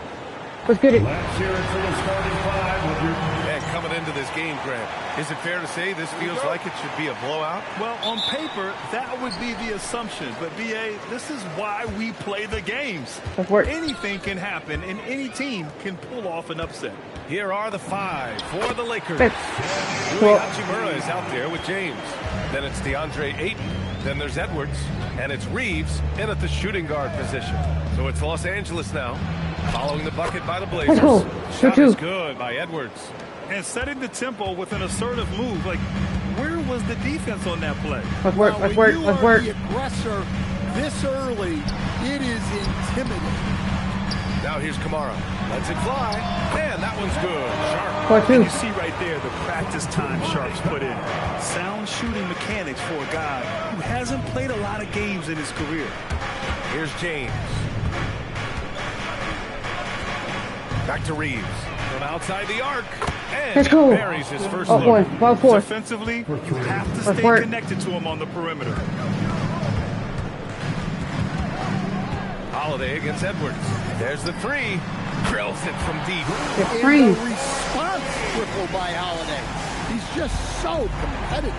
Let's get it. Let's hear it for the starting five with your... And coming into this game, Grant, is it fair to say this feels like it should be a blowout? Well, on paper, that would be the assumption. But, B.A., this is why we play the games. Anything can happen, and any team can pull off an upset. Here are the five for the Lakers. Rui Hachimura is out there with James. Then it's DeAndre Ayton. Then there's Edwards. And it's Reeves in at the shooting guard position. So it's Los Angeles now. Following the bucket by the Blazers. Shot is good by Edwards. And setting the tempo with an assertive move. Like, where was the defense on that play? Let's work. When you are the aggressor this early, it is intimidating. Now here's Kamara. Lets it fly. And that one's good. Sharp. And you see right there the practice time Sharp's put in. Sound shooting mechanics for a guy who hasn't played a lot of games in his career. Here's James. Back to Reeves. From outside the arc. And he buries his first look. Defensively, you have to stay connected to him on the perimeter. Holiday against Edwards. There's the three. Drills it from deep. And the response triple by Holiday. He's just so competitive.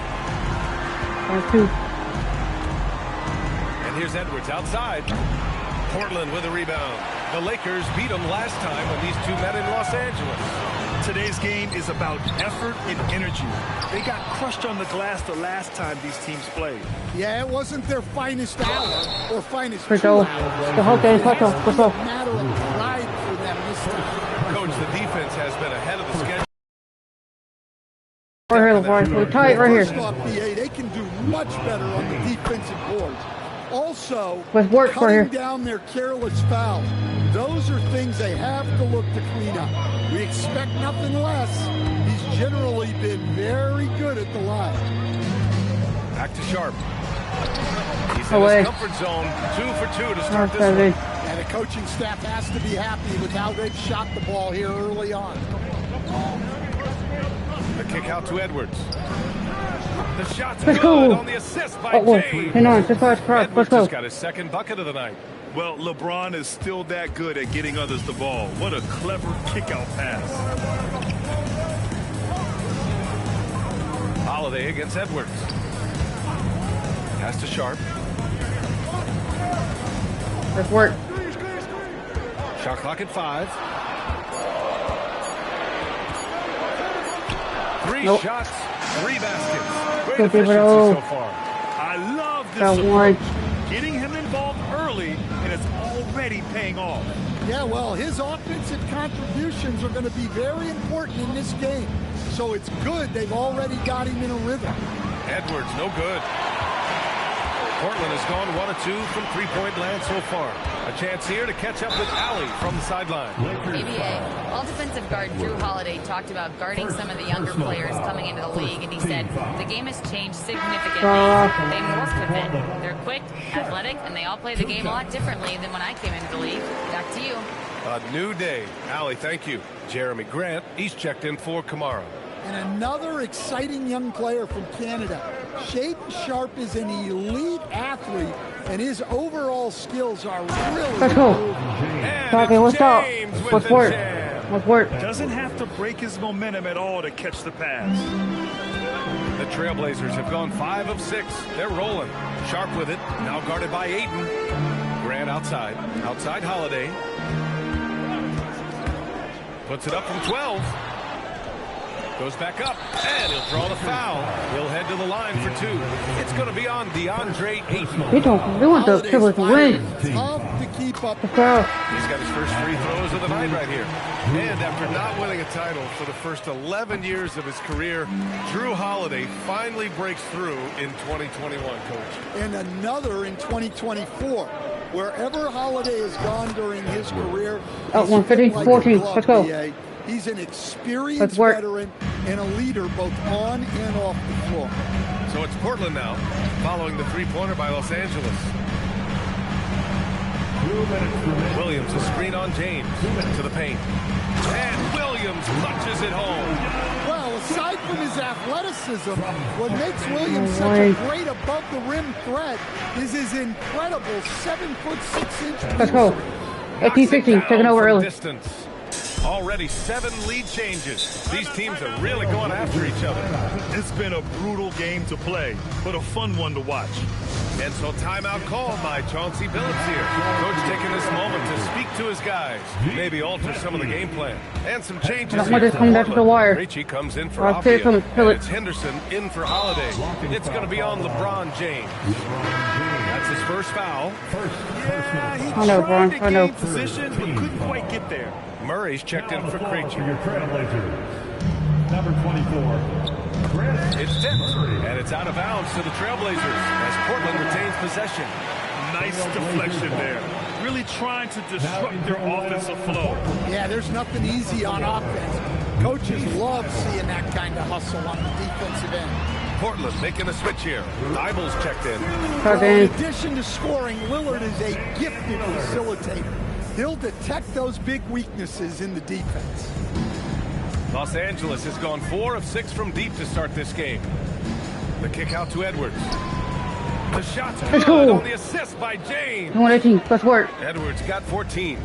And here's Edwards outside. Portland with a rebound. The Lakers beat them last time when these two met in Los Angeles. Today's game is about effort and energy. They got crushed on the glass the last time these teams played. Yeah, it wasn't their finest hour or finest The whole game, It's a matter of pride for them this time. Coach, the defense has been ahead of the schedule. Right here, LeVar. We're tight right here. First off, BA, they can do much better on the defensive boards. Also, cutting down their careless fouls. Those are things they have to look to clean up. We expect nothing less. He's generally been very good at the line. Back to Sharp. He's in his comfort zone. 2 for 2 to start this one. And the coaching staff has to be happy with how they've shot the ball here early on. The kick out to Edwards. The shot's good on the assist by James. Edwards just got his second bucket of the night. Well, LeBron is still that good at getting others the ball. What a clever kick-out pass. Holiday against Edwards. Pass to Sharp. Let's work. Shot clock at 5. 3 shots, 3 baskets. Great efficiency so far. I love this approach. Getting him involved early, and it's already paying off. Yeah, well, his offensive contributions are going to be very important in this game. So it's good they've already got him in a rhythm. Edwards, no good. Portland has gone 1 of 2 from three-point land so far. A chance here to catch up with Allie from the sideline. ABA, all defensive guard Drew Holiday talked about guarding some of the younger players coming into the league, and he said the game has changed significantly. They morphed a bit. They're quick, athletic, and they all play the game a lot differently than when I came into the league. Back to you. A new day. Allie, thank you. Jeremy Grant, he's checked in for Kamara. And another exciting young player from Canada. Shaden Sharp is an elite athlete, and his overall skills are really good. Okay, what's up? What's work? What's work? Doesn't have to break his momentum at all to catch the pass. The Trailblazers have gone 5 of 6. They're rolling. Sharp with it. Now guarded by Ayton. Grant outside. Outside Holiday. Puts it up from 12. Goes back up, and he'll draw the foul. He'll head to the line for two. It's going to be on DeAndre Ayton. They want the Timberwolves to win. Tough to keep up. He's got his first free throws of the night right here. And after not winning a title for the first 11 years of his career, Drew Holiday finally breaks through in 2021, Coach. And another in 2024. Wherever Holiday has gone during his career, 115-14. Let's go. He's an experienced veteran and a leader both on and off the floor. So it's Portland now, following the three-pointer by Los Angeles. Williams, a screen on James, to the paint. And Williams punches it home. Well, aside from his athleticism, what makes Williams such a great above-the-rim threat is his incredible 7'6" Let's go. 18-16, taking over early. Distance. Already 7 lead changes. These teams are really going after each other. It's been a brutal game to play, but a fun one to watch. And so timeout called by Chauncey Billups here. Coach taking this moment to speak to his guys, maybe alter some of the game plan. And some changes I want to come back to the wire. Ricci comes in for Offia, and it's Henderson in for Holiday. It's going to be on LeBron James. That's his first foul. Yeah, he tried to gain position, but couldn't quite get there. Murray's checked in for Krejci. Your Trailblazers, number 24. It's tipped, and it's out of bounds to the Trailblazers as Portland retains possession. Nice deflection there. Really trying to disrupt their offensive flow. Yeah, there's nothing easy on offense. Coaches love seeing that kind of hustle on the defensive end. Portland making a switch here. Dible's checked in. Well, in addition to scoring, Lillard is a gifted facilitator. He'll detect those big weaknesses in the defense. Los Angeles has gone 4 of 6 from deep to start this game. The kick out to Edwards. The shot's good on the assist by James. 118, let's work. Edwards got 14.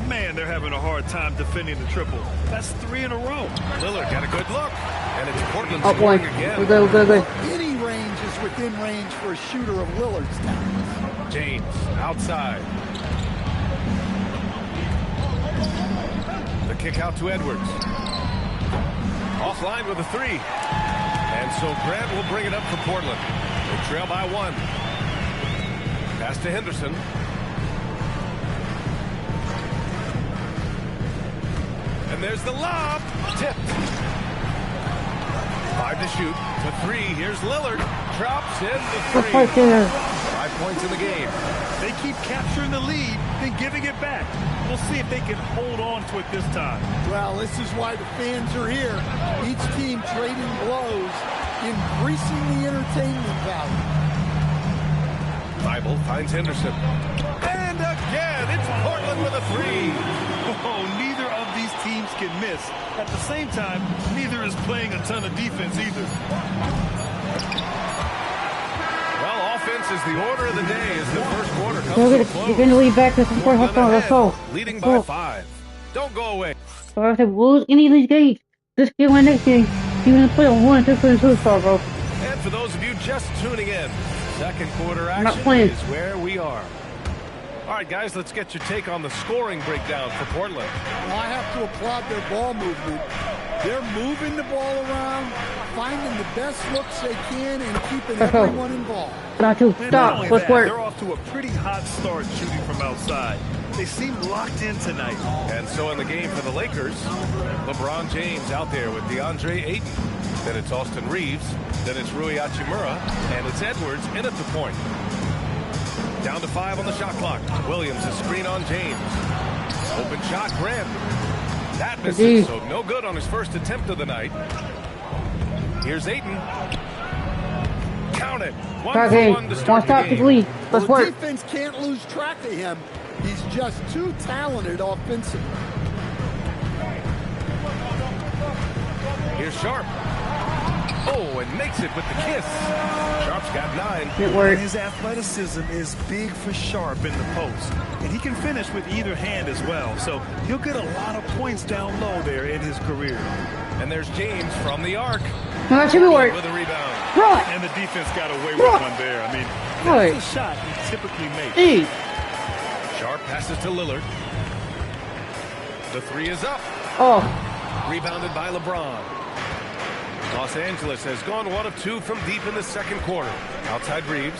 Man, they're having a hard time defending the triple. That's 3 in a row. Lillard got a good look. And it's Portland Up scoring one. again. We're good. Any range is within range for a shooter of Lillard's talent. James outside. The kick out to Edwards. Offline with a 3. And so Grant will bring it up for Portland. They trail by 1. Pass to Henderson. And there's the lob. Tipped. 5 to shoot. To 3. Here's Lillard. Drops in the 3. 5 points in the game. They keep capturing the lead, then giving it back. We'll see if they can hold on to it this time. Well, this is why the fans are here. Each team trading blows, increasing the entertainment value. Bible finds Henderson. And again, it's Portland with a 3. Oh, neither of these teams can miss. At the same time, neither is playing a ton of defense either. Well, offense is the order of the day as the first quarter comes to a close. We're going to lead back to the fourth half. Let's go. Leading by 5. Don't go away. So if they lose any of these games, this game and next game, you're going to play on 1 and 2 for the superstar, bro. And for those of you just tuning in, second quarter action is where we are. All right, guys, let's get your take on the scoring breakdown for Portland. Well, I have to applaud their ball movement. They're moving the ball around, finding the best looks they can, and keeping everyone involved. Not to stop. Let's work. They're off to a pretty hot start shooting from outside. They seem locked in tonight. And so in the game for the Lakers, LeBron James out there with DeAndre Ayton. Then it's Austin Reeves. Then it's Rui Hachimura. And it's Edwards in at the point. Down to 5 on the shot clock. Williams, a screen on James. Open shot, Grant. That misses, so no good on his first attempt of the night. Here's Ayton. Count it. 1 for 1 to start the game. Let's work. Defense can't lose track of him. He's just too talented offensively. Here's Sharp. Oh, and makes it with the kiss. Sharp's got 9. It worked. His athleticism is big for Sharp in the post. And he can finish with either hand as well. So he'll get a lot of points down low there in his career. And there's James from the arc. That should be work. With a rebound. Right. And the defense got away with one there. I mean, that's a shot you typically make. Sharp passes to Lillard. The 3 is up. Oh. Rebounded by LeBron. Los Angeles has gone 1 of 2 from deep in the second quarter. Outside Reeves.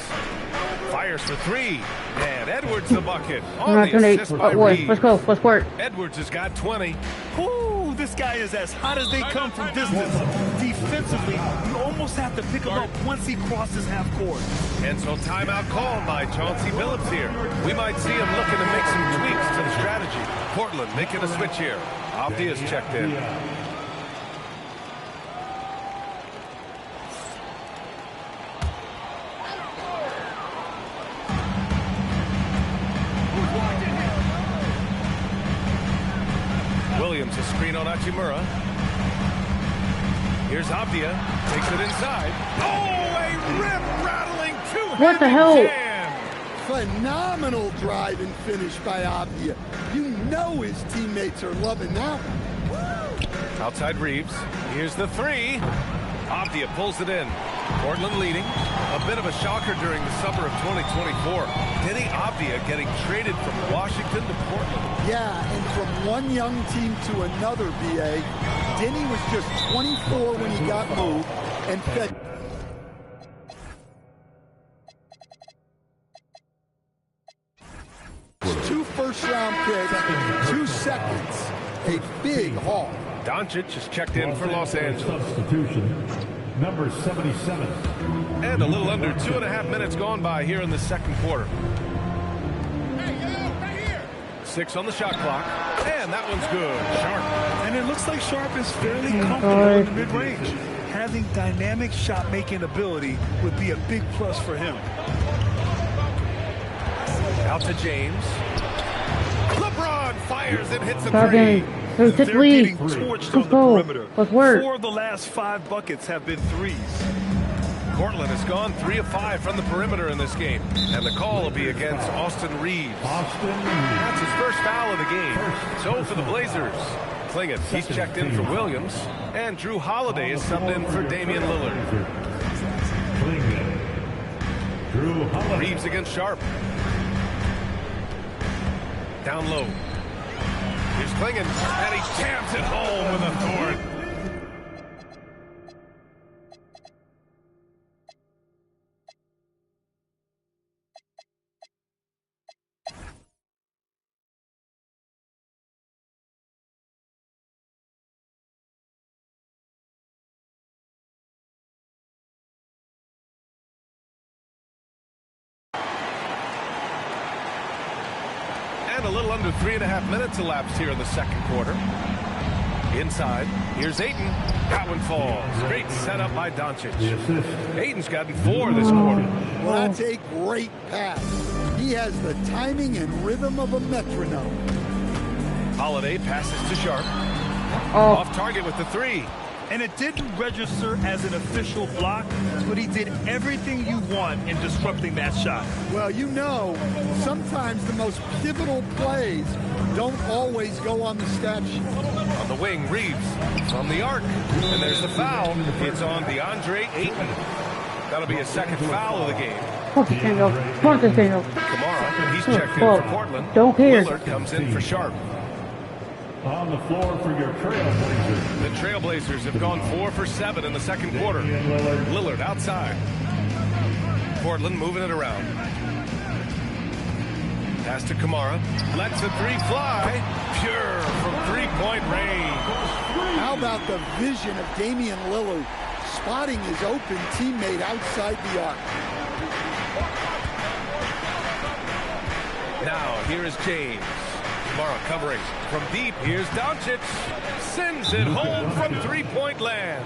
Fires for 3. And Edwards the bucket. On the assist by Reeves. Let's go. Let's work. Edwards has got 20. Ooh, this guy is as hot as they come from distance. Defensively, you almost have to pick him up once he crosses half court. And so timeout called by Chauncey Billups here. We might see him looking to make some tweaks to the strategy. Portland making a switch here. Abdia's checked in. Williams, a screen on Hachimura. Here's Abdia. Takes it inside. Oh, a rim-rattling two-handed What the hell? Jam. Phenomenal drive and finish by Abdia. You know his teammates are loving that one. Outside Reeves. Here's the 3. Abdia pulls it in. Portland leading. A bit of a shocker during the summer of 2024. Denny Abdia getting traded from Washington to Portland. Yeah, and from one young team to another, BA. Denny was just 24 when he got moved and fed. Two first-round picks, 2 seconds. A big haul. Doncic is checked in for Los Angeles. Substitution, number 77. And a little under 2.5 minutes gone by here in the second quarter. 6 on the shot clock. And that one's good. Sharp. And it looks like Sharp is fairly comfortable in the mid-range. Having dynamic shot-making ability would be a big plus for him. Out to James. LeBron fires and hits a 3. They're getting torched on the perimeter. Let's work. 4 of the last 5 buckets have been threes. Portland has gone 3 of 5 from the perimeter in this game. And the call will be against Austin Reeves. That's his first foul of the game. So for the Blazers, Klingett, he's checked in for Williams. And Drew Holiday is subbed in for Damian Lillard. Reeves against Sharp. Down low. Here's Klingett, and he jams it home with a thorn. A little under 3.5 minutes elapsed here in the second quarter. Inside, here's Ayton. That one falls. Great setup by Doncic. Ayton's gotten 4 this quarter. Well, that's a great pass. He has the timing and rhythm of a metronome. Holiday passes to Sharp. Off target with the 3. And it didn't register as an official block, but he did everything you want in disrupting that shot. Well, you know, sometimes the most pivotal plays don't always go on the stat sheet. On the wing, Reeves from the arc. And there's the foul. It's on DeAndre Ayton. That'll be his second foul of the game. Kamara, he's checked in for Portland. Don't care. Lillard comes in for Sharp. On the floor for your Trailblazers. The Trailblazers have gone 4 for 7 in the second quarter. Lillard outside. Portland moving it around. Pass to Kamara. Lets the 3 fly. Pure from 3-point range. How about the vision of Damian Lillard spotting his open teammate outside the arc? Now here is James. Kamara covering from deep. Here's Doncic. Sends it home from 3-point land.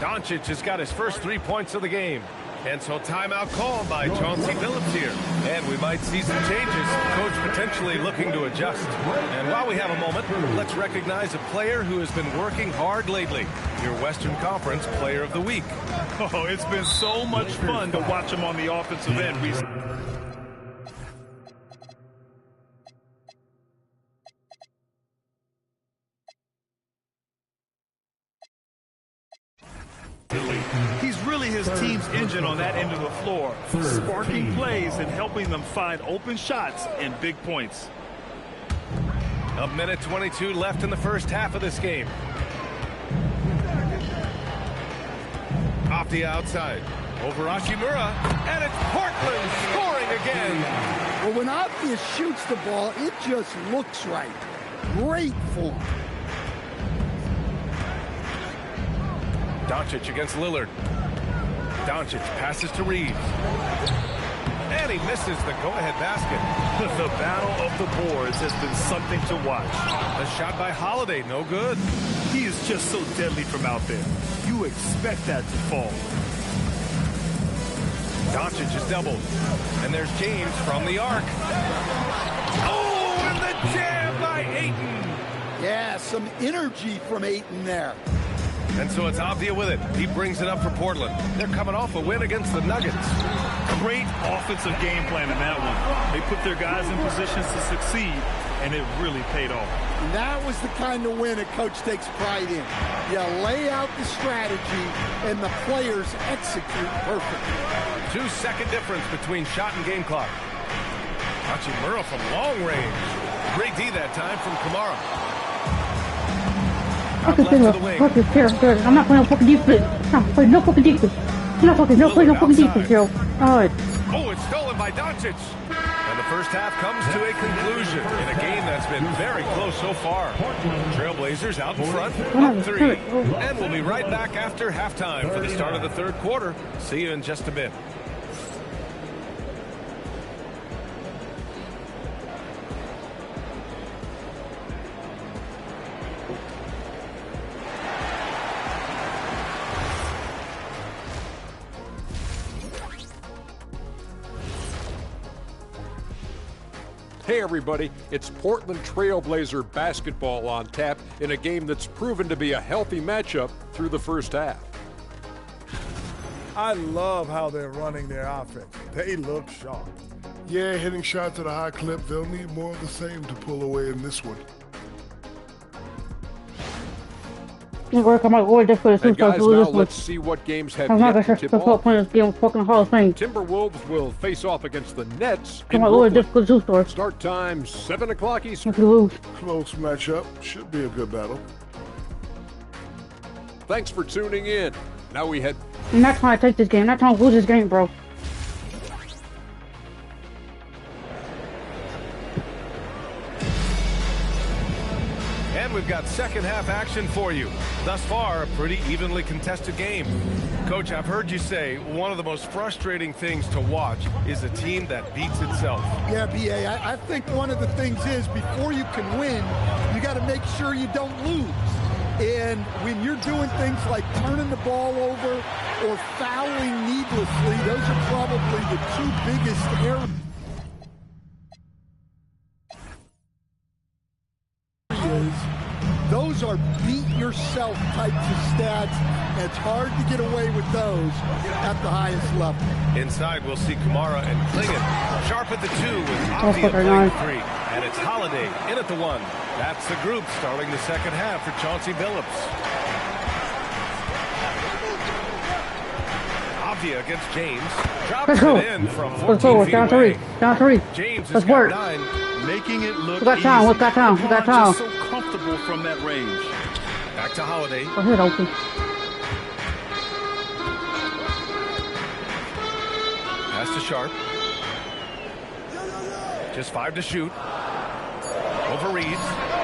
Doncic has got his first 3 points of the game. And so timeout called by Chauncey Billups here. And we might see some changes. Coach potentially looking to adjust. And while we have a moment, let's recognize a player who has been working hard lately. Your Western Conference Player of the Week. Oh, it's been so much fun to watch him on the offensive end recently. He's really his team's engine on that end of the floor, sparking plays and helping them find open shots and big points. A minute 22 left in the first half of this game. Avdia outside. Over Hachimura, and it's Portland scoring again. Well, when Avdia shoots the ball, it just looks right. Great form. Doncic against Lillard. Doncic passes to Reeves. And he misses the go-ahead basket. The battle of the boards has been something to watch. A shot by Holiday, no good. He is just so deadly from out there. You expect that to fall. Doncic is doubled. And there's James from the arc. Oh, and the jam by Ayton. Yeah, some energy from Ayton there. And so it's Avdia with it. He brings it up for Portland. They're coming off a win against the Nuggets. Great offensive game plan in that one. They put their guys in positions to succeed, and it really paid off. And that was the kind of win a coach takes pride in. You lay out the strategy, and the players execute perfectly. 2-second difference between shot and game clock. Hachimura from long range. Great D that time from Kamara. I'm not playing no fucking defense. I'm not playing no fucking defense. I'm not playing no fucking defense, yo. Alright. Oh, it's stolen by Doncic. And the first half comes to a conclusion in a game that's been very close so far. Trailblazers out in front, up 3. And we'll be right back after halftime for the start of the third quarter. See you in just a bit. Hey everybody, it's Portland Trailblazer basketball on tap in a game that's proven to be a healthy matchup through the first half. I love how they're running their offense. They look sharp. Yeah, hitting shots at a high clip. They'll need more of the same to pull away in this one. Work on my order for the guys, now let's see what games have yet to tip off. Playing this game fucking Hall of Fame. Timberwolves will face off against the Nets in My order Brooklyn. difficult store. Start time 7 o'clock Eastern. Close matchup. Should be a good battle. Thanks for tuning in. Now we head. I'm not trying to take this game. I'm not trying to lose this game, bro. And we've got second half action for you. Thus far, a pretty evenly contested game. Coach, I've heard you say one of the most frustrating things to watch is a team that beats itself. Yeah, B.A., I think one of the things is before you can win, you got to make sure you don't lose. And when you're doing things like turning the ball over or fouling needlessly, those are probably the two biggest errors. Those are beat-yourself types of stats. And it's hard to get away with those at the highest level. Inside, we'll see Kamara and Klingon. Sharp at the 2 with Avdia playing 3. And it's Holiday in at the 1. That's the group starting the second half for Chauncey Billups. Avdia against James. Drops it in from 14 feet down away. Down 3. James Let's has work. got 9. Making it look We got time. easy. We got time. We got time. Just so comfortable from that range. Back to Holiday. Go ahead, open. Pass to Sharp. Just 5 to shoot. Over Reeves.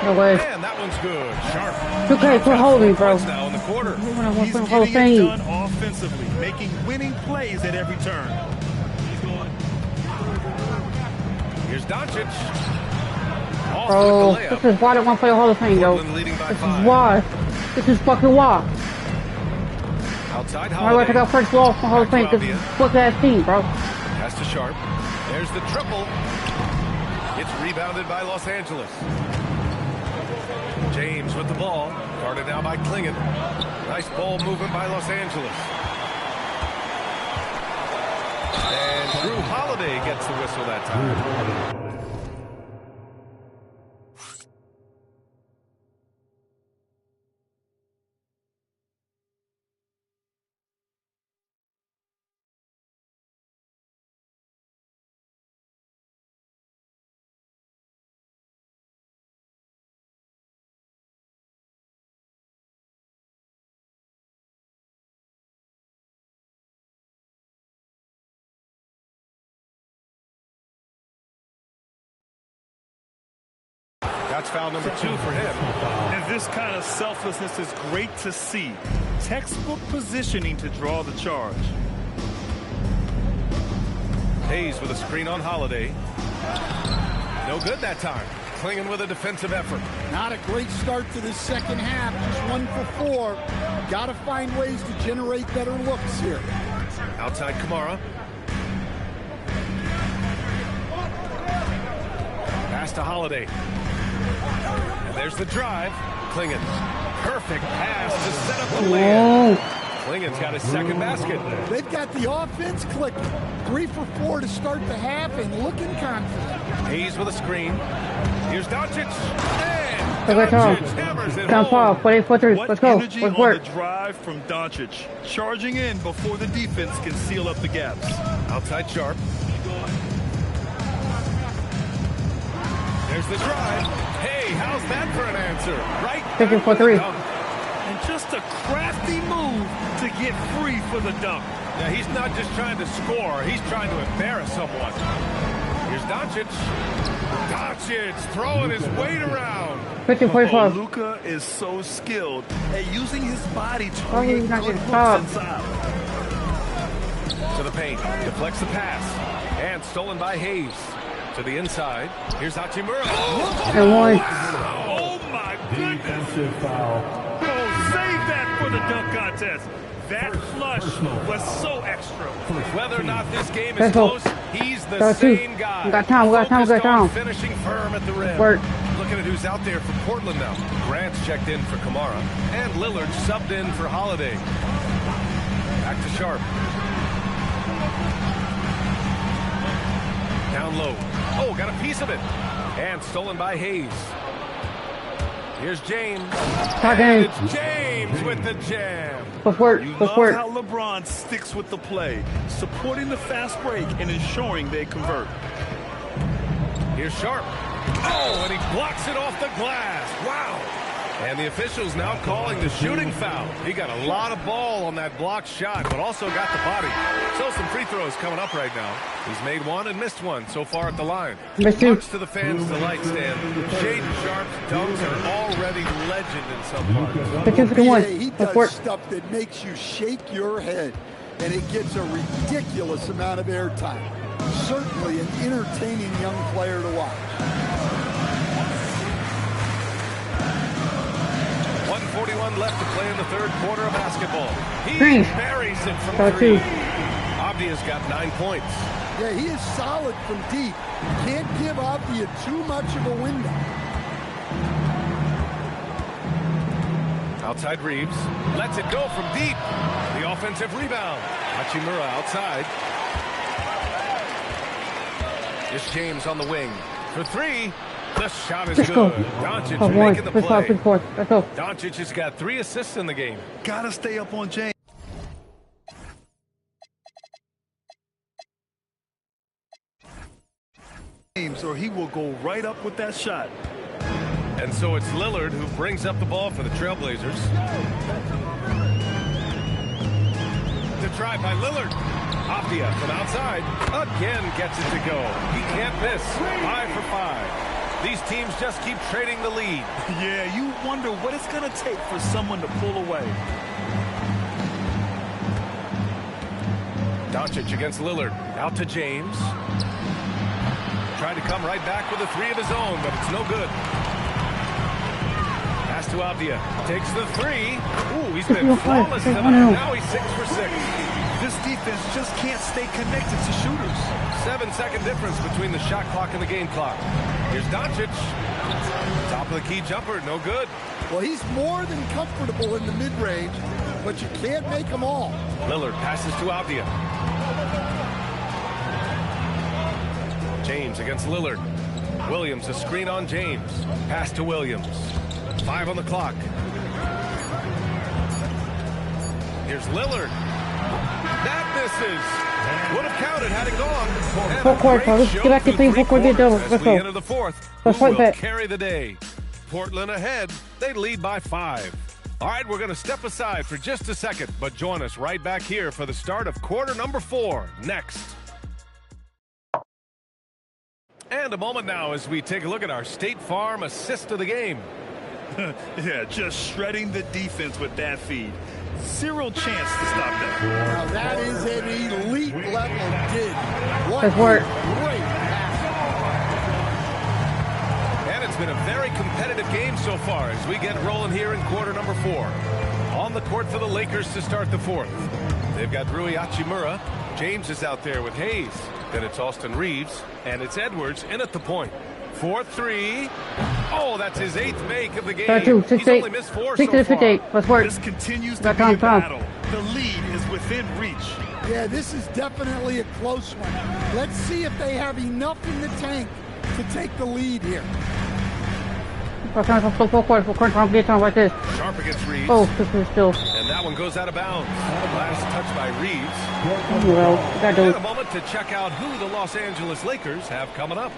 No way. And that one's good. Sharp. Okay, quit holding, bro. Now in the quarter. He's getting it done offensively, making winning plays at every turn. Here's Doncic. Bro, this is why I don't want to play a Hall of Fame, yo. This is why. This is fucking why. Outside I Holiday. want to go first ball for Hall of Fame because it's fuck ass team, bro. Pass to Sharp. There's the triple. It's rebounded by Los Angeles. James with the ball. Guarded now by Klingon. Nice ball movement by Los Angeles. And Drew Holiday gets the whistle that time. That's foul number 2 for him. And this kind of selflessness is great to see. Textbook positioning to draw the charge. Hayes with a screen on Holiday. No good that time. Klingen with a defensive effort. Not a great start to the second half. Just 1 for 4. Got to find ways to generate better looks here. Outside Kamara. Pass to Holiday. And there's the drive. Klingen. Perfect pass to set up the layup. Klingen's got his second basket. They've got the offense clicking. 3 for 4 to start the half and looking confident. Hayes with a screen. Here's Doncic. Down 4, 44-3. Let's go. Energy on the drive from Doncic. Charging in before the defense can seal up the gaps. Outside Sharp. There's the drive. Hey, how's that for an answer? Right. Taking for 3. And just a crafty move to get free for the dunk. Now, he's not just trying to score. He's trying to embarrass someone. Here's Doncic. Doncic throwing his weight around. 50-45. Luka is so skilled at using his body to Probably create not good gonna looks stop. inside. To the paint. Deflects the pass. And stolen by Hayes. To the inside. Here's Hachimura. And 1. Oh, my goodness. Defensive foul. Oh, save that for the dunk contest. That flush was so extra. Whether or not this game is close, he's the same guy. We got time. Finishing firm at the rim. Work. Looking at who's out there for Portland now. Grant's checked in for Kamara. And Lillard subbed in for Holiday. Back to Sharp. Down low. Oh, got a piece of it. And stolen by Hayes. Here's James. And it's James with the jam. You love how LeBron sticks with the play, supporting the fast break and ensuring they convert. Here's Sharp. Oh, and he blocks it off the glass. Wow. And the officials now calling the shooting foul. He got a lot of ball on that blocked shot, but also got the body. So some free throws coming up right now. He's made 1 and missed 1 so far at the line. Much to the fans' delight, Stan. Shaden Sharp's dunks are already legend in some parts. He does stuff that makes you shake your head, and it gets a ridiculous amount of airtime. Certainly an entertaining young player to watch. 1:41 left to play in the third quarter of basketball. He buries it from 3. Avdia's got 9 points. Yeah, he is solid from deep. Can't give Avdia too much of a window. Outside Reeves. Lets it go from deep. The offensive rebound. Hachimura outside. Here's James on the wing. For 3. The shot is good. Doncic making the play. Doncic has got 3 assists in the game. Gotta stay up on James. Or he will go right up with that shot. And so it's Lillard who brings up the ball for the Trailblazers. The try by Lillard. Avdia from outside. Again gets it to go. He can't miss. 5 for 5. These teams just keep trading the lead. Yeah, you wonder what it's going to take for someone to pull away. Doncic against Lillard. Out to James. Tried to come right back with a 3 of his own, but it's no good. Pass to Avdia. Takes the 3. Ooh, he's been flawless tonight. Now he's 6 for 6. This defense just can't stay connected to shooters. 7-second difference between the shot clock and the game clock. Here's Doncic. Top of the key jumper, no good. Well, he's more than comfortable in the mid-range, but you can't make them all. Lillard passes to Avdia. James against Lillard. Williams, a screen on James. Pass to Williams. 5 on the clock. Here's Lillard. That misses. Would have counted had it gone. Full court, let's get back to 3 full court doubles. Let's go. Enter the fourth. Who will carry the day? Portland ahead. They lead by 5. All right, we're going to step aside for just a second, but join us right back here for the start of quarter number 4 next. And a moment now as we take a look at our State Farm assist of the game. Yeah, just shredding the defense with that feed. Zero chance to stop that. Now that is an elite level dig. What Good work. Great pass. And it's been a very competitive game so far as we get rolling here in quarter number 4. On the court for the Lakers to start the 4th. They've got Rui Hachimura. James is out there with Hayes. Then it's Austin Reeves. And it's Edwards in at the point. 4-3. Oh, that's his 8th make of the game. 2, 6, He's 8. only missed 4 6 so to far. 8. Let's work. This continues to be a battle. The lead is within reach. Yeah, this is definitely a close one. Let's see if they have enough in the tank to take the lead here. Full court, like this. Sharp against Reeves. Oh, still. And that one goes out of bounds. Last touch by Reeves. Well, got And to a moment to check out who the Los Angeles Lakers have coming up.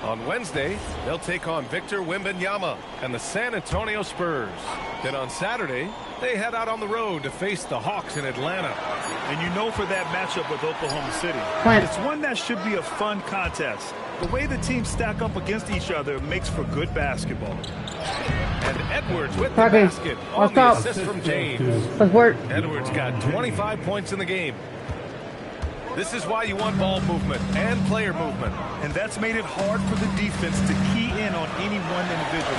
On Wednesday, they'll take on Victor Wembanyama and the San Antonio Spurs. Then on Saturday, they head out on the road to face the Hawks in Atlanta. And you know for that matchup with Oklahoma City, it's one that should be a fun contest. The way the teams stack up against each other makes for good basketball. And Edwards with the basket on the assist from James. Let's work. Edwards got 25 points in the game. This is why you want ball movement and player movement. And that's made it hard for the defense to key in on any one individual.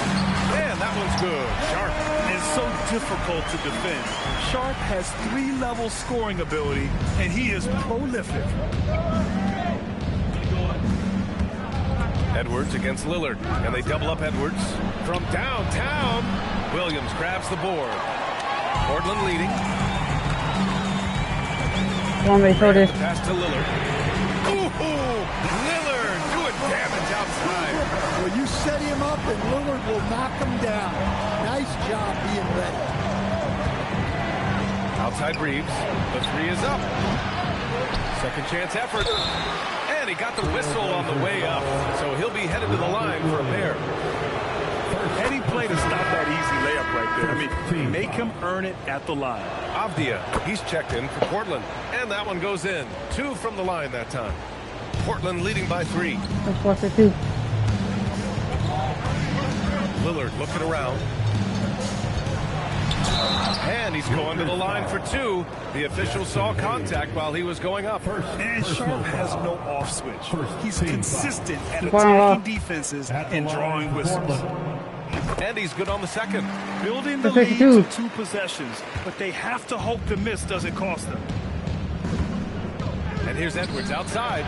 Man, that one's good. Sharp. It's so difficult to defend. Sharp has 3-level scoring ability, and he is prolific. Edwards against Lillard, and they double up Edwards. From downtown, Williams grabs the board. Portland leading. Want me to throw this? Pass to Lillard. Ooh, Lillard doing damage outside. Well, you set him up, and Lillard will knock him down. Nice job being ready. Outside Reeves. The 3 is up. Second chance effort. And he got the whistle on the way up, so he'll be headed to the line for a pair. Any play to stop that easy layup right there. I mean, make him earn it at the line. Avdia, he's checked in for Portland, and that one goes in. 2 from the line that time. Portland leading by 3. Let's watch it too. Lillard looking around. And he's going to the line for 2. The official saw contact while he was going up. And Sharp has no off switch. He's consistent at attacking defenses and drawing whistles. And he's good on the second. Building the lead to 2 possessions, but they have to hope the miss doesn't cost them. And here's Edwards outside.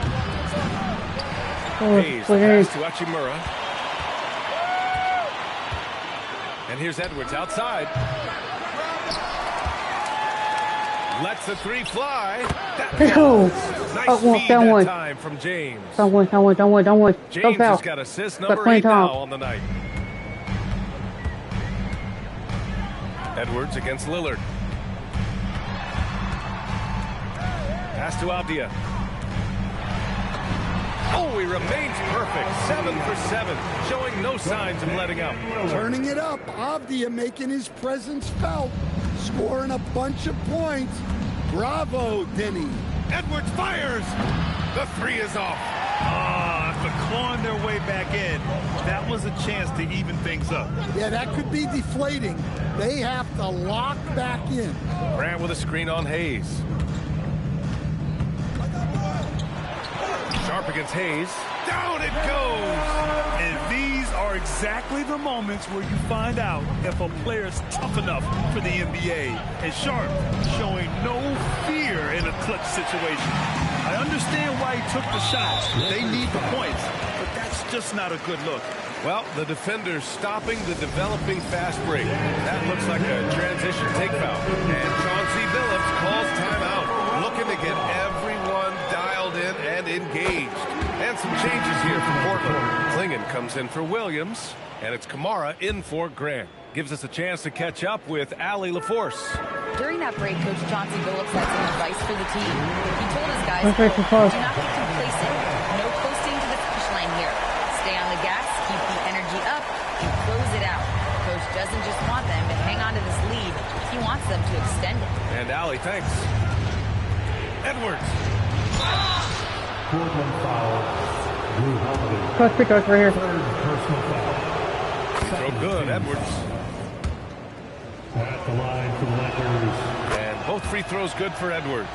Oh, Hayes pass to Hachimura. And here's Edwards outside. Lets the 3 fly. Let's go. Nice feed that time from James. Don't win. James has got assist number 8 now on the night. Edwards against Lillard. Pass to Avdia. Oh, he remains perfect. 7 for 7, showing no signs of letting up. Turning it up. Avdia making his presence felt. Scoring a bunch of points. Bravo, Denny. Edwards fires. The 3 is off. After clawing their way back in, that was a chance to even things up. Yeah, that could be deflating. They have to lock back in. Grant with a screen on Hayes. Sharp against Hayes. Down it goes. And these are exactly the moments where you find out if a player's tough enough for the NBA. And Sharp showing no fear in a clutch situation. I understand why he took the shot. They need the points, but that's just not a good look. Well, the defender's stopping the developing fast break. That looks like a transition take foul. And Chauncey Billups calls timeout, looking to get everyone dialed in and engaged. And some changes here for Portland. Klingon comes in for Williams, and it's Kamara in for Grant. Gives us a chance to catch up with Allie LaForce. During that break, Coach Chauncey Billups had some advice for the team. He told his guys, Okay, do not get complacent. No coasting to the finish line here. Stay on the gas, keep the energy up, and close it out. Coach doesn't just want them to hang on to this lead. He wants them to extend it. And Allie, thanks. Edwards. Portland foul. Plus free throws right here. Throw good, Edwards. At the line for the Lakers. And both free throws good for Edwards.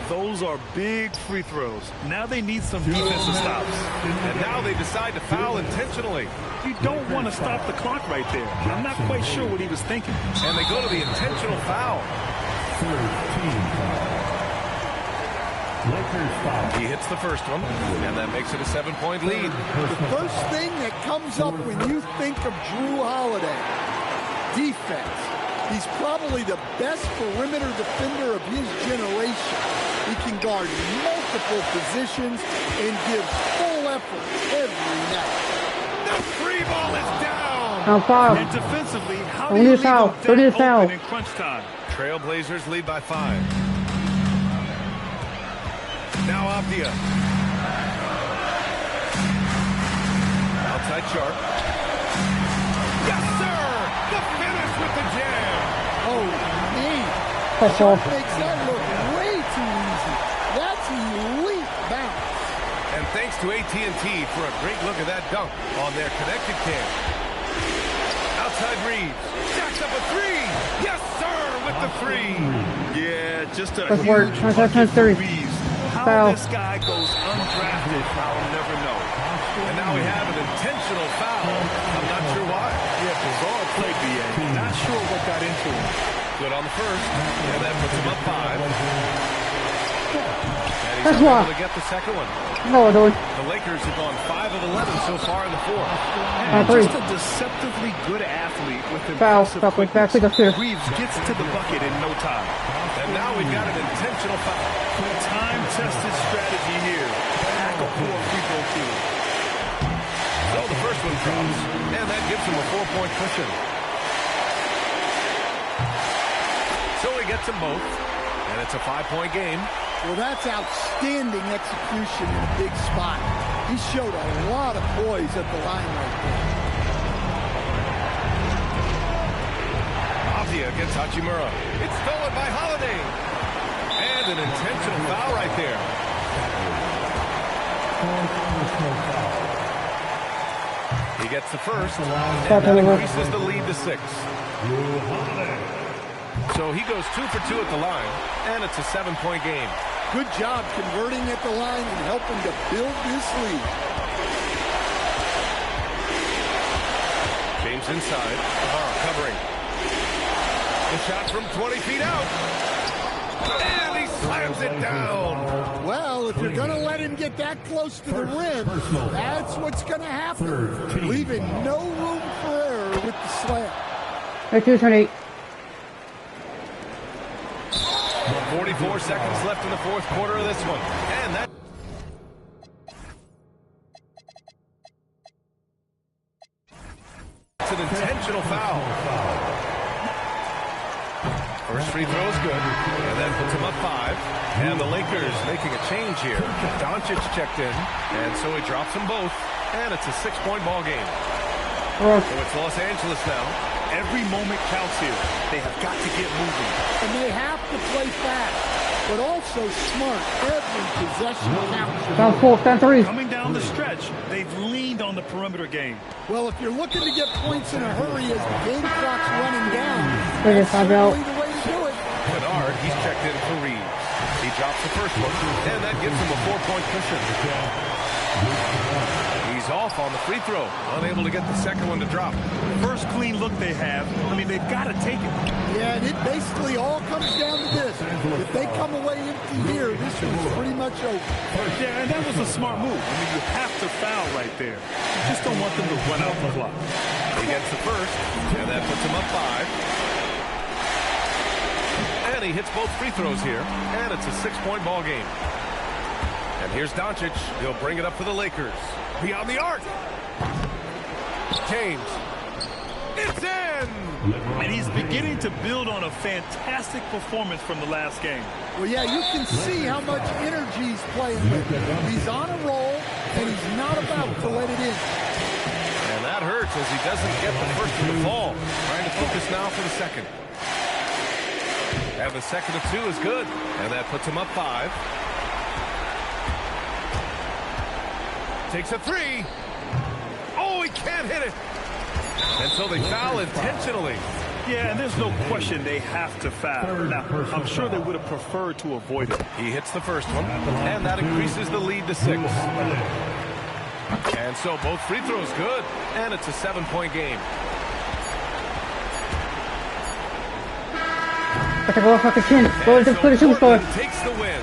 Those are big free throws. Now they need some defensive stops. And now they decide to foul intentionally. You don't want to stop the clock right there. I'm not quite sure what he was thinking. And they go to the intentional foul. He hits the first one, and that makes it a 7-point lead. The first thing that comes up when you think of Jrue Holiday, defense. He's probably the best perimeter defender of his generation. He can guard multiple positions and gives full effort every night. The free ball is down. And defensively, how do you leave them dead open in crunch time? Trailblazers lead by 5. Now Avdia. Outside Sharp. Yes, sir! The finish with the jam. Oh, man. Sharp makes that look way too easy. That's elite bounce. And thanks to AT&T for a great look at that dunk on their connected cam. Outside Reeves. Jacks up a 3. Yes, sir, with the 3. Yeah, just a huge bucket for Reeves. How Foul. this guy goes undrafted, I'll never know. And now we have an intentional foul. I'm not sure why. Yeah, bizarre play, B.A. Not sure what got into him. Good on the first, and that puts him up 5. And he's That's able to get the second one. No, dude. The Lakers have gone 5 of 11 so far in the fourth. And just a deceptively good athlete with impressive quickness. Reeves gets to the bucket in no time. And now we've got an intentional foul. Time-tested strategy here. Pack a poor free throw team. So the first one drops, and that gives him a 4-point cushion. So he gets them both, and it's a 5-point game. Well, that's outstanding execution in a big spot. He showed a lot of poise at the line right there. Avdia gets Hachimura. It's stolen by Holiday. And an intentional foul right there. He gets the first, and that increases the lead to 6. So he goes 2 for 2 at the line, and it's a 7-point game. Good job converting at the line and helping to build this lead. James inside. Covering. The shot from 20 feet out. And he slams it down. Well, if you're going to let him get that close to the rim, that's what's going to happen. Leaving no room for error with the slam. 2-8. 44 seconds left in the fourth quarter of this one. And that... It's an intentional foul. First free throw is good, and that puts him up 5. And the Lakers making a change here. Doncic checked in, and so he drops them both. And it's a 6-point ball game. So it's Los Angeles now. Every moment counts here. They have got to get moving. And they have to play fast, but also smart. Every possession counts. Down 4, down 3. Coming down the stretch, they've leaned on the perimeter game. Well, if you're looking to get points in a hurry as the game clock's running down, that's certainly the way to do it. Bernard, he's checked in for Reeves. He drops the first one, and that gives him a 4-point cushion. He's off on the free throw, unable to get the second one to drop. First clean look they have. I mean, they've got to take it. Yeah, and it basically all comes down to this. If they come away empty here, this one's pretty much over. Yeah, and that was a smart move. I mean, you have to foul right there. You just don't want them to run out the clock. He gets the first, and that puts him up 5. And he hits both free throws here, and it's a 6-point ball game. And here's Doncic. He'll bring it up for the Lakers. Beyond the arc. James. It's in! And he's beginning to build on a fantastic performance from the last game. Well, yeah, you can see how much energy he's playing with. He's on a roll, and he's not about to let it in. And that hurts as he doesn't get the first to the ball. Trying to focus now for the second. And the second of 2 is good. And that puts him up 5. Takes a three. Oh, he can't hit it. And so they foul intentionally. Yeah, and there's no question they have to foul. Now, I'm sure they would have preferred to avoid it. He hits the first one, and that increases the lead to 6. And so both free throws good, and it's a 7-point game. Go fucking chin. Go to the superstar. Takes the win.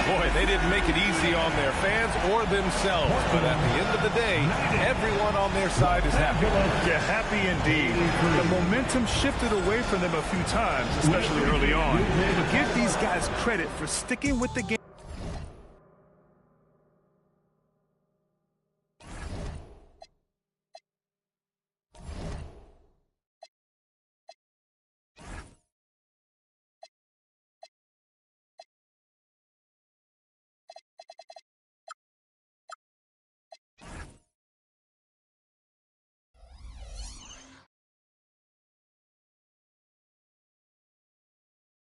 Boy, they didn't make it easy on their fans or themselves, but at the end of the day, everyone on their side is happy. Yeah, happy indeed. The momentum shifted away from them a few times, especially early on. But give these guys credit for sticking with the game.